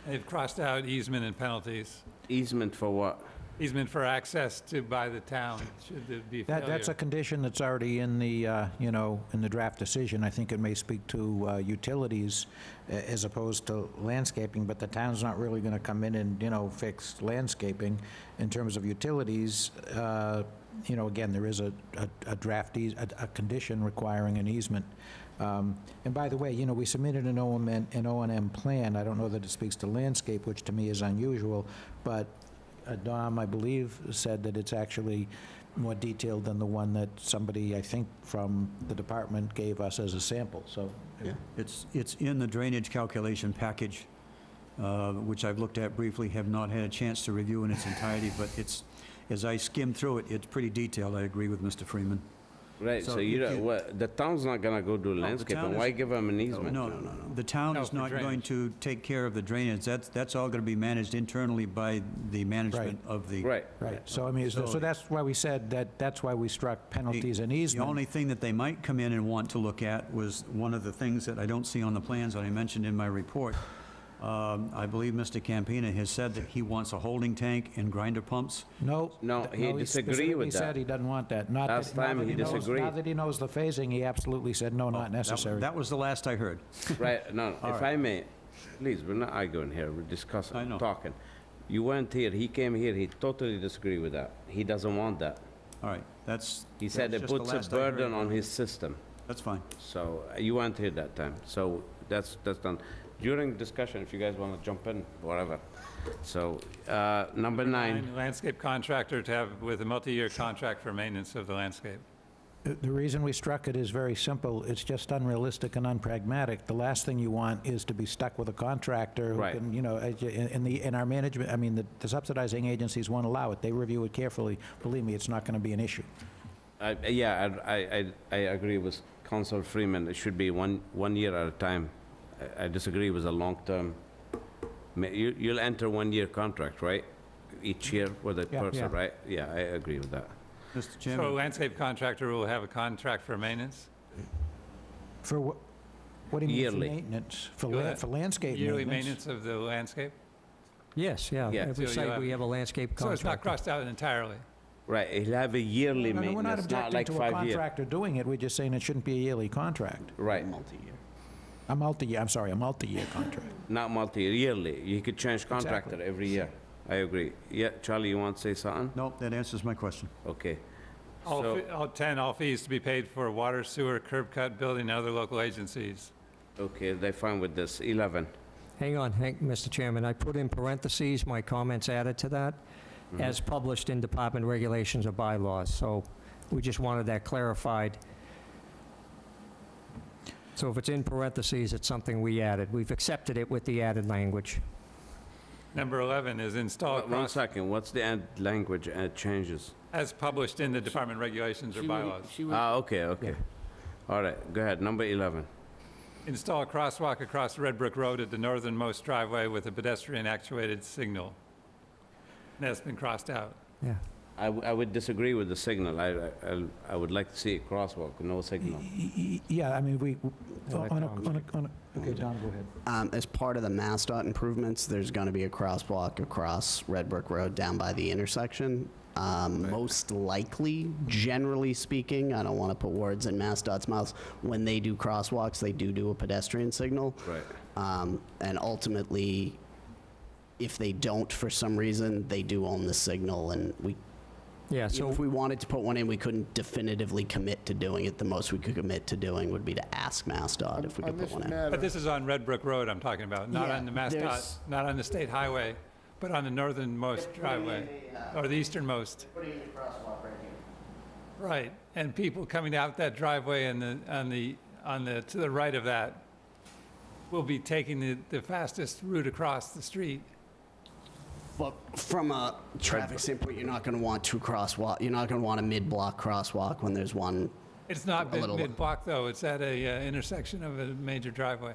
They've crossed out easement and penalties. Easement for what? Easement for access to by the town, should there be failure. That's a condition that's already in the, in the draft decision. I think it may speak to utilities as opposed to landscaping, but the town's not really going to come in and, fix landscaping. In terms of utilities, again, there is a condition requiring an easement. And by the way, we submitted an O&M plan. I don't know that it speaks to landscape, which to me is unusual, but Dom, I believe, said that it's actually more detailed than the one that somebody, I think, from the department gave us as a sample, so. Yeah. It's in the drainage calculation package, which I've looked at briefly, have not had a chance to review in its entirety, but as I skimmed through it, it's pretty detailed. I agree with Mr. Freeman. Right, so the town's not gonna go do landscaping, why give them an easement? No, the town is not going to take care of the drainage. That's all going to be managed internally by the management of the... Right. Right, so I mean, so that's why we said that's why we struck penalties and easement. The only thing that they might come in and want to look at was one of the things that I don't see on the plans that I mentioned in my report. I believe Mr. Campina has said that he wants a holding tank and grinder pumps. No, he disagreed with He that. said he doesn't want that. Last time he disagreed. Now that he knows the phasing, he absolutely said, no, not necessary. That was the last I heard. Right, no, if I may, please, we're not arguing here, we're discussing, I know. talking. You weren't here, he came here, he totally disagreed with that. He doesn't want that. All right, that's... He said it puts a burden on his system. That's fine. So, you weren't here that time, so that's done. During discussion, if you guys want to jump in, whatever. So, number 9. Landscape contractor to have with a multi-year contract for maintenance of the landscape. The reason we struck it is very simple. It's just unrealistic and unpragmatic. The last thing you want is to be stuck with a contractor who Right. can, in our management, I mean, the subsidizing agencies won't allow it. They review it carefully. Believe me, it's not going to be an issue. I agree with Council Freeman, it should be one year at a time. I disagree with a long-term, you'll enter one-year contract, right? Each year with a person, right? Yeah, I agree with that. Mr. So a Chairman, landscape contractor will have a contract for maintenance? For what do you mean Yearly. for maintenance? You'll For landscape Yearly maintenance? maintenance of the landscape? Yes, yeah. Yeah. Every So site, you'll we have a landscape So it's not contractor. crossed out entirely? Right, he'll have a yearly No, we're not maintenance, not objecting like to a 5 years. contractor doing it. We're just saying it shouldn't be a yearly contract. Right, A multi-year contract. not yearly. You could change contractor every year. I agree. Yeah, Charlie, you want to say something? no, that answers my question. Okay. All So- all fees to be paid for water, sewer, curb cut, building, and other local agencies. Okay, they're fine with this. 11. Hang on, Mr. Chairman, I put in parentheses, my comments added to that, as published in department regulations or bylaws, so we just wanted that clarified. So if it's in parentheses, it's something we added. We've accepted it with the added language. Number 11 is install One second, what's the end language changes? as published in the department regulations or bylaws. Okay. All right, go ahead, number 11. Install a crosswalk across Red Brook Road at the northernmost driveway with a pedestrian-actuated signal. That's been crossed out. Yeah. I would disagree with the signal. I would like to see a crosswalk, no signal. Yeah, I mean, we, Yeah, on Tom. a, okay, Don, go ahead. As part of the MassDOT improvements, there's going to be a crosswalk across Red Brick Road down by the intersection. Most likely, generally speaking, I don't want to put words in MassDOT's mouths, when they do crosswalks, they do a pedestrian signal. Right. And ultimately, if they don't, for some reason, they do own the signal, and Yeah, even so, if we wanted to put one in, we couldn't definitively commit to doing it. The most we could commit to doing would be to ask MassDOT if we could On put this one in. matter, But this is on Red Brick Road I'm talking about, not Yeah, on the MassDOT, there's- not on the state highway, but on the northernmost driveway, or the easternmost. Putting in a crosswalk right here. Right, and people coming out that driveway and to the right of that will be taking the fastest route across the street. But from a traffic standpoint, you're not going to want two crosswalk. You're not going to want a mid-block crosswalk when there's one. It's not A little- mid-block, though, it's at a intersection of a major driveway.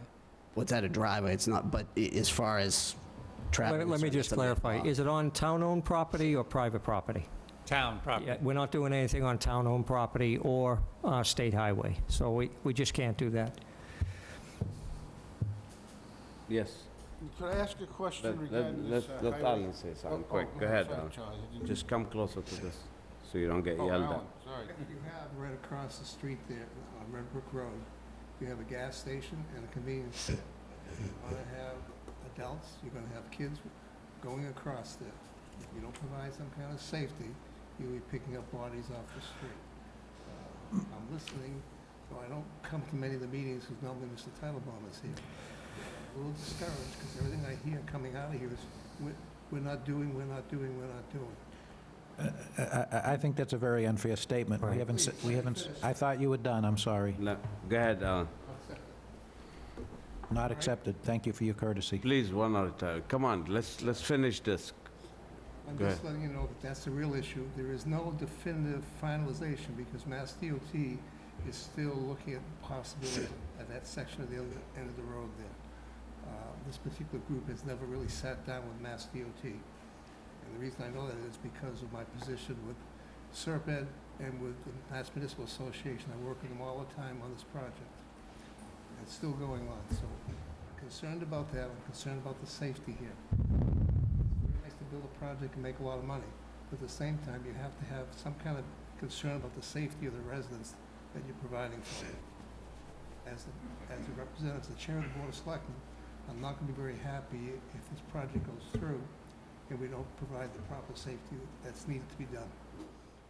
What's at a driveway? It's not. But as far as traffic, let me is just concerned, it's a clarify. mid-block. Is it on town-owned property or private property? Town property. Yeah, we're not doing anything on town-owned property or state highway, so we just can't do that. Yes. could I ask a question regarding Let this let highway? Alan say something quick. Go ahead, sorry, Alan. Charlie, I didn't- Just come closer to this, so you don't get Oh, yelled Alan, at. sorry. You have right across the street there on Red Brook Road, you have a gas station and a convenience store. You're gonna have adults, you're gonna have kids going across there. If you don't provide some kind of safety, you'll be picking up bodies off the street. I'm listening, so I don't come to many of the meetings because normally Mr. Titlebaum is here. A little discouraged because everything I hear coming out of here is, we're not doing, we're not doing, we're not doing. I think that's a very unfair statement. We haven't, I thought you were done, I'm sorry. Go ahead, Alan. Not accepted. Thank you for your courtesy. Please, one at a time. Come on, let's finish this. I'm Go just ahead. letting you know that that's the real issue. There is no definitive finalization because Mass DOT is still looking at the possibility at that section of the other end of the road there. This particular group has never really sat down with Mass DOT. And the reason I know that is because of my position with SERPED and with the Mass Municipal Association. I work with them all the time on this project. It's still going on, so I'm concerned about that. I'm concerned about the safety here. It's nice to build a project and make a lot of money, but at the same time, you have to have some kind of concern about the safety of the residents that you're providing for. As a representative, the chair of the Board of Selectmen, I'm not going to be very happy if this project goes through and we don't provide the proper safety that's needed to be done.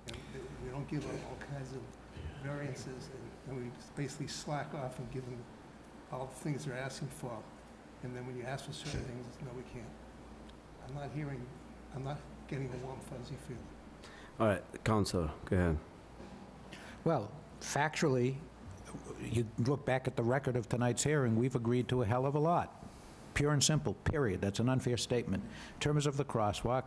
And we don't give them all kinds of variances, and we just basically slack off and give them all the things they're asking for. And then when you ask for certain things, it's, no, we can't. I'm not getting a warm fuzzy feeling. All right, Counselor, go ahead. Well, factually, you look back at the record of tonight's hearing, we've agreed to a hell of a lot. Pure and simple, period. That's an unfair statement. In terms of the crosswalk,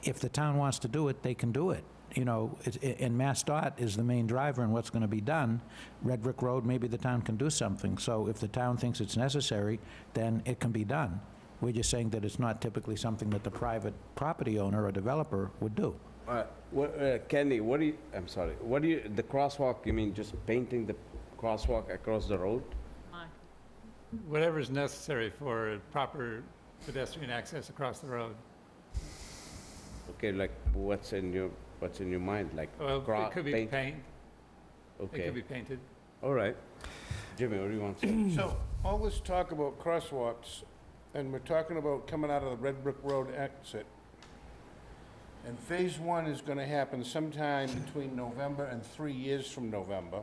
if the town wants to do it, they can do it. You know, and MassDOT is the main driver in what's going to be done. Red Brick Road, maybe the town can do something. So if the town thinks it's necessary, then it can be done. We're just saying that it's not typically something that the private property owner or developer would do. Kenny, the crosswalk, you mean just painting the crosswalk across the road? Whatever is necessary for proper pedestrian access across the road. Okay, like, what's in your mind, like Well, it could be paint? paint. It Okay, could be painted. all right. Jimmy, what do you want to say? So, all this talk about crosswalks, and we're talking about coming out of the Red Brick Road exit, and Phase 1 is gonna happen sometime between November and 3 years from November.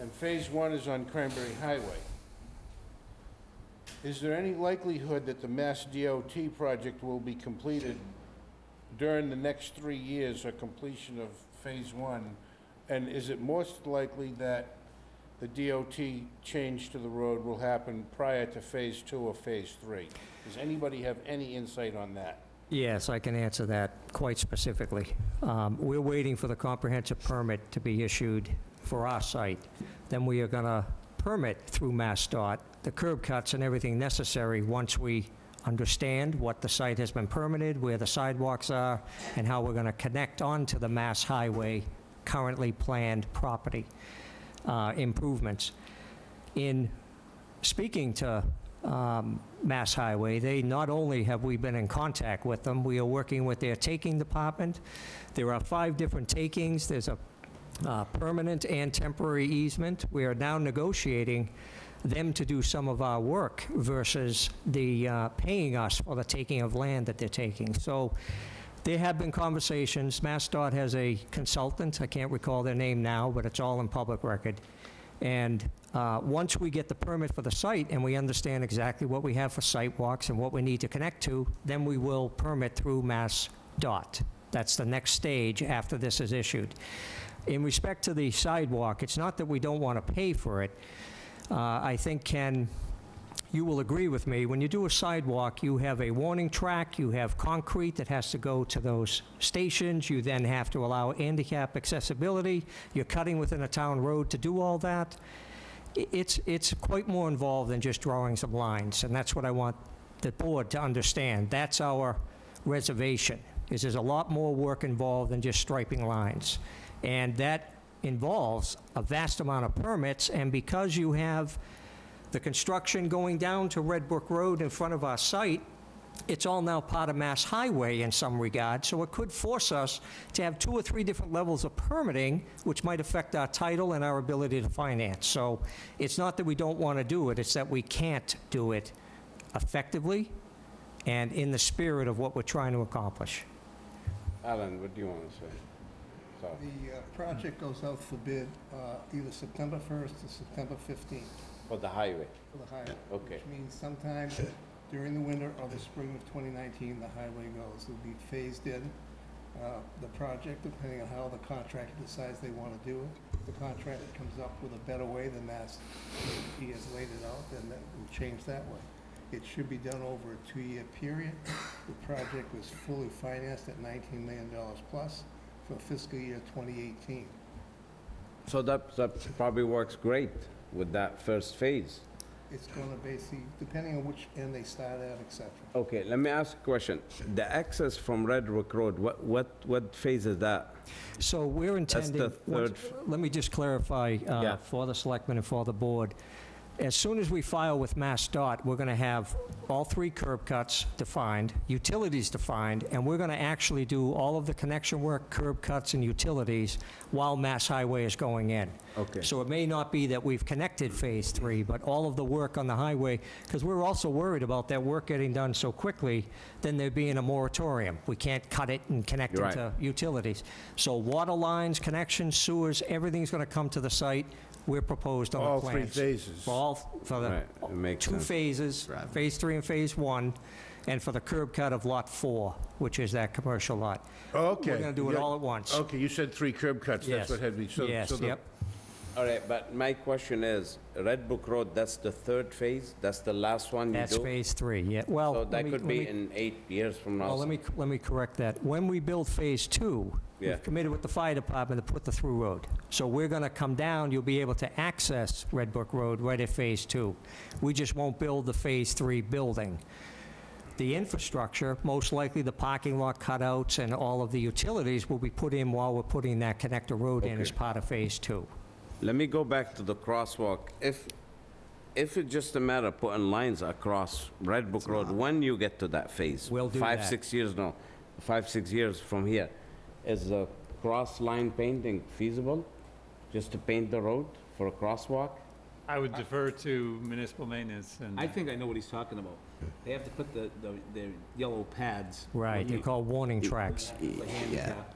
And Phase 1 is on Cranberry Highway. Is there any likelihood that the Mass DOT project will be completed during the next 3 years or completion of Phase 1? And is it most likely that the DOT change to the road will happen prior to Phase 2 or Phase 3? Does anybody have any insight on that? Yes, I can answer that quite specifically. We're waiting for the comprehensive permit to be issued for our site. Then we are going to permit through MassDOT the curb cuts and everything necessary once we understand what the site has been permitted, where the sidewalks are, and how we're going to connect onto the Mass Highway currently planned property improvements. In speaking to Mass Highway, they not only have we been in contact with them, we are working with their taking department. There are 5 different takings. There's a permanent and temporary easement. We are now negotiating them to do some of our work versus the paying us for the taking of land that they're taking. So there have been conversations. MassDOT has a consultant, I can't recall their name now, but it's all in public record. And once we get the permit for the site and we understand exactly what we have for site walks and what we need to connect to, then we will permit through MassDOT. That's the next stage after this is issued. In respect to the sidewalk, it's not that we don't want to pay for it. I think, Ken, you will agree with me, when you do a sidewalk, you have a warning track, you have concrete that has to go to those stations, you then have to allow handicap accessibility, you're cutting within a town road to do all that. It's quite more involved than just drawing some lines, and that's what I want the board to understand. That's our reservation, is there's a lot more work involved than just striping lines. And that involves a vast amount of permits, and because you have the construction going down to Red Brook Road in front of our site, it's all now part of Mass Highway in some regard, so it could force us to have 2 or 3 different levels of permitting, which might affect our title and our ability to finance. So it's not that we don't want to do it, it's that we can't do it effectively and in the spirit of what we're trying to accomplish. Alan, what do you want to say? So, The project goes out for bid either September 1st or September 15th for the highway? for the highway. Okay. Which means sometime during the winter or the spring of 2019, the highway goes. It'll be phased in, the project, depending on how the contractor decides they want to do it. If the contractor comes up with a better way than Mass he has laid it out, then that will change that way. It should be done over a 2-year period. The project was fully financed at $19 million plus for fiscal year 2018. So that probably works great with that first phase. It's going to basically, depending on which end they start at, et cetera. Okay, let me ask a question. The access from Red Brook Road, what phase is that? So we're intending... That's the third... Let me just clarify Yeah. for the selectmen and for the board. As soon as we file with MassDOT, we're going to have all 3 curb cuts defined, utilities defined, and we're going to actually do all of the connection work, curb cuts, and utilities while Mass Highway is going in. Okay. So it may not be that we've connected Phase 3, but all of the work on the highway, because we're also worried about that work getting done so quickly, then there being a moratorium. We can't cut it and connect it Right. to utilities. So water lines, connections, sewers, everything's going to come to the site. We're proposed on the All plans. 3 phases. For the Right, it makes 2 sense. phases, Phase 3 and Phase 1, and for the curb cut of Lot 4, which is that commercial lot. Okay. We're going to do it all at once. Okay, you said 3 curb cuts, Yes. that's what had me, so... Yes, so the- yep. All right, but my question is, Red Brook Road, that's the 3rd phase? That's the last one you do? That's Phase 3, yeah. Well, So let that me- could let be me- in 8 years from now? Well, let me correct that. When we build Phase 2, Yeah. we've committed with the fire department to put the through road. So we're going to come down, you'll be able to access Red Brook Road right at Phase 2. We just won't build the Phase 3 building. The infrastructure, most likely the parking lot cutouts and all of the utilities will be put in while we're putting that connector road in as part of Phase 2. Let me go back to the crosswalk. If it's just a matter of putting lines across Red Brook Road, when you get to that phase? We'll do 5, that. 6 years, no, 5, 6 years from here. Is the cross-line painting feasible? Just to paint the road for a crosswalk? I would defer to municipal maintenance and... I think I know what he's talking about. They have to put the yellow pads. Right, they're called warning tracks. For handicap,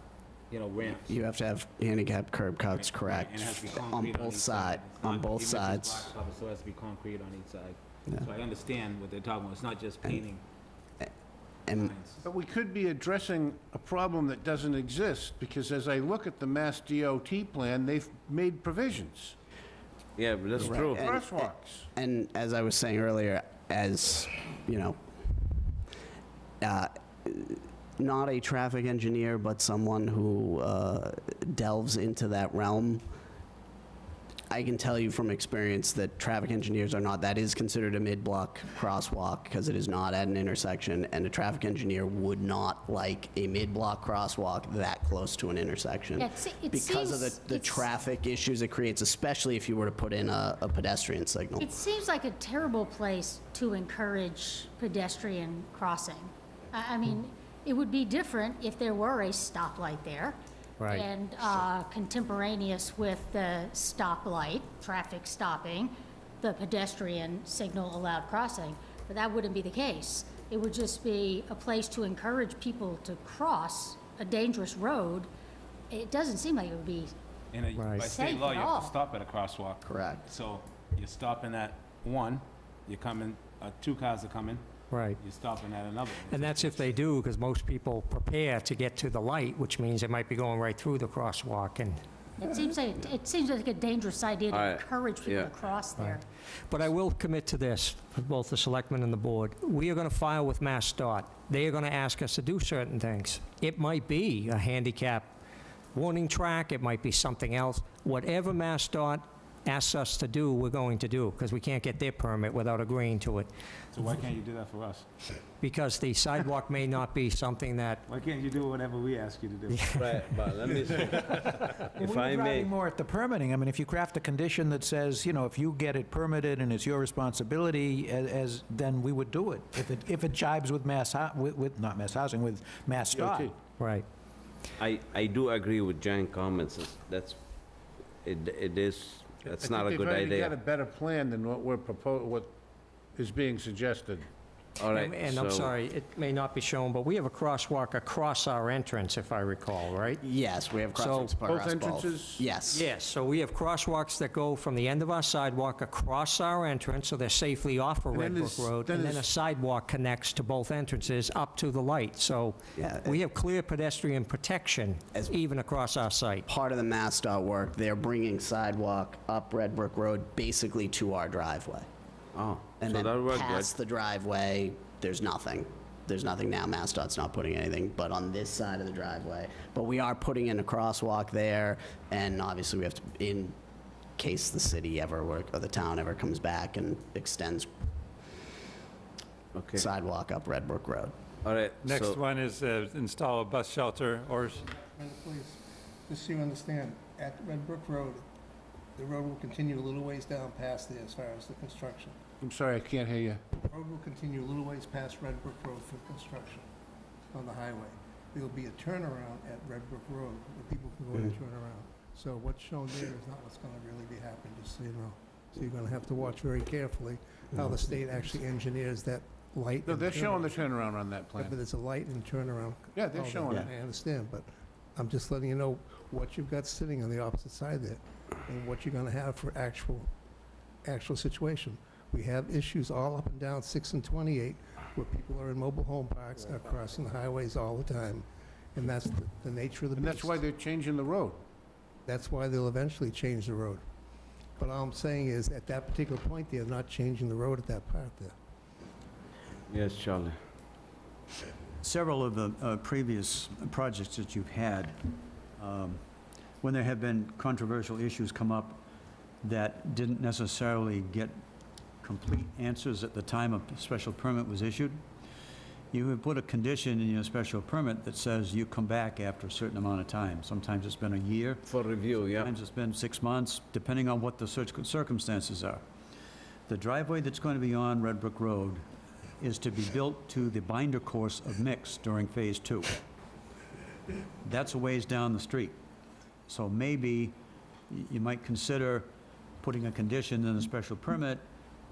ramps. You have to have handicap curb cuts, correct, And it has to be on concrete both each sides, It's on not- both even if it's sides. blacktop, So it has to be concrete on each side. Yeah. So I understand what they're talking about. It's not just painting And lines. But we could be addressing a problem that doesn't exist, because as I look at the Mass DOT plan, they've made provisions. Yeah, but that's Right. true. And- Crosswalks. And as I was saying earlier, as, not a traffic engineer, but someone who delves into that realm, I can tell you from experience that traffic engineers are not, that is considered a mid-block crosswalk because it is not at an intersection, and a traffic engineer would not like a mid-block crosswalk that close to an intersection. Yeah, it because of seems- the it's- traffic issues it creates, especially if you were to put in a pedestrian signal. It seems like a terrible place to encourage pedestrian crossing. I mean, it would be different if there were a stoplight there. Right. And contemporaneous with the stoplight, traffic stopping, the pedestrian signal allowed crossing, but that wouldn't be the case. It would just be a place to encourage people to cross a dangerous road. It doesn't seem like it would be And by state safe law, at you have all. to stop at a crosswalk. Correct. So you're stopping at one, you're coming, two cars are coming, Right. you're stopping at another. And that's if they do, because most people prepare to get to the light, which means they might be going right through the crosswalk, and It seems like a dangerous idea to All right, encourage people yeah. to cross there. But I will commit to this, for both the selectmen and the board. We are going to file with MassDOT. They are going to ask us to do certain things. It might be a handicap warning track, it might be something else. Whatever MassDOT asks us to do, we're going to do, because we can't get their permit without agreeing to it. So why can't you do that for us? Because the sidewalk may not be something that, Why can't you do whatever we ask you to do? Right, but let me see. If I We're may, driving more at the permitting. I mean, if you craft a condition that says, you know, if you get it permitted and it's your responsibility, then we would do it. If it jibes with not Mass Housing, with Mass DOT. right. I do agree with Jan's comments. That's not a good I think they've already got a idea. better plan than what is being suggested. All right, And I'm so- sorry, it may not be shown, but we have a crosswalk across our entrance, if I recall, right? Yes, we have So, crosswalks across both entrances? Yes. Yes, so we have crosswalks that go from the end of our sidewalk across our entrance, so they're safely off of And then Red Brook there's- Road, then and then a there's- sidewalk connects to both entrances up to the light. So Yeah, we have clear pedestrian protection even across our site. Part of the MassDOT work, they're bringing sidewalk up Red Brook Road basically to our driveway. Oh, And so then that worked good. past the driveway, there's nothing. There's nothing now. MassDOT's not putting anything but on this side of the driveway. But we are putting in a crosswalk there, and obviously we have to, in case the city ever, or the town ever comes back and extends Okay, sidewalk up Red Brook Road. all right. Next so- one is install a bus shelter or Please, just so you understand, at Red Brook Road, the road will continue a little ways down past there as far as the construction. I'm sorry, I can't hear you. The road will continue a little ways past Red Brook Road for construction on the highway. There'll be a turnaround at Red Brook Road where people can go in and turn around. So what's shown there is not what's gonna really be happening, just so you know. So you're gonna have to watch very carefully how the state actually engineers that light. No, and they're showing the turnaround. turnaround on that Yeah, plan. but there's a light and turnaround. Yeah, they're Oh, showing it. I understand, but I'm just letting you know what you've got sitting on the opposite side there and what you're gonna have for actual situation. We have issues all up and down 6 and 28 where people are in mobile home parks and are crossing the highways all the time. And that's the nature of the beast. And that's why they're changing the road. That's why they'll eventually change the road. But all I'm saying is, at that particular point, they're not changing the road at that part there. Yes, Charlie. Several of the previous projects that you've had, when there have been controversial issues come up that didn't necessarily get complete answers at the time a special permit was issued, you have put a condition in your special permit that says you come back after a certain amount of time. Sometimes it's been a year. For review, yeah. Sometimes it's been 6 months, depending on what the circumstances are. The driveway that's going to be on Red Brook Road is to be built to the binder course of mix during Phase 2. That's a ways down the street. So maybe you might consider putting a condition in the special permit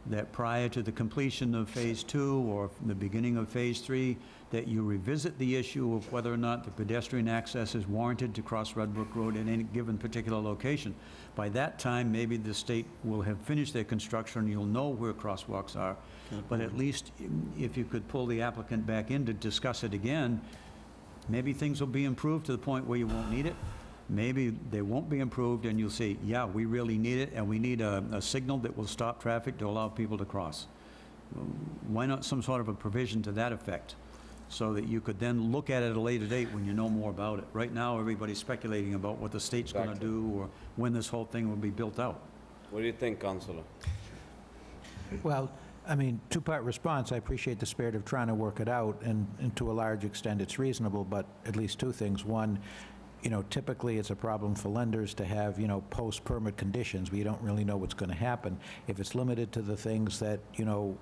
that prior to the completion of Phase 2 or the beginning of Phase 3, that you revisit the issue of whether or not the pedestrian access is warranted to cross Red Brook Road in any given particular location. By that time, maybe the state will have finished their construction, and you'll know where crosswalks are. But at least if you could pull the applicant back in to discuss it again, maybe things will be improved to the point where you won't need it. Maybe they won't be improved, and you'll say, yeah, we really need it, and we need a signal that will stop traffic to allow people to cross. Why not some sort of a provision to that effect, so that you could then look at it at a later date when you know more about it? Right now, everybody's speculating about what the state's going to do, or when this whole thing will be built out. What do you think, Councilor? Well, I mean, two-part response. I appreciate the spirit of trying to work it out, and to a large extent, it's reasonable, but at least two things. One, you know, typically it's a problem for lenders to have, you know, post-permit conditions where you don't really know what's going to happen. If it's limited to the things that, you know,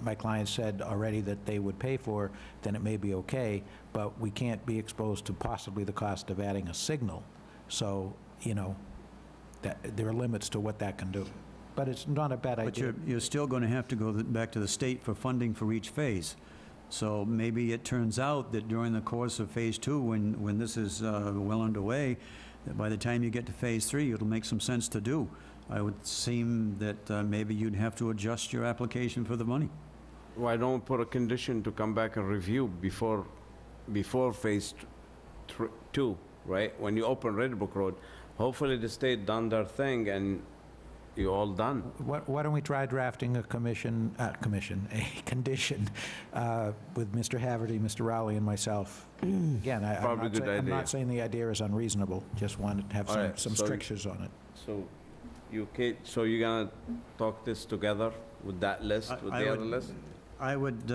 my client said already that they would pay for, then it may be okay, but we can't be exposed to possibly the cost of adding a signal. So, you know, that there are limits to what that can do. but it's not a bad But idea. you're still going to have to go back to the state for funding for each phase. So maybe it turns out that during the course of Phase 2, when this is well underway, that by the time you get to Phase 3, it'll make some sense to do. I would seem that maybe you'd have to adjust your application for the money. Why don't we put a condition to come back and review before phase 2, right? When you open Red Brook Road, hopefully the state done their thing and you're all done. Why don't we try drafting a a condition with Mr. Haverty, Mr. Rowley, and myself? Again, Probably a good I'm idea. not saying the idea is unreasonable, just want to have All right, some so- strictures on it. So so you're gonna talk this together with that list, with I the would- other list? I would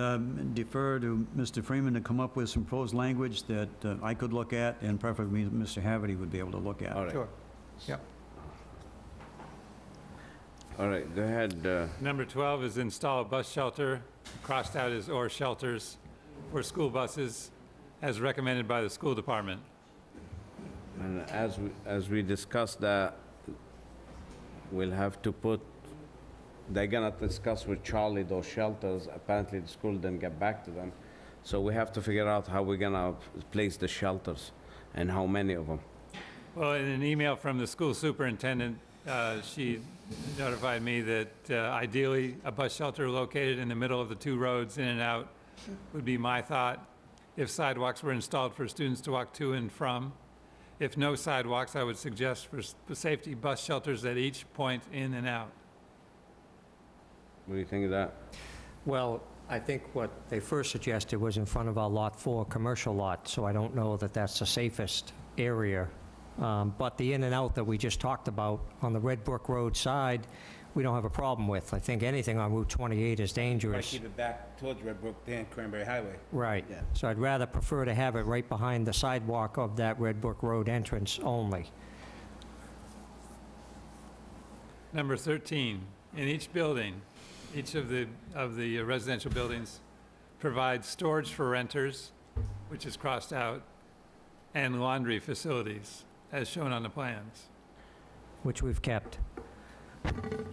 defer to Mr. Freeman to come up with some proposed language that I could look at, and preferably Mr. Haverty would be able to look at. All right. Sure. Yep. All right, go ahead. Number 12 is install a bus shelter, crossed out is or shelters for school buses, as recommended by the school department. And as we discussed that, we'll have to put, they're gonna discuss with Charlie those shelters. Apparently the school didn't get back to them. So we have to figure out how we're gonna place the shelters and how many of them. Well, in an email from the school superintendent, she notified me that ideally a bus shelter located in the middle of the two roads in and out would be my thought. If sidewalks were installed for students to walk to and from. If no sidewalks, I would suggest for safety bus shelters at each point in and out. What do you think of that? Well, I think what they first suggested was in front of our Lot 4 commercial lot, so I don't know that that's the safest area. But the in and out that we just talked about on the Red Brook Road side, we don't have a problem with. I think anything on Route 28 is dangerous. Keep it back towards Red Brook, then Cranberry Highway. Right. So I'd rather prefer to have it right behind the sidewalk of that Red Brook Road entrance only. Number 13, in each building, each of the residential buildings provides storage for renters, which is crossed out, and laundry facilities, as shown on the plans. Which we've kept.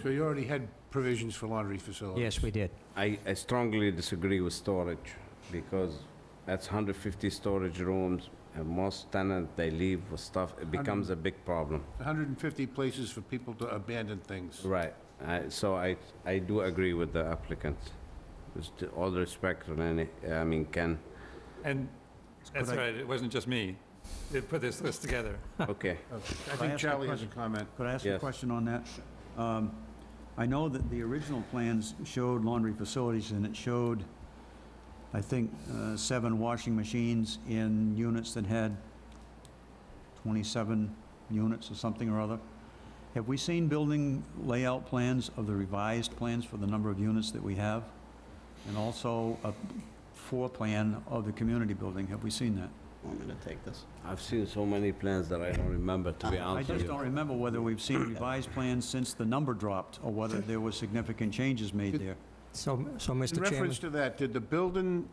So you already had provisions for laundry facilities? Yes, we did. I strongly disagree with storage because that's 150 storage rooms and most tenants, they leave with stuff. It becomes a big problem. 150 places for people to abandon things. Right. So I do agree with the applicant. With all respect, Ken. And that's Could I- right, it wasn't just me that put this list together. Okay. I think Charlie has a comment. Could I ask a Yes. question on that? I know that the original plans showed laundry facilities, and it showed, I think, 7 washing machines in units that had 27 units or something or other. Have we seen building layout plans of the revised plans for the number of units that we have? And also a floor plan of the community building, have we seen that? Want me to take this? I've seen so many plans that I don't remember, to be I honest with just you. don't remember whether we've seen revised plans since the number dropped, or whether there were significant changes made there. So, In Mr. Chairman, reference to that, did the building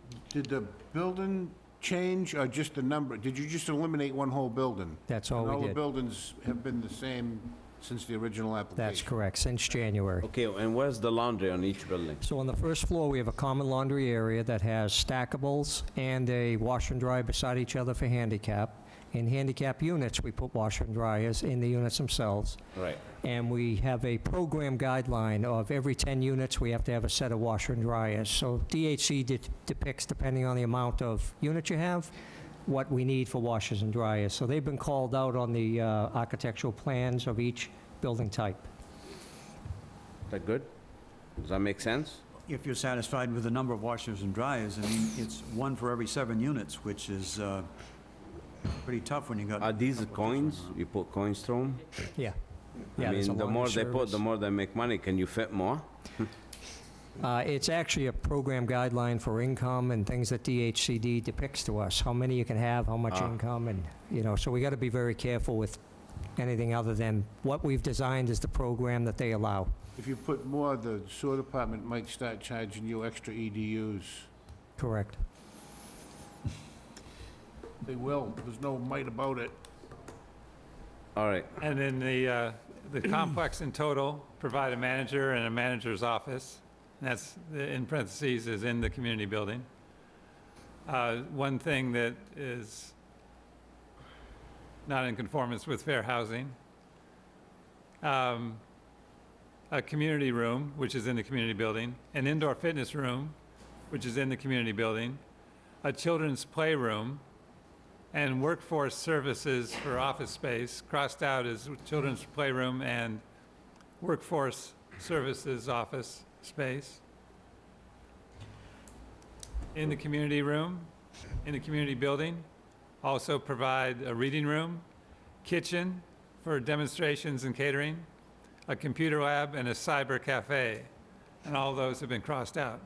change or just the number? Did you just eliminate one whole building? that's all And all we the did. buildings have been the same since the original application? That's correct, since January. Okay, and where's the laundry on each building? So on the first floor, we have a common laundry area that has stackables and a washer and dryer beside each other for handicap. In handicap units, we put washer and dryers in the units themselves. Right. And we have a program guideline of every 10 units, we have to have a set of washer and dryers. So DHC depicts, depending on the amount of units you have, what we need for washers and dryers. So they've been called out on the architectural plans of each building type. Is that good? Does that make sense? If you're satisfied with the number of washers and dryers, I mean, it's 1 for every 7 units, which is pretty tough when you got... Are these coins? You put coins through them? Yeah. I Yeah, there's a mean, the laundry more they put, service. the more they make money. Can you fit more? It's actually a program guideline for income and things that DHCD depicts to us, how many you can have, how much income, and, so we got to be very careful with anything other than what we've designed is the program that they allow. If you put more, the sewer department might start charging you extra EDUs. Correct. They will. There's no might about it. All right. And then the complex in total, provide a manager and a manager's office. And that's, in parentheses, is in the community building. One thing that is not in conformance with fair housing. A community room, which is in the community building. An indoor fitness room, which is in the community building. A children's playroom. And workforce services for office space, crossed out as children's playroom and workforce services office space. In the community room, in the community building, also provide a reading room, kitchen for demonstrations and catering, a computer lab, and a cyber cafe. And all those have been crossed out.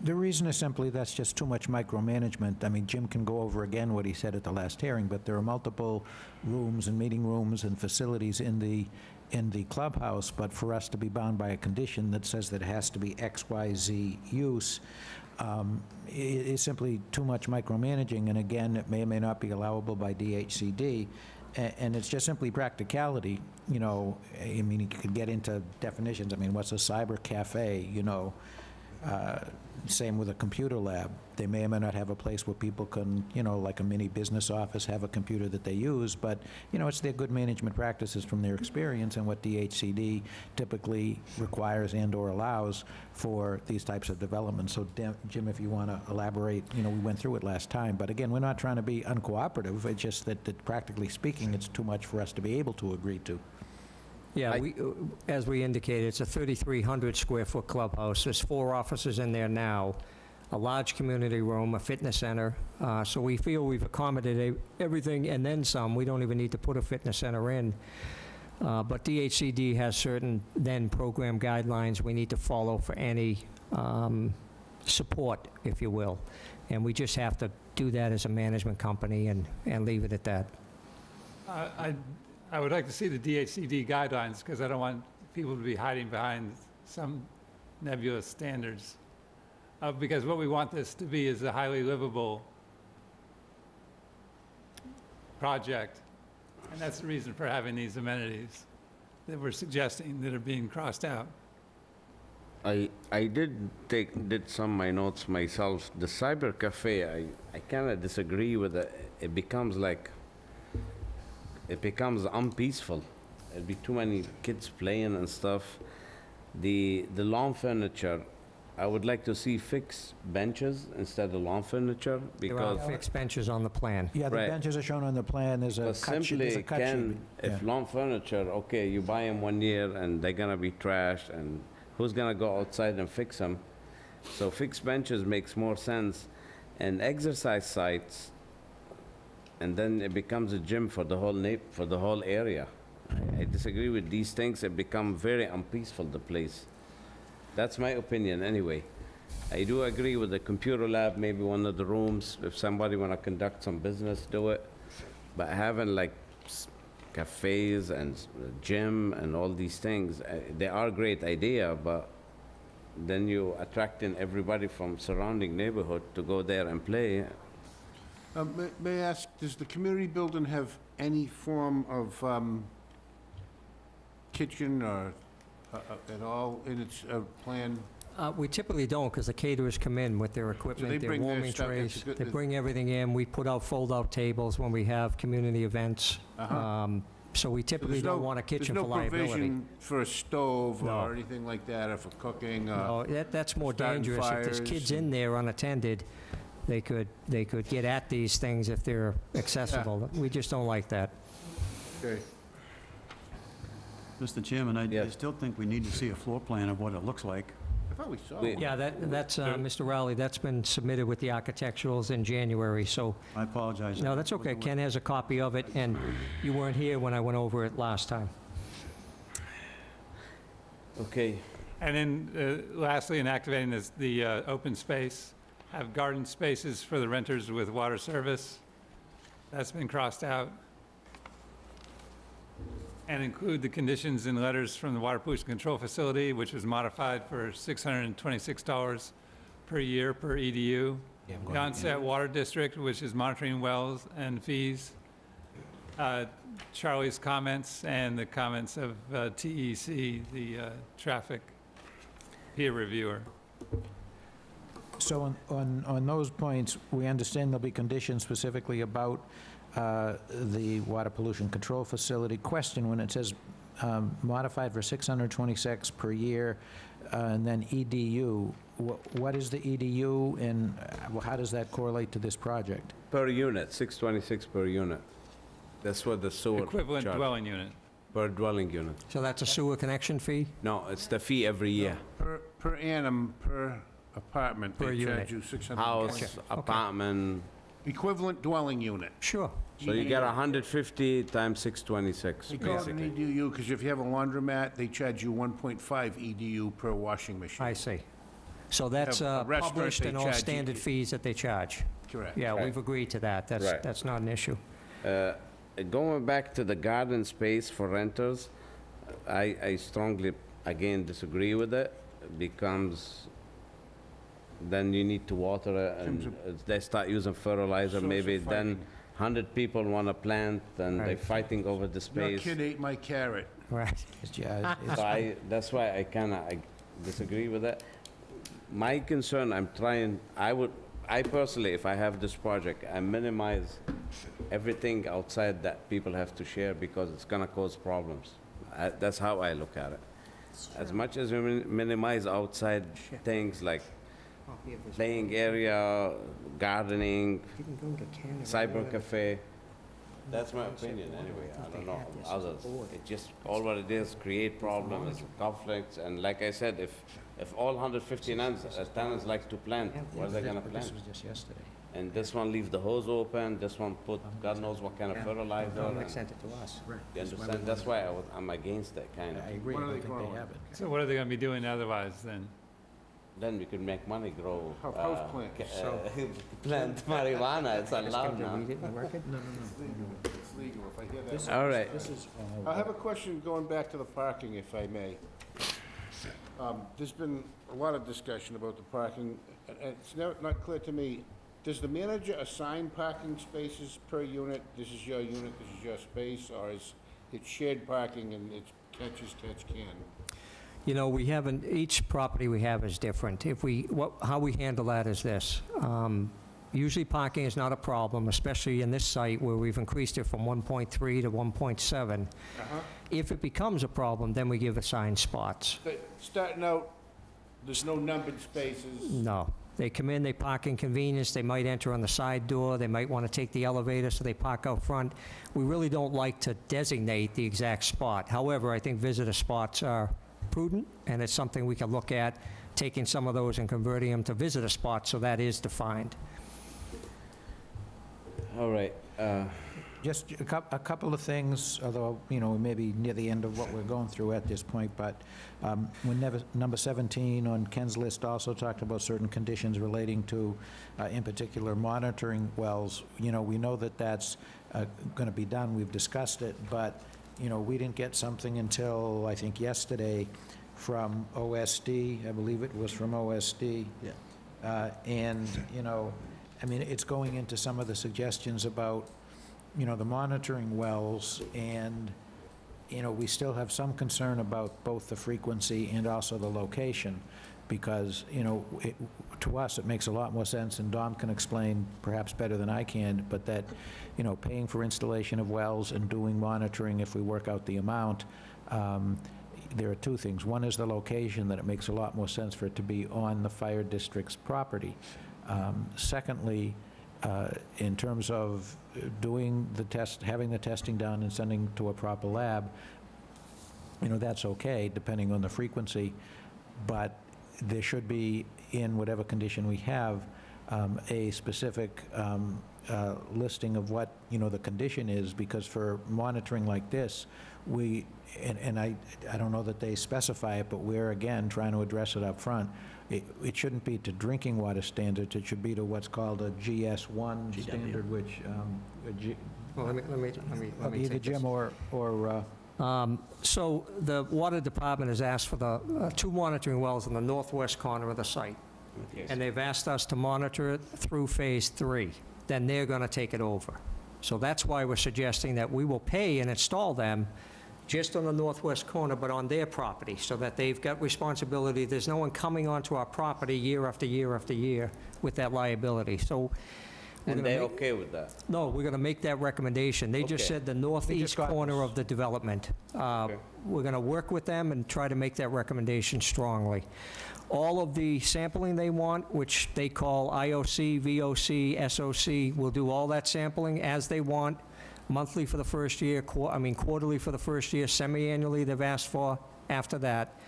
The reason is simply that's just too much micromanagement. I mean, Jim can go over again what he said at the last hearing, but there are multiple rooms and meeting rooms and facilities in the clubhouse, but for us to be bound by a condition that says that it has to be X, Y, Z use, is simply too much micromanaging, and again, it may or may not be allowable by DHCD, and it's just simply practicality, you know. I mean, you could get into definitions. I mean, what's a cyber cafe, you know? Same with a computer lab. They may or may not have a place where people can, you know, like a mini business office, have a computer that they use, but, you know, it's their good management practices from their experience and what DHCD typically requires and/or allows for these types of developments. So, Jim, if you want to elaborate, you know, we went through it last time, but again, we're not trying to be uncooperative. It's just that practically speaking, it's too much for us to be able to agree to. Yeah, as we indicated, it's a 3,300 square foot clubhouse. There's 4 offices in there now, a large community room, a fitness center. So we feel we've accommodated everything and then some. We don't even need to put a fitness center in. But DHCD has certain then program guidelines we need to follow for any support, if you will. And we just have to do that as a management company and leave it at that. I would like to see the DHCD guidelines, because I don't want people to be hiding behind some nebulous standards. Because what we want this to be is a highly livable project. And that's the reason for having these amenities that we're suggesting that are being crossed out. I did some of my notes myself. The cyber cafe, I kind of disagree with it. It becomes unpeaceful. There'd be too many kids playing and stuff. The lawn furniture, I would like to see fixed benches instead of lawn furniture, There are because fixed benches on the plan. Yeah, the Right. benches are shown on the plan. There's a but cut sheet. There's a simply cut sheet. if lawn furniture, okay, you buy them 1 year and they're gonna be trashed, and who's gonna go outside and fix them? So fixed benches makes more sense, and exercise sites, and then it becomes a gym for the whole area. I disagree with these things. It become very unpeaceful, the place. That's my opinion anyway. I do agree with the computer lab, maybe one of the rooms, if somebody wanna conduct some business, do it. But having like cafes and gym and all these things, they are a great idea, but then you attracting everybody from surrounding neighborhood to go there and play. May I ask, does the community building have any form of kitchen or at all in its plan? We typically don't, because the caterers come in with their equipment, their bring their warming stuff, it's trays. a good- They bring everything in. We put out fold-out tables when we have community events. So we typically There's no- don't want a kitchen for There's no liability. provision for a stove No. or anything like that, or for cooking? No, that's more starting dangerous. If there's fires kids and- in there unattended, they could get at these things if they're accessible. We just don't like that. Okay. Mr. Chairman, I Yes. still think we need to see a floor plan of what it looks like. I thought we saw We- one. Yeah, that's, Mr. Rowley, that's been submitted with the architecturals in January, so, I apologize. no, that's okay. Ken has a copy of it, and you weren't here when I went over it last time. Okay, And then lastly, in activating the open space, have garden spaces for the renters with water service. That's been crossed out. And include the conditions in letters from the Water Pollution Control Facility, which was modified for $626 per year per EDU. The onset water district, which is monitoring wells and fees. Charlie's comments and the comments of TEC, the traffic peer reviewer. So on those points, we understand there'll be conditions specifically about the water pollution control facility. Question, when it says modified for 626 per year, and then EDU, what is the EDU, and how does that correlate to this project? Per unit, 626 per unit. That's what the sewer Equivalent charge. dwelling unit. Per dwelling unit. So that's a sewer connection fee? No, it's the fee every year. Per annum, per apartment, Per they unit. charge you 600. House, apartment, Equivalent dwelling unit. Sure. so you get 150 times 626, They call it an basically. EDU because if you have a laundromat, they charge you 1.5 EDU per washing machine. I see. So that's A restaurant, published they in all charge you- standard fees that they charge? Correct. Yeah, Right. we've agreed to that. Right. That's not an issue. Going back to the garden space for renters, I strongly, again, disagree with it. Becomes, then you need to water it, and they start using fertilizer, Source of maybe then fighting. 100 people want to plant, and they're Right. fighting over the Your space. kid ate my carrot. Right. Yeah, So that's why I disagree with it. My concern, I personally, if I have this project, I minimize everything outside that people have to share because it's gonna cause problems. That's how I look at it. As much as we minimize outside things like playing area, gardening, cyber cafe, that's my opinion anyway. I don't know others. It just, all what it is, create problems, conflicts, and like I said, if all 150 tenants like to plant, where are they gonna plant? This was just yesterday. And this one leave the hose open, this one put God knows what kind of fertilizer. and- Sent it to us. You understand? That's why I'm against that kind of. I agree, What I are they think they growing? have it. So what are they going to be doing otherwise then? Then we could make money grow. House plants. Plant marijuana, it's allowed now. It's legal, if I hear that. All right. I have a question going back to the parking, if I may. There's been a lot of discussion about the parking, and it's not clear to me, does the manager assign parking spaces per unit? This is your unit, this is your space, or is it shared parking and it's catch as catch can? You know, each property we have is different. How we handle that is this. Usually parking is not a problem, especially in this site where we've increased it from 1.3 to 1.7. If it becomes a problem, then we give assigned spots. But starting out, there's no numbered spaces. No. They come in, they park in convenience, they might enter on the side door, they might want to take the elevator, so they park out front. We really don't like to designate the exact spot. However, I think visitor spots are prudent, and it's something we can look at, taking some of those and converting them to visitor spots, so that is defined. All right. Just a couple of things, although, we may be near the end of what we're going through at this point, but when number 17 on Ken's list also talked about certain conditions relating to, in particular, monitoring wells. We know that that's going to be done, we've discussed it, but, we didn't get something until, I think, yesterday from OSD, I believe it was from OSD. Yeah. And, it's going into some of the suggestions about, the monitoring wells, and, we still have some concern about both the frequency and also the location, because, to us, it makes a lot more sense, and Dom can explain perhaps better than I can, but that, paying for installation of wells and doing monitoring, if we work out the amount, there are two things. One is the location, that it makes a lot more sense for it to be on the fire district's property. Secondly, in terms of doing the test, having the testing done and sending to a proper lab, that's okay, depending on the frequency, but there should be, in whatever condition we have, a specific listing of what, the condition is, because for monitoring like this, and I don't know that they specify it, but we're, again, trying to address it up front. It shouldn't be to drinking water standards, it should be to what's called a GS1 standard, which, Well, let me either take this. Jim or So the Water Department has asked for the 2 monitoring wells in the northwest corner of the site. And they've asked us to monitor it through Phase 3. Then they're going to take it over. So that's why we're suggesting that we will pay and install them just on the northwest corner, but on their property, so that they've got responsibility. There's no one coming onto our property year after year after year with that liability. So we're And gonna they make- okay with that? No, we're going to make that recommendation. They just Okay. said the northeast got corner of the development. Okay. We're going to work with them and try to make that recommendation strongly. All of the sampling they want, which they call IOC, VOC, SOC, we'll do all that sampling as they want, monthly for the first year, quarterly for the first year, semi-annually they've asked for after that,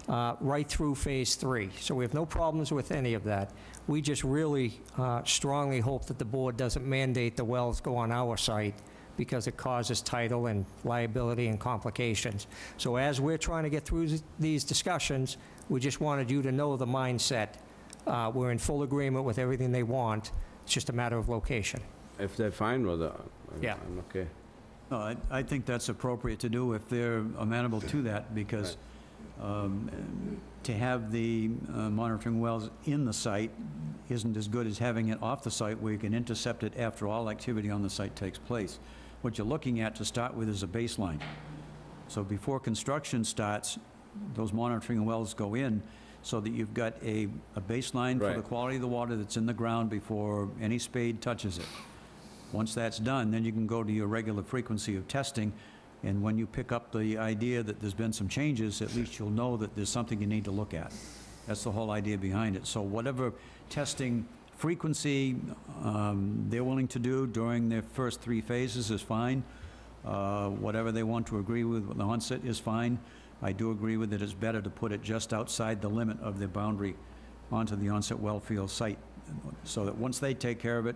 right through Phase 3. So we have no problems with any of that. We just really strongly hope that the board doesn't mandate the wells go on our site, because it causes title and liability and complications. So as we're trying to get through these discussions, we just wanted you to know the mindset. We're in full agreement with everything they want. It's just a matter of location. If they're fine with it, Yeah. I'm okay. No, I think that's appropriate to do if they're amenable to that, because to have the monitoring wells in the site isn't as good as having it off the site where you can intercept it after all activity on the site takes place. What you're looking at to start with is a baseline. So before construction starts, those monitoring wells go in so that you've got a baseline for the Right. quality of the water that's in the ground before any spade touches it. Once that's done, then you can go to your regular frequency of testing, and when you pick up the idea that there's been some changes, at least you'll know that there's something you need to look at. That's the whole idea behind it. So whatever testing frequency they're willing to do during their first 3 phases is fine. Whatever they want to agree with the onset is fine. I do agree with it. It's better to put it just outside the limit of their boundary onto the onset well field site, so that once they take care of it,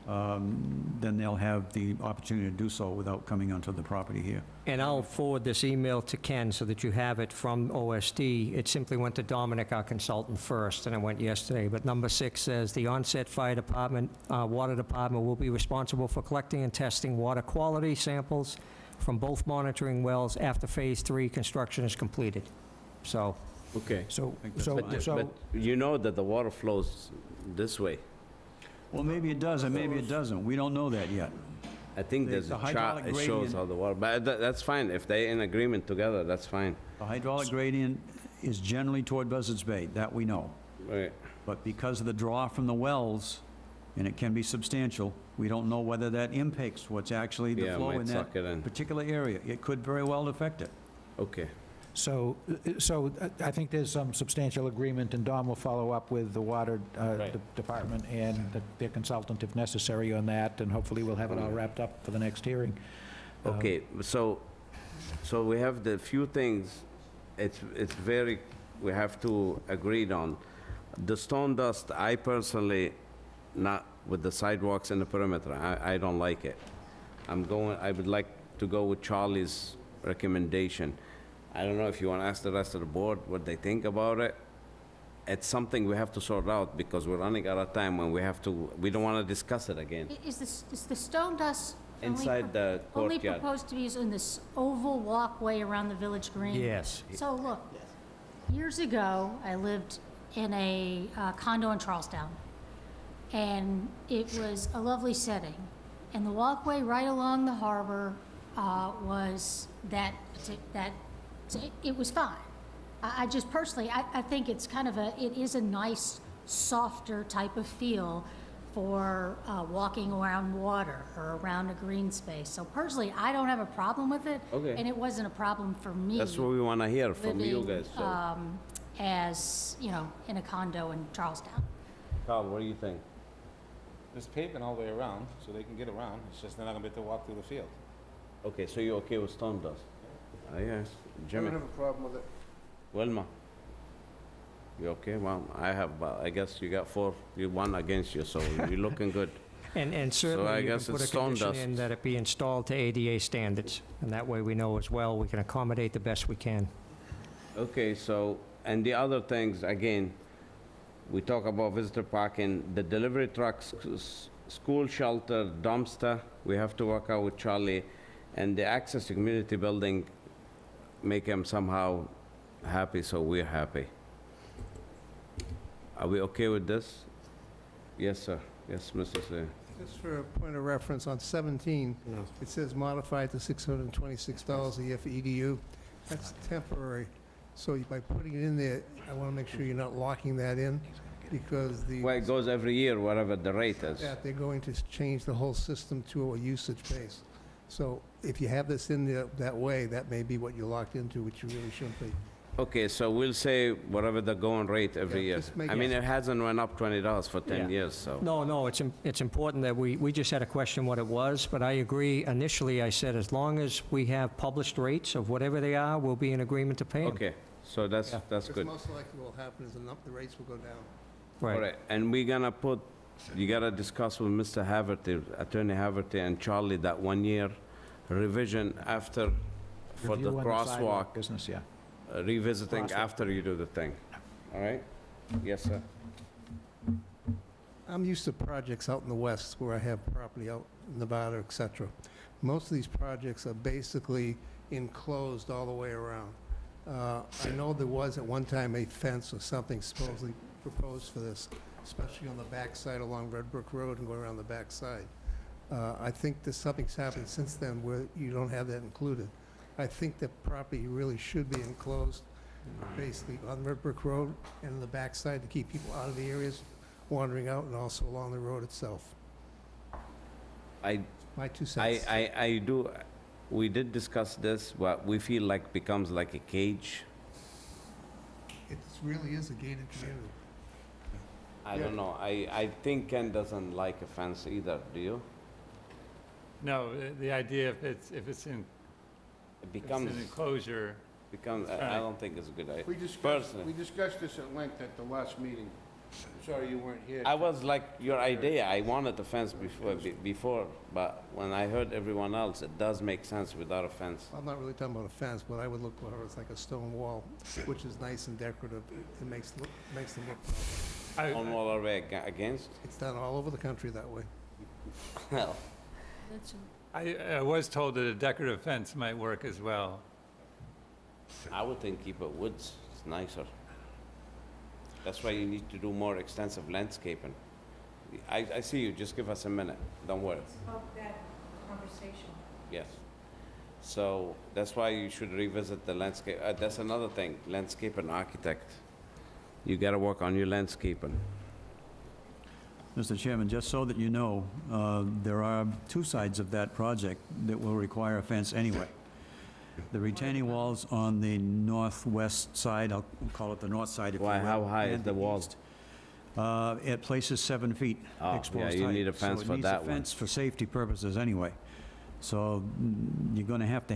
then they'll have the opportunity to do so without coming onto the property here. And I'll forward this email to Ken so that you have it from OSD. It simply went to Dominic, our consultant, first, and it went yesterday. But number 6 says, "The onset fire department, water department will be responsible for collecting and testing water quality samples from both monitoring wells after Phase 3 construction is completed." So, Okay. so But you know that the water flows this way. Well, maybe it does, and maybe it doesn't. We don't know that yet. I think The- there's the a chart, hydraulic it shows gradient- how the water, but that's fine. If they're in agreement together, that's fine. The hydraulic gradient is generally toward Buzzards Bay, that we know. Right. But because of the draw from the wells, and it can be substantial, we don't know whether that impacts what's actually the Yeah, flow might in suck it that in. particular area. It could very well affect it. Okay. So I think there's some substantial agreement, and Dom will follow up with the water department and their consultant if necessary on that, and hopefully we'll have it all wrapped up for the next hearing. Okay, so we have the few things, it's very, we have to agree on. The stone dust, I personally, not with the sidewalks and the perimeter, I don't like it. I would like to go with Charlie's recommendation. I don't know if you want to ask the rest of the board what they think about it. It's something we have to sort out because we're running out of time and we don't want to discuss it again. Is the stone dust only Inside the only courtyard. proposed to be used in this oval walkway around the village green? yes. So look, years ago, I lived in a condo in Charlestown, and it was a lovely setting. And the walkway right along the harbor was it was fine. I just personally, I think it's kind of it is a nice, softer type of feel for walking around water or around a green space. So personally, I don't have a problem with it. Okay. And it wasn't a problem for me. That's what we want to hear from you living, guys. So. As, you know, in a condo in Charlestown. Carl, what do you think? There's pavement all the way around, so they can get around. It's just they're not gonna be able to walk through the field. Okay, so you're okay with stone dust? Yes. I Jimmy? don't have a problem with it. Wilma? You okay? Well, I guess you got 4, you 1 against you, so you're looking good. And certainly you can guess put a it's stone condition dust. in that it be installed to ADA standards, and that way we know as well, we can accommodate the best we can. Okay, so, and the other things, again, we talk about visitor parking, the delivery trucks, school shelter, dumpster, we have to work out with Charlie, and the access to community building, make him somehow happy, so we're happy. Are we okay with this? Yes, sir. Yes, Mr. Sir. Just for a point of reference, on 17, it says modified to $626 a year for EDU. That's temporary. So by putting it in there, I want to make sure you're not locking that in, because Well, it goes every year, whatever the rate is. they're going to change the whole system to a usage base. So if you have this in there that way, that may be what you're locked into, which you really shouldn't be. Okay, so we'll say whatever the going rate every Yeah, year. just make I mean, it hasn't went up $20 for 10 Yeah. years, so. No, it's important that we just had a question what it was, but I agree, initially I said as long as we have published rates of whatever they are, we'll be in agreement to pay them. Okay, so that's Because good. most likely what will happen is the rates will go down. All Right. right, and we're gonna put, you gotta discuss with Mr. Haverty, Attorney Haverty and Charlie that 1-year revision after, for the Review on crosswalk, sidewalk Business, yeah. revisiting Crosswalk. after you do the thing. All right? Yes, sir. I'm used to projects out in the west where I have property out in Nevada, et cetera. Most of these projects are basically enclosed all the way around. I know there was at one time a fence or something supposedly proposed for this, especially on the backside along Red Brook Road and going around the backside. I think something's happened since then where you don't have that included. I think the property really should be enclosed, basically on Red Brook Road and in the backside to keep people out of the areas wandering out, and also along the road itself. My 2 cents. I do, we did discuss this, but we feel like becomes like a cage. It really is a gated community. I don't know, I think Ken doesn't like a fence either, do you? No, the idea if it's in, It it's an becomes, enclosure, I don't think it's a good idea. We discussed Personally. this at length at the last meeting. Sorry you weren't here. I was like, your idea, I wanted a fence before, but when I heard everyone else, it does make sense without a fence. I'm not really talking about a fence, but I would look for it as like a stone wall, which is nice and decorative. It makes them look nice. On what are we against? It's done all over the country that way. Well, That's, I was told that a decorative fence might work as well. I would think keep it woods, it's nicer. That's why you need to do more extensive landscaping. I see you, just give us a minute, don't worry. About that conversation. Yes. So that's why you should revisit the landscape, that's another thing, landscape and architect. You gotta work on your landscaping. Mr. Chairman, just so that you know, there are 2 sides of that project that will require a fence anyway. The retaining walls on the northwest side, I'll call it the north side if you will. Why, how high is and the wall? east, It places 7 feet Oh, exposed yeah, height. you need a fence for that So it one. needs a fence for safety purposes anyway. So you're going to have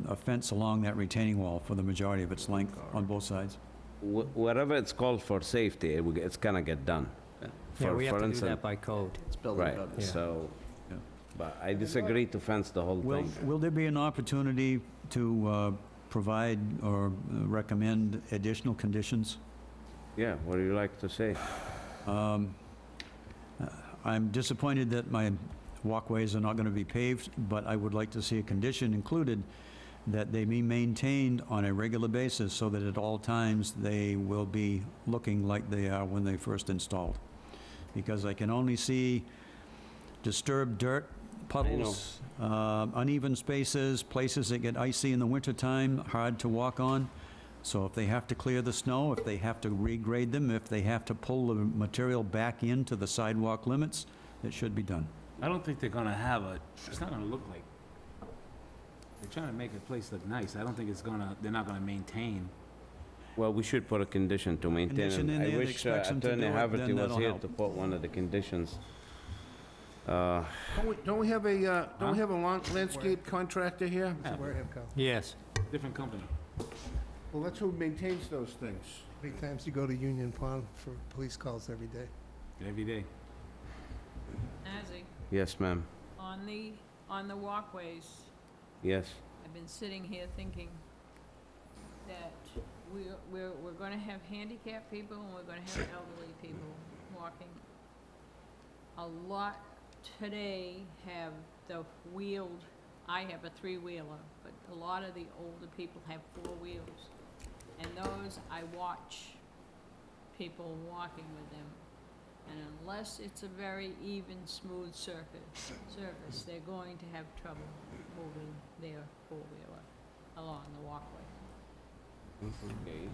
a fence along that retaining wall for the majority of its length on both sides. Whatever it's called for safety, it's gonna get done. Yeah, we have For to do instance- that by code. It's building Right, code. Yeah. so, Yeah. but I disagree to fence the whole thing. Will there be an opportunity to provide or recommend additional conditions? Yeah, what do you like to say? I'm disappointed that my walkways are not going to be paved, but I would like to see a condition included that they be maintained on a regular basis so that at all times they will be looking like they are when they first installed. Because I can only see disturbed dirt, puddles, uneven spaces, places that get icy in the wintertime, hard to walk on. So if they have to clear the snow, if they have to regrade them, if they have to pull the material back into the sidewalk limits, it should be done. I don't think they're gonna have it's not gonna look like, they're trying to make a place look nice. I don't think they're not gonna maintain. Well, we should put a condition to maintain Condition it. in I there that wish expects them to Attorney do it, Haverty then was that'll here help. to put one of the conditions. Don't we have a landscape contractor here? Wareham County. Yes. Different company. Well, that's who maintains those things. How many times you go to Union Pond for police calls every day? Every day. Nazzy, Yes, ma'am. on the walkways, Yes. I've been sitting here thinking that we're gonna have handicapped people and we're gonna have elderly people walking. A lot today have the wheeled, I have a 3-wheeler, but a lot of the older people have 4 wheels. And those, I watch people walking with them. And unless it's a very even, smooth surface, they're going to have trouble moving their four-wheeler along the walkway.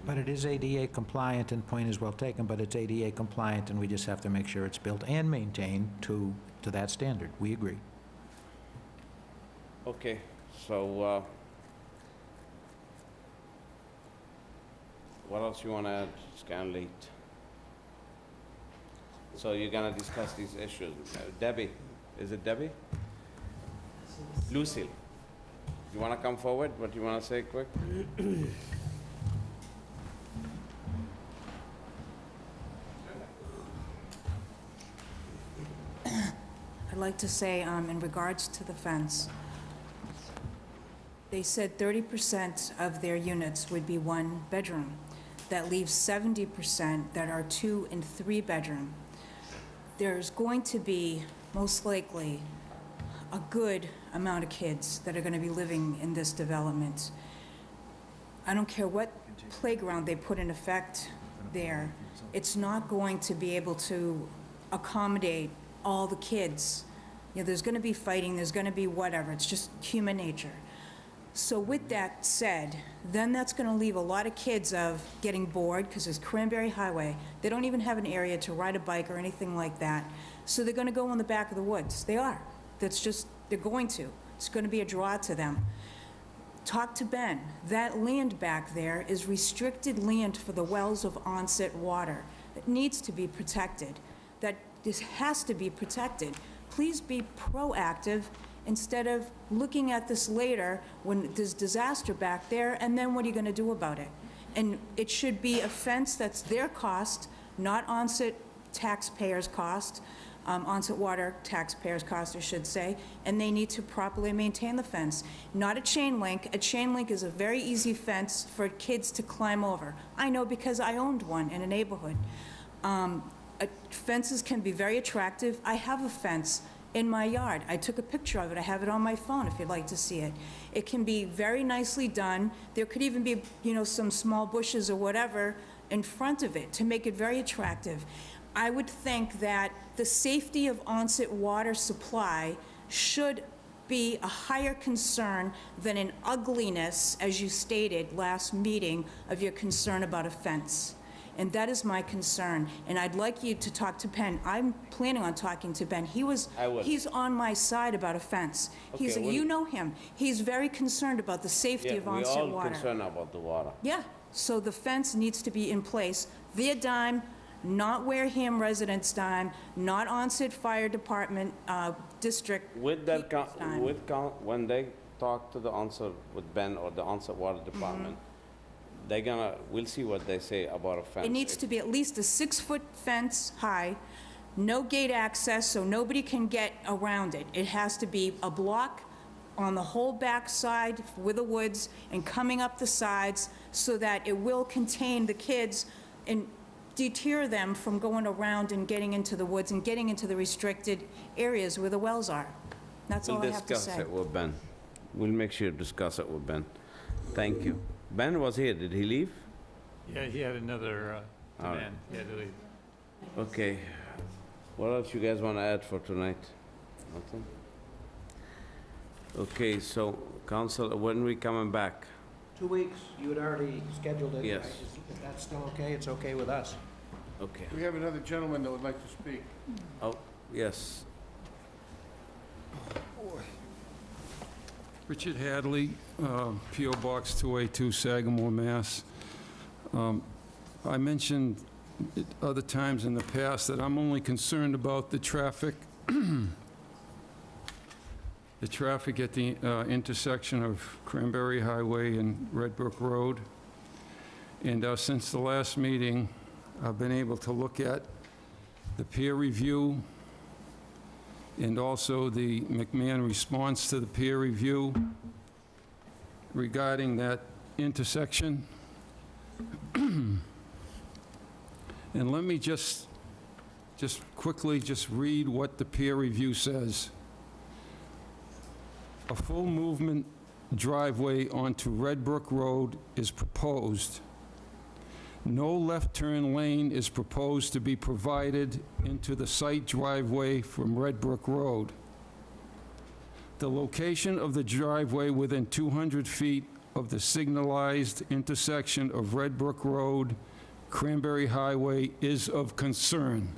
But it is ADA compliant, and point is well taken, but it's ADA compliant, and we just have to make sure it's built and maintained to that standard. We agree. Okay, so, what else you want to add? It's kind of late. So you're going to discuss these issues. Debbie, is it Debbie? Lucille, you want to come forward? What you want to say quick? I'd like to say, in regards to the fence, they said 30% of their units would be one bedroom. That leaves 70% that are 2 and 3 bedroom. There's going to be, most likely, a good amount of kids that are going to be living in this development. I don't care what playground they put in effect there, it's not going to be able to accommodate all the kids. You know, there's going to be fighting, there's going to be whatever, it's just human nature. So with that said, then that's going to leave a lot of kids of getting bored, because there's Cranberry Highway. They don't even have an area to ride a bike or anything like that. So they're going to go in the back of the woods. They are. That's just, they're going to. It's going to be a draw to them. Talk to Ben. That land back there is restricted land for the wells of onset water. It needs to be protected. This has to be protected. Please be proactive instead of looking at this later when there's disaster back there, and then what are you going to do about it? And it should be a fence that's their cost, not onset taxpayers' cost, onset water taxpayers' cost, I should say, and they need to properly maintain the fence. Not a chain link. A chain link is a very easy fence for kids to climb over. I know because I owned one in a neighborhood. Fences can be very attractive. I have a fence in my yard. I took a picture of it. I have it on my phone if you'd like to see it. It can be very nicely done. There could even be, you know, some small bushes or whatever in front of it to make it very attractive. I would think that the safety of onset water supply should be a higher concern than an ugliness, as you stated last meeting, of your concern about a fence. And that is my concern. And I'd like you to talk to Ben. I'm planning on talking to Ben. He's on my side about a fence. Okay, You know him. He's very concerned about the safety of onset water. We're all concerned about the water. Yeah, so the fence needs to be in place. Their dime, not Wareham residents' dime, not onset fire department, district With that, people's dime. when they talk to the onset with Ben or the onset water department, we'll see what they say about a fence. It needs to be at least a 6-foot fence high, no gate access, so nobody can get around it. It has to be a block on the whole back side with the woods and coming up the sides so that it will contain the kids and deter them from going around and getting into the woods and getting into the restricted areas where the wells are. That's all I have to We'll say. discuss it with Ben. We'll make sure to discuss it with Ben. Thank you. Ben was here. Did he leave? Yeah, he had another All right. demand. He had to leave. Okay. What else you guys want to add for tonight? Nothing? Okay, so, council, when we coming back? 2 weeks, you had already scheduled it. Yes. If that's still okay, it's okay with us. Okay. We have another gentleman that would like to speak. Oh, yes. Richard Hadley, P.O. Box 282, Sagamore, Mass. I mentioned at other times in the past that I'm only concerned about the traffic, the traffic at the intersection of Cranberry Highway and Red Brook Road. And since the last meeting, I've been able to look at the peer review and also the McMahon response to the peer review regarding that intersection. And let me just quickly read what the peer review says. A full movement driveway onto Red Brook Road is proposed. No left turn lane is proposed to be provided into the site driveway from Red Brook Road. The location of the driveway within 200 feet of the signalized intersection of Red Brook Road, Cranberry Highway is of concern.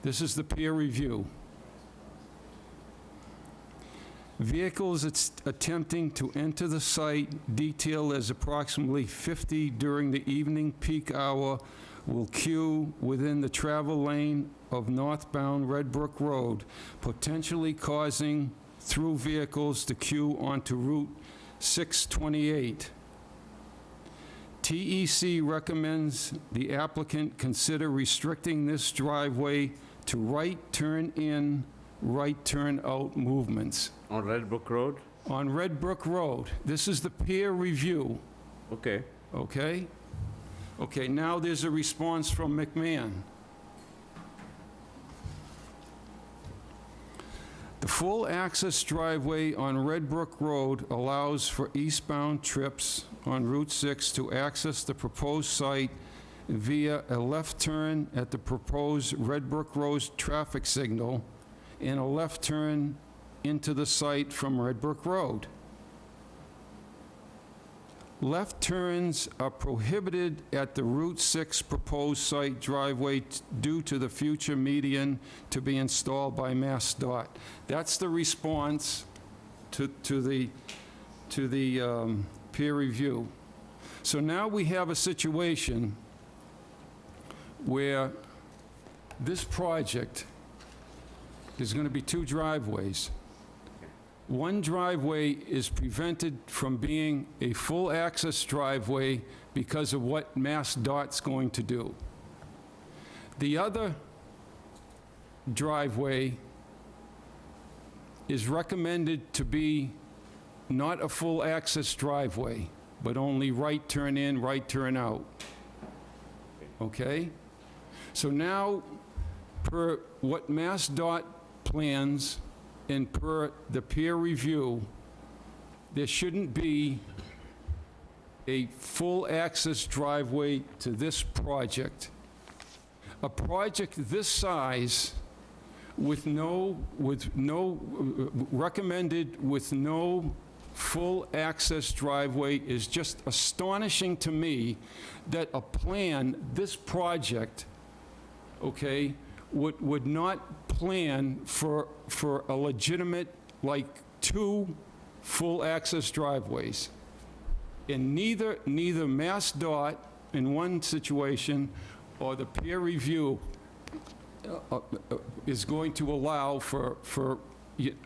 This is the peer review. Vehicles attempting to enter the site, detailed as approximately 50 during the evening peak hour, will queue within the travel lane of northbound Red Brook Road, potentially causing through vehicles to queue onto Route 628. TEC recommends the applicant consider restricting this driveway to right turn in, right turn out movements. On Red Brook Road? On Red Brook Road. This is the peer review, Okay. okay? Okay, now there's a response from McMahon. The full access driveway on Red Brook Road allows for eastbound trips on Route 6 to access the proposed site via a left turn at the proposed Red Brook Road traffic signal and a left turn into the site from Red Brook Road. Left turns are prohibited at the Route 6 proposed site driveway due to the future median to be installed by MassDOT. That's the response to the peer review. So now we have a situation where this project is going to be two driveways. One driveway is prevented from being a full access driveway because of what MassDOT's going to do. The other driveway is recommended to be not a full access driveway, but only right turn in, right turn out. Okay? So now, per what MassDOT plans and per the peer review, there shouldn't be a full access driveway to this project. A project this size recommended with no full access driveway is just astonishing to me that a plan, this project, okay, would not plan for a legitimate, like, two full access driveways. And neither MassDOT in one situation or the peer review is going to allow for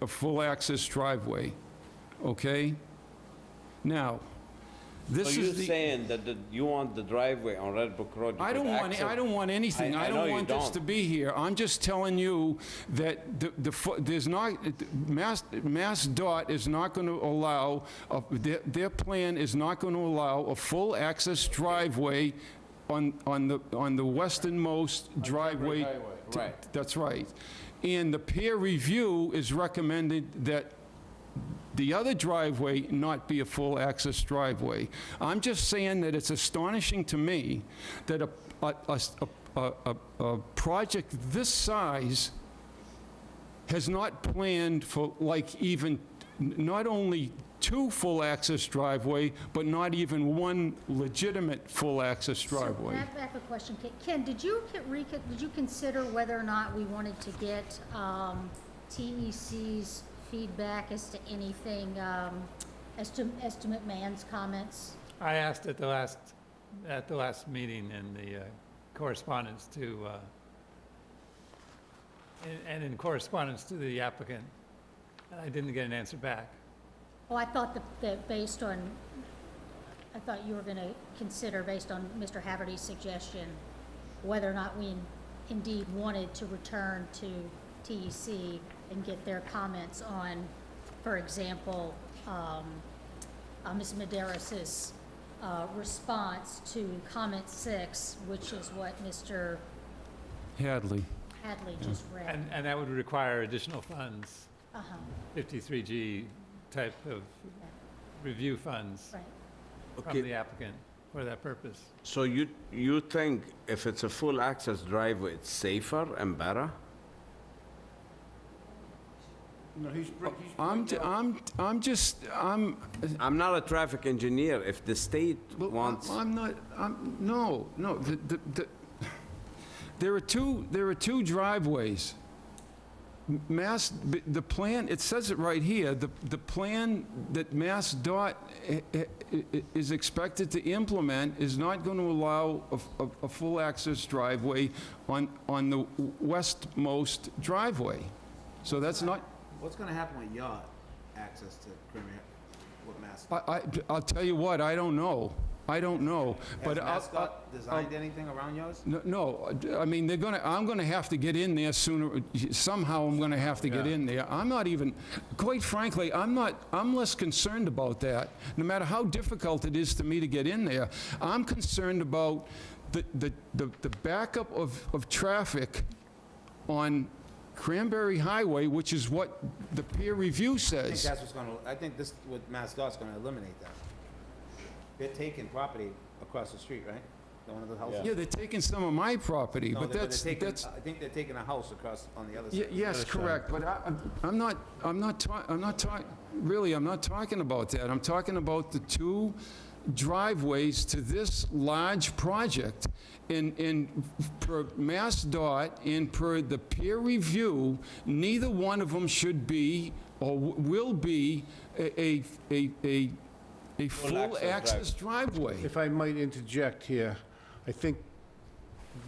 a full access driveway, okay? Now, this So is you're the... saying that you want the driveway on Red Brook Road? I don't want anything. I don't want this to be here. I'm just telling you that there's not, MassDOT is not going to allow, their plan is not going to allow a full access driveway on the westernmost driveway. Right. That's right. And the peer review is recommended that the other driveway not be a full access driveway. I'm just saying that it's astonishing to me that a project this size has not planned for, like, even not only two full access driveway, but not even one legitimate full access driveway. So, I have a question. Ken, did you consider whether or not we wanted to get TEC's feedback as to anything, as to McMahon's comments? I asked at the last meeting in the correspondence to, and in correspondence to the applicant, and I didn't get an answer back. Oh, I thought that based on, I thought you were going to consider, based on Mr. Haverty's suggestion, whether or not we indeed wanted to return to TEC and get their comments on, for example, Ms. Maderis's response to comment 6, which is what Mr. Hadley. Hadley just read. And that would require additional funds, 53G type of review funds Right. from the applicant. for that purpose. So you think if it's a full access driveway, it's safer and better? No, I'm not a traffic engineer. If the state wants... No, there are two driveways. The plan, it says it right here, the plan that Mass Dot is expected to implement is not going to allow a full access driveway on the westmost driveway. So that's not... What's gonna happen with your access to Cranberry, with Mass? I'll tell you what, I don't know. Has Mascot designed anything around yours? No, I mean, I'm gonna have to get in there sooner, somehow I'm gonna have to get in there. I'm not even, quite frankly, I'm less concerned about that. No matter how difficult it is to me to get in there, I'm concerned about the backup of traffic on Cranberry Highway, which is what the peer review I think says. that's I think this, with MassDOT's gonna eliminate that. They're taking property across the street, right? One of the houses? Yeah, they're taking some of my property, No, but they're that's... taking- I think they're taking a house across on the other side. Yes, correct, but I'm not talking about that. I'm talking about the two driveways to this large project. And per MassDOT and per the peer review, neither one of them should be or will be a full access driveway. If I might interject here, I think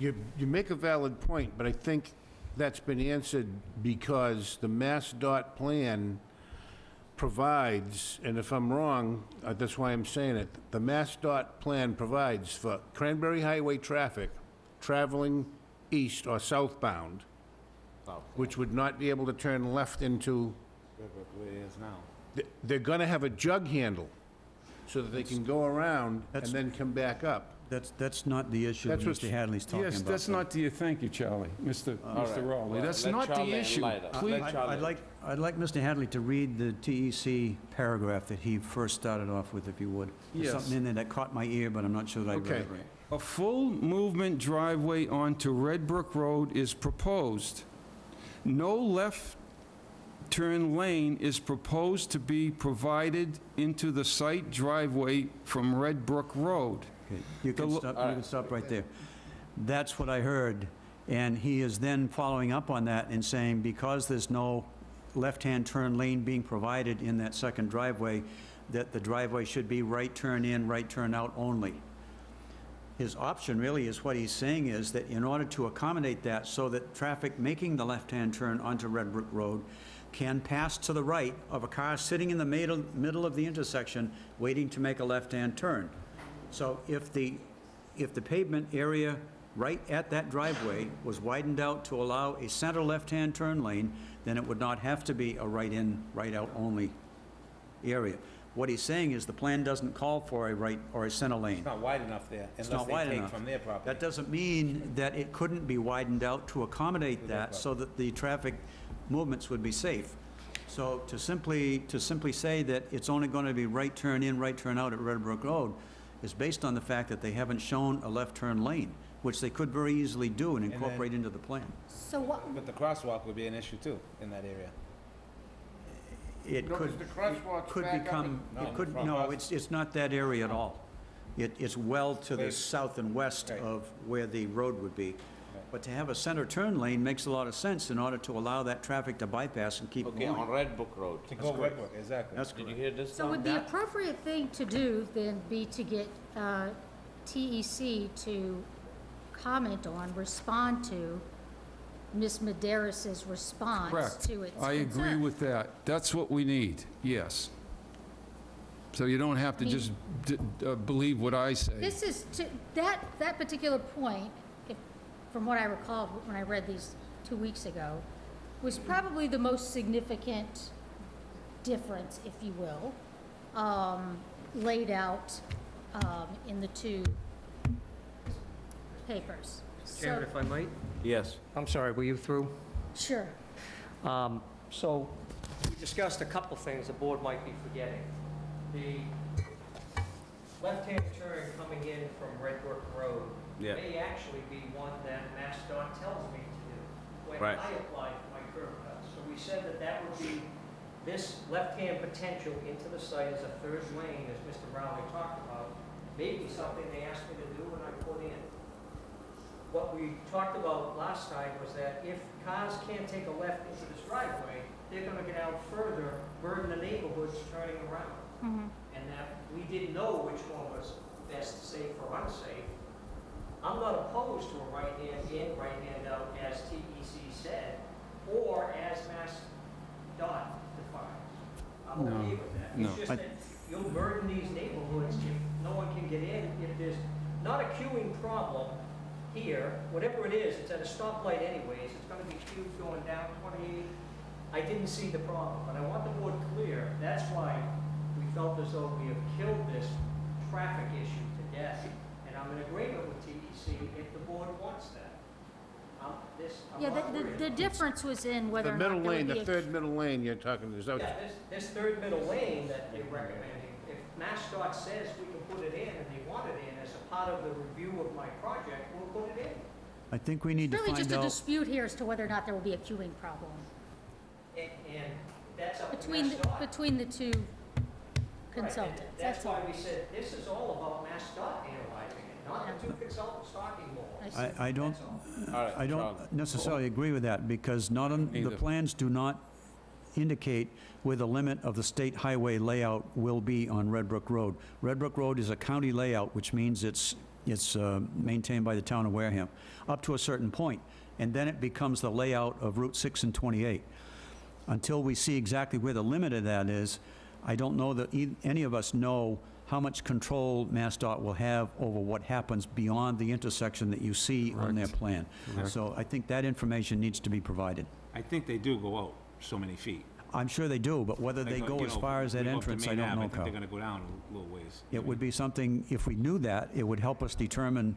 you make a valid point, but I think that's been answered because the MassDOT plan provides, and if I'm wrong, that's why I'm saying it, the MassDOT plan provides for Cranberry Highway traffic traveling east or southbound, which would not be able to turn left into, Where it is now. they're gonna have a jug handle so that they can go around and then come back up. That's not the issue that That's Mr. Hadley's talking about. Yes, that's not the, thank you, Charlie, Mr. Rowley. That's not the issue. Please. I'd like Mr. Hadley to read the TEC paragraph that he first started off with, if you would. There's Yes. something in there that caught my ear, but I'm not sure that I read it right. A full movement driveway onto Red Brook Road is proposed. No left turn lane is proposed to be provided into the site driveway from Red Brook Road. Okay, you can stop right there. That's what I heard, and he is then following up on that and saying, because there's no left-hand turn lane being provided in that second driveway, that the driveway should be right turn in, right turn out only. His option really is, what he's saying is that in order to accommodate that so that traffic making the left-hand turn onto Red Brook Road can pass to the right of a car sitting in the middle of the intersection waiting to make a left-hand turn. So if the pavement area right at that driveway was widened out to allow a center left-hand turn lane, then it would not have to be a right-in, right-out only area. What he's saying is the plan doesn't call for a right or a center lane. It's not wide enough there, It's unless not wide they take enough. from their property. That doesn't mean that it couldn't be widened out to accommodate that so that the traffic movements would be safe. So to simply say that it's only going to be right turn in, right turn out at Red Brook Road is based on the fact that they haven't shown a left turn lane, which they could very easily do and incorporate into the plan. So what, But the crosswalk would be an issue too, in that area. It No, 'cause could, the crosswalk's it could back up become, and- it could, No, no, cross- it's not that area at all. It's well to the south and west of where the road would be. But to have a center turn lane makes a lot of sense in order to allow that traffic to bypass and keep Okay, going. on Red Brook Road. To go Red Brook, exactly. That's Did you correct. hear this? so would the appropriate thing to do then be to get TEC to comment on, respond to Ms. Maderis's response Correct. to its I agree concern? with that. That's what we need, yes. So you don't have to just believe what I say. This is, that particular point, from what I recall when I read these 2 weeks ago, was probably the most significant difference, if you will, laid out in the two papers. Chairman, if I might? Yes. I'm sorry, were you through? Sure. So, we discussed a couple things the board might be forgetting. left-hand turn coming in from Red Brook Road Yeah. may actually be one that MassDOT tells me to do when Right. I apply for my curb cut. So we said that that would be, this left-hand potential into the site as a third lane, as Mr. Rowley talked about, may be something they asked me to do and I put in. What we talked about last time was that if cars can't take a left into this driveway, they're gonna get out further, burden the neighborhoods turning around. And that we didn't know which one was best, safe or unsafe. I'm not opposed to a right hand in, right hand out, as TEC said, or as MassDOT defines. I'm No, okay with that. no. It's just that you'll burden these neighborhoods if no one can get in. If there's not a queuing problem here, whatever it is, it's at a stoplight anyways, it's gonna be queued going down 28. I didn't see the problem, but I want the board clear. That's why we felt as though we have killed this traffic issue to death. And I'm in agreement with TEC if the board wants that. I'm Yeah, not the worried. difference was in whether The or not middle there lane, would be the a... third middle lane you're talking, is that, Yeah, this third middle lane that they're recommending, if MassDOT says we can put it in and they want it in as a part of the review of my project, we'll put it in. I think we need to Really just find a out, dispute here as to whether or not there will be a queuing problem And that's up to between, MassDOT. between the two Right, and consultants. that's all. why we said, this is all about MassDOT analyzing it, not the two consultants talking more. I don't, That's all. All right, I Charlie. don't necessarily agree with that, because not on, the Neither. plans do not indicate where the limit of the state highway layout will be on Red Brook Road. Red Brook Road is a county layout, which means it's maintained by the town of Wareham, up to a certain point, and then it becomes the layout of Route 6 and 28. Until we see exactly where the limit of that is, I don't know that any of us know how much control MassDOT will have over what happens beyond the intersection that you see on their plan. So I think that information needs to be provided. I think they do go out so many feet. I'm sure they do, but whether they go You as know, far as that we go up to entrance, I Main don't Ave, know, I think Carl. they're gonna go down a little ways. It would be something, if we knew that, it would help us determine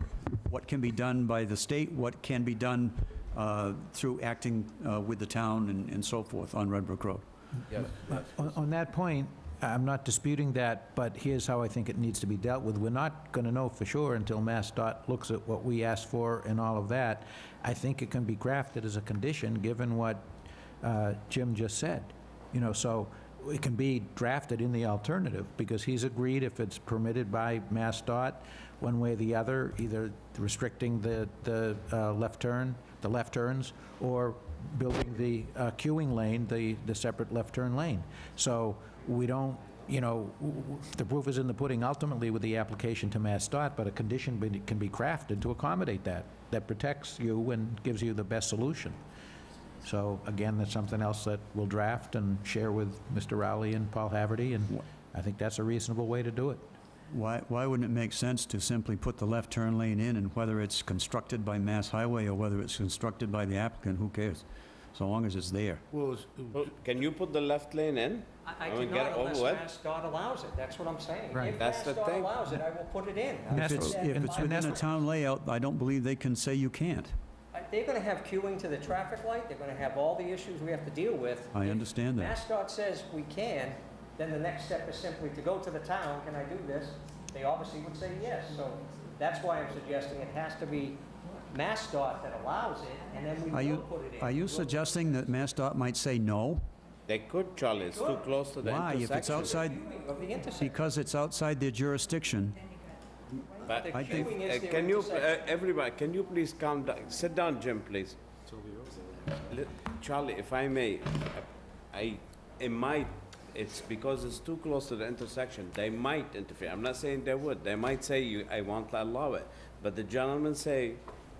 what can be done by the state, what can be done through acting with the town and so forth on Red Brook Road. Yes, On that point, I'm not disputing that, but here's how I think it needs to be dealt with. We're not going to know for sure until MassDOT looks at what we asked for and all of that. I think it can be crafted as a condition, given what Jim just said. You know, so it can be drafted in the alternative, because he's agreed if it's permitted by MassDOT, one way or the other, either restricting the left turns, or building the queuing lane, the separate left turn lane. So we don't, you know, the proof is in the pudding ultimately with the application to MassDOT, but a condition can be crafted to accommodate that protects you and gives you the best solution. So again, that's something else that we'll draft and share with Mr. Rowley and Paul Haverty, and I think that's a reasonable way to do it. Why wouldn't it make sense to simply put the left turn lane in, and whether it's constructed by Mass Highway or whether it's constructed by the applicant, who cares? So long as it's there. well, Can you put the left lane in? I mean, get it cannot unless over with. MassDOT allows it, that's what I'm saying. Right. If That's the MassDOT thing. allows it, I will put it in. If it's within a town layout, I don't believe they can say you can't. They're gonna have queuing to the traffic light, they're gonna have all the issues we have to deal with. I understand that. MassDOT says we can, then the next step is simply to go to the town, can I do this? They obviously would say yes, so that's why I'm suggesting it has to be MassDOT that allows it, and then we will put it in. Are you suggesting that MassDOT might say no? They could, Charlie, it's too close to the Why? intersection. If it's outside, Queuing of the intersection. because it's outside their jurisdiction. But The I think- queuing is their Can you, intersection. everybody, can you please calm down? Sit down, Jim, please. Charlie, if I may, it's because it's too close to the intersection, they might interfere. I'm not saying they would. They might say, I won't allow it. But the gentleman say,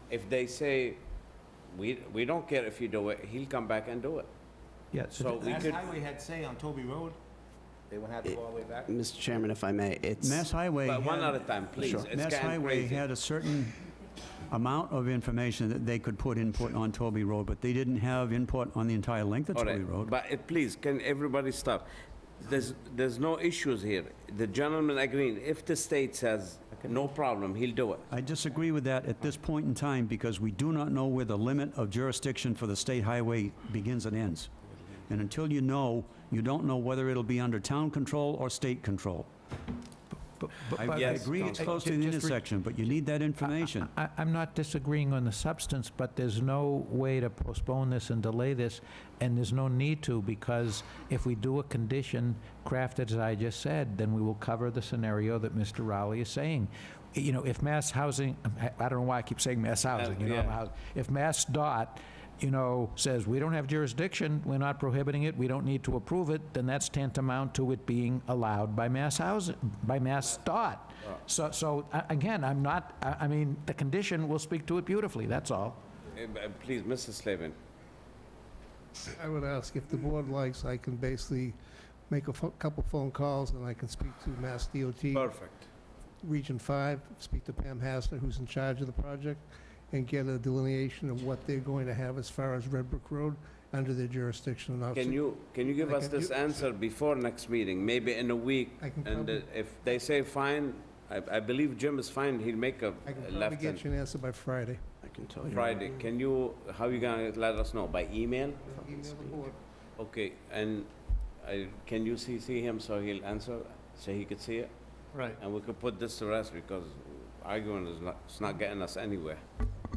if they say, we don't care if you do it, he'll come back and do it. Yeah, So we Mass could, Highway had say on Toby Road, they wouldn't have to go all the way back. Mr. Chairman, if I may, it's... Mass Highway but one had- at a time, please. Sure. It's Mass getting Highway crazy. had a certain amount of information that they could put input on Toby Road, but they didn't have input on the entire length of All Toby right, Road. but please, can everybody stop? There's no issues here. The gentleman agreeing, if the state says no problem, he'll do it. I disagree with that at this point in time, because we do not know where the limit of jurisdiction for the state highway begins and ends. And until you know, you don't know whether it'll be under town control or state control. I Yes, agree it's Counsel. close to the intersection, but you need that information. I'm not disagreeing on the substance, but there's no way to postpone this and delay this, and there's no need to, because if we do a condition crafted, as I just said, then we will cover the scenario that Mr. Rowley is saying. You know, if Mass Housing, I don't know why I keep saying Mass Housing, you know, yeah. if Mass Dot, you know, says, we don't have jurisdiction, we're not prohibiting it, we don't need to approve it, then that's tantamount to it being allowed by Mass Housing, by Mass Dot. Again, I'm not, I mean, the condition will speak to it beautifully, that's all. Please, Mrs. Slavin. I would ask if the board likes, I can basically make a couple phone calls and I can speak to Mass DOT. Perfect. Region 5, speak to Pam Hassler, who's in charge of the project, and get a delineation of what they're going to have as far as Red Brook Road under their jurisdiction. And Can you give us this answer before next meeting, maybe in a week? I can And probably- if they say fine, I believe Jim is fine, he'll make a I can probably left get you an answer by Friday. I can tell you. Friday. Can you, how you gonna let us know? By email? Email the board. Okay, and can you see him so he'll answer, so he could see it? Right. And we could put this to rest because arguing is not, it's not getting us anywhere.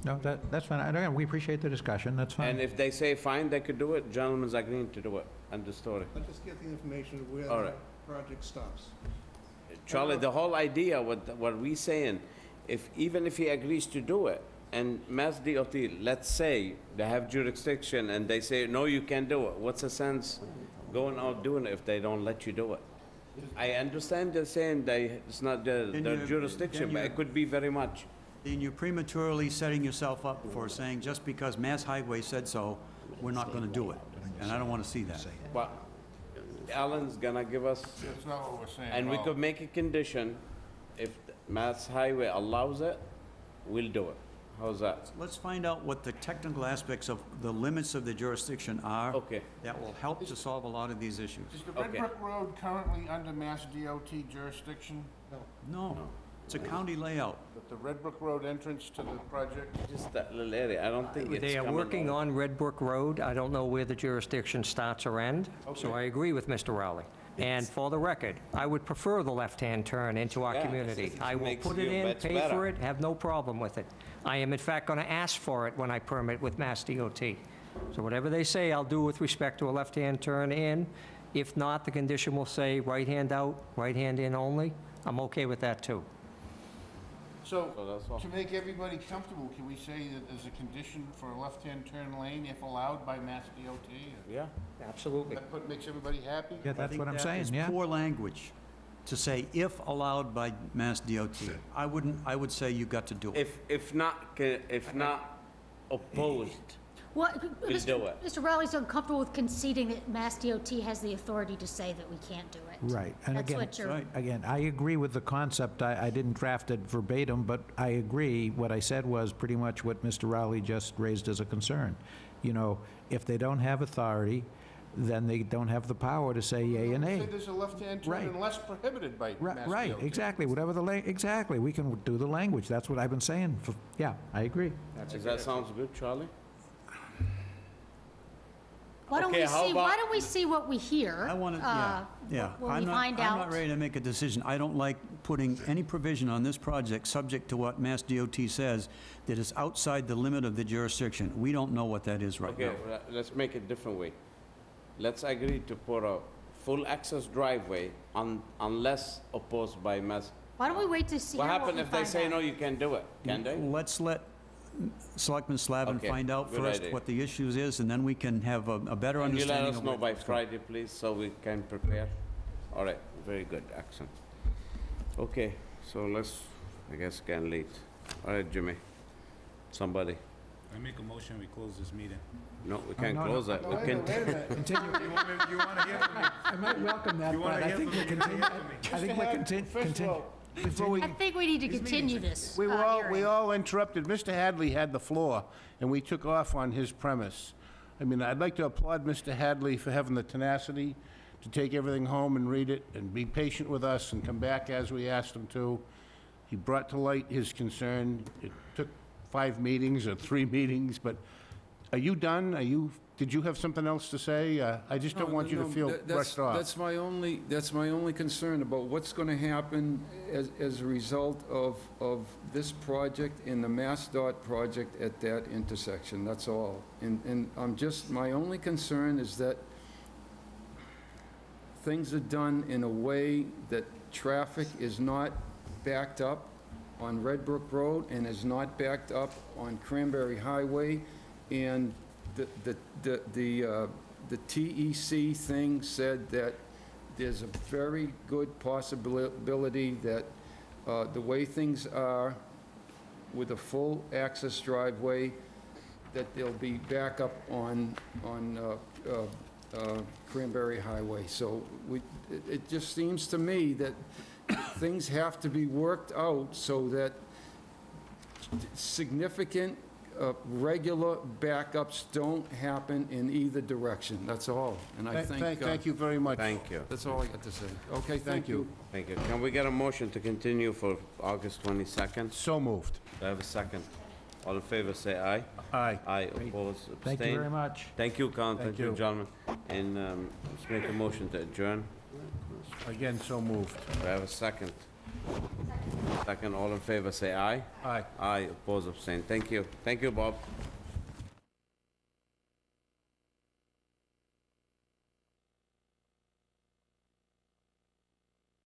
No, that's fine, and again, we appreciate the discussion, that's fine. And if they say fine, they could do it, gentlemen's agreeing to do it, end of story. I'll just get the information of where All the right. project stops. Charlie, the whole idea, what we saying, even if he agrees to do it, and Mass DOT, let's say they have jurisdiction and they say, no, you can't do it, what's the sense going out doing it if they don't let you do it? I understand they're saying it's not their jurisdiction, but it could be very much. Then you're prematurely setting yourself up for saying, just because Mass Highway said so, we're not going to do it. And I don't want to see that. But Alan's gonna give us, That's not what we're saying. and we could make a condition, if Mass Highway allows it, we'll do it. How's that? Let's find out what the technical aspects of the limits of the jurisdiction are. Okay. That will help to solve a lot of these issues. Is the Red Okay. Brook Road currently under Mass DOT jurisdiction? No, it's a county layout. But the Red Brook Road entrance to the project? Just that little area, I don't think it's They are coming working over. on Red Brook Road. I don't know where the jurisdiction starts or ends, so I agree with Mr. Rowley. And for the record, I would prefer the left-hand turn into our Yeah, community. it I will makes put it you in, much pay better. for it, have no problem with it. I am in fact going to ask for it when I permit with Mass DOT. So whatever they say, I'll do with respect to a left-hand turn in. If not, the condition will say right-hand out, right-hand in only. I'm okay with that, too. So that's all. To make everybody comfortable, can we say that there's a condition for a left-hand turn lane if allowed by Mass DOT? Yeah. Absolutely. That makes everybody happy? Yeah, that's what I'm saying, yeah. I think that is poor language to say, if allowed by Mass DOT. I would say you got to do it. If not opposed, Well, We'll do it. Mr. Rowley's uncomfortable with conceding that Mass DOT has the authority to say that we can't do it. Right, and That's again, what you're- right. again, I agree with the concept, I didn't draft it verbatim, but I agree, what I said was pretty much what Mr. Rowley just raised as a concern. You know, if they don't have authority, then they don't have the power to say yea and Say nay. there's a left-hand turn Right. unless prohibited by Mass DOT. Right, exactly, whatever exactly, we can do the language, that's what I've been saying, yeah, I agree. does that sound good, Charlie? Why don't Okay, we how see, about- why don't we see what we hear? I want to, yeah. When we I'm find not out. ready to make a decision. I don't like putting any provision on this project subject to what Mass DOT says that is outside the limit of the jurisdiction. We don't know what that is right now. Okay, let's make it different way. Let's agree to put a full access driveway unless opposed by Mass. Why don't we wait to see What what happens we if they find say, out? no, you can't do it? Can they? Let's let Selectman Slavin Okay, find out good first idea. what the issues is, and then we can have a better Can you let understanding us of know where by it's going. Friday, please, so we can prepare? All right, very good, excellent. Okay, so let's, I guess, getting late. All right, Jimmy, somebody. I make a motion, we close this meeting. No, we can't no, close that. We can. Continue. You want to hear from me? I might welcome that, You wanna but I hear think from we'll me? You continue, wanna hear from me? I think we'll First of all, before we I think we need to continue this We were all, we hearing. all interrupted. Mr. Hadley had the floor, and we took off on his premise. I mean, I'd like to applaud Mr. Hadley for having the tenacity to take everything home and read it, and be patient with us, and come back as we asked him to. He brought to light his concern. It took 5 meetings or 3 meetings, but Are you done? Did you have something else to say? I just don't want you to feel rushed off. That's my only concern about what's going to happen as a result of this project and the MassDOT project at that intersection, that's all. And my only concern is that things are done in a way that traffic is not backed up on Red Brook Road and is not backed up on Cranberry Highway, and the TEC thing said that there's a very good possibility that the way things are with a full access driveway, that there'll be backup on Cranberry Highway. So it just seems to me that things have to be worked out so that significant regular backups don't happen in either direction, that's all. And I think... Thank you very much. Thank you. That's all I got to say. Okay, thank you. Thank you. Can we get a motion to continue for August 22nd? So moved. Do I have a second? All in favor, say aye. Aye. Aye, oppose, abstain. Thank you very much. Thank you, Colin. Thank you, you. gentlemen. And let's make a motion to adjourn. Again, so moved. Do I have a second? Second, all in favor, say aye. Aye. Aye, oppose, abstain. Thank you. Thank you, Bob.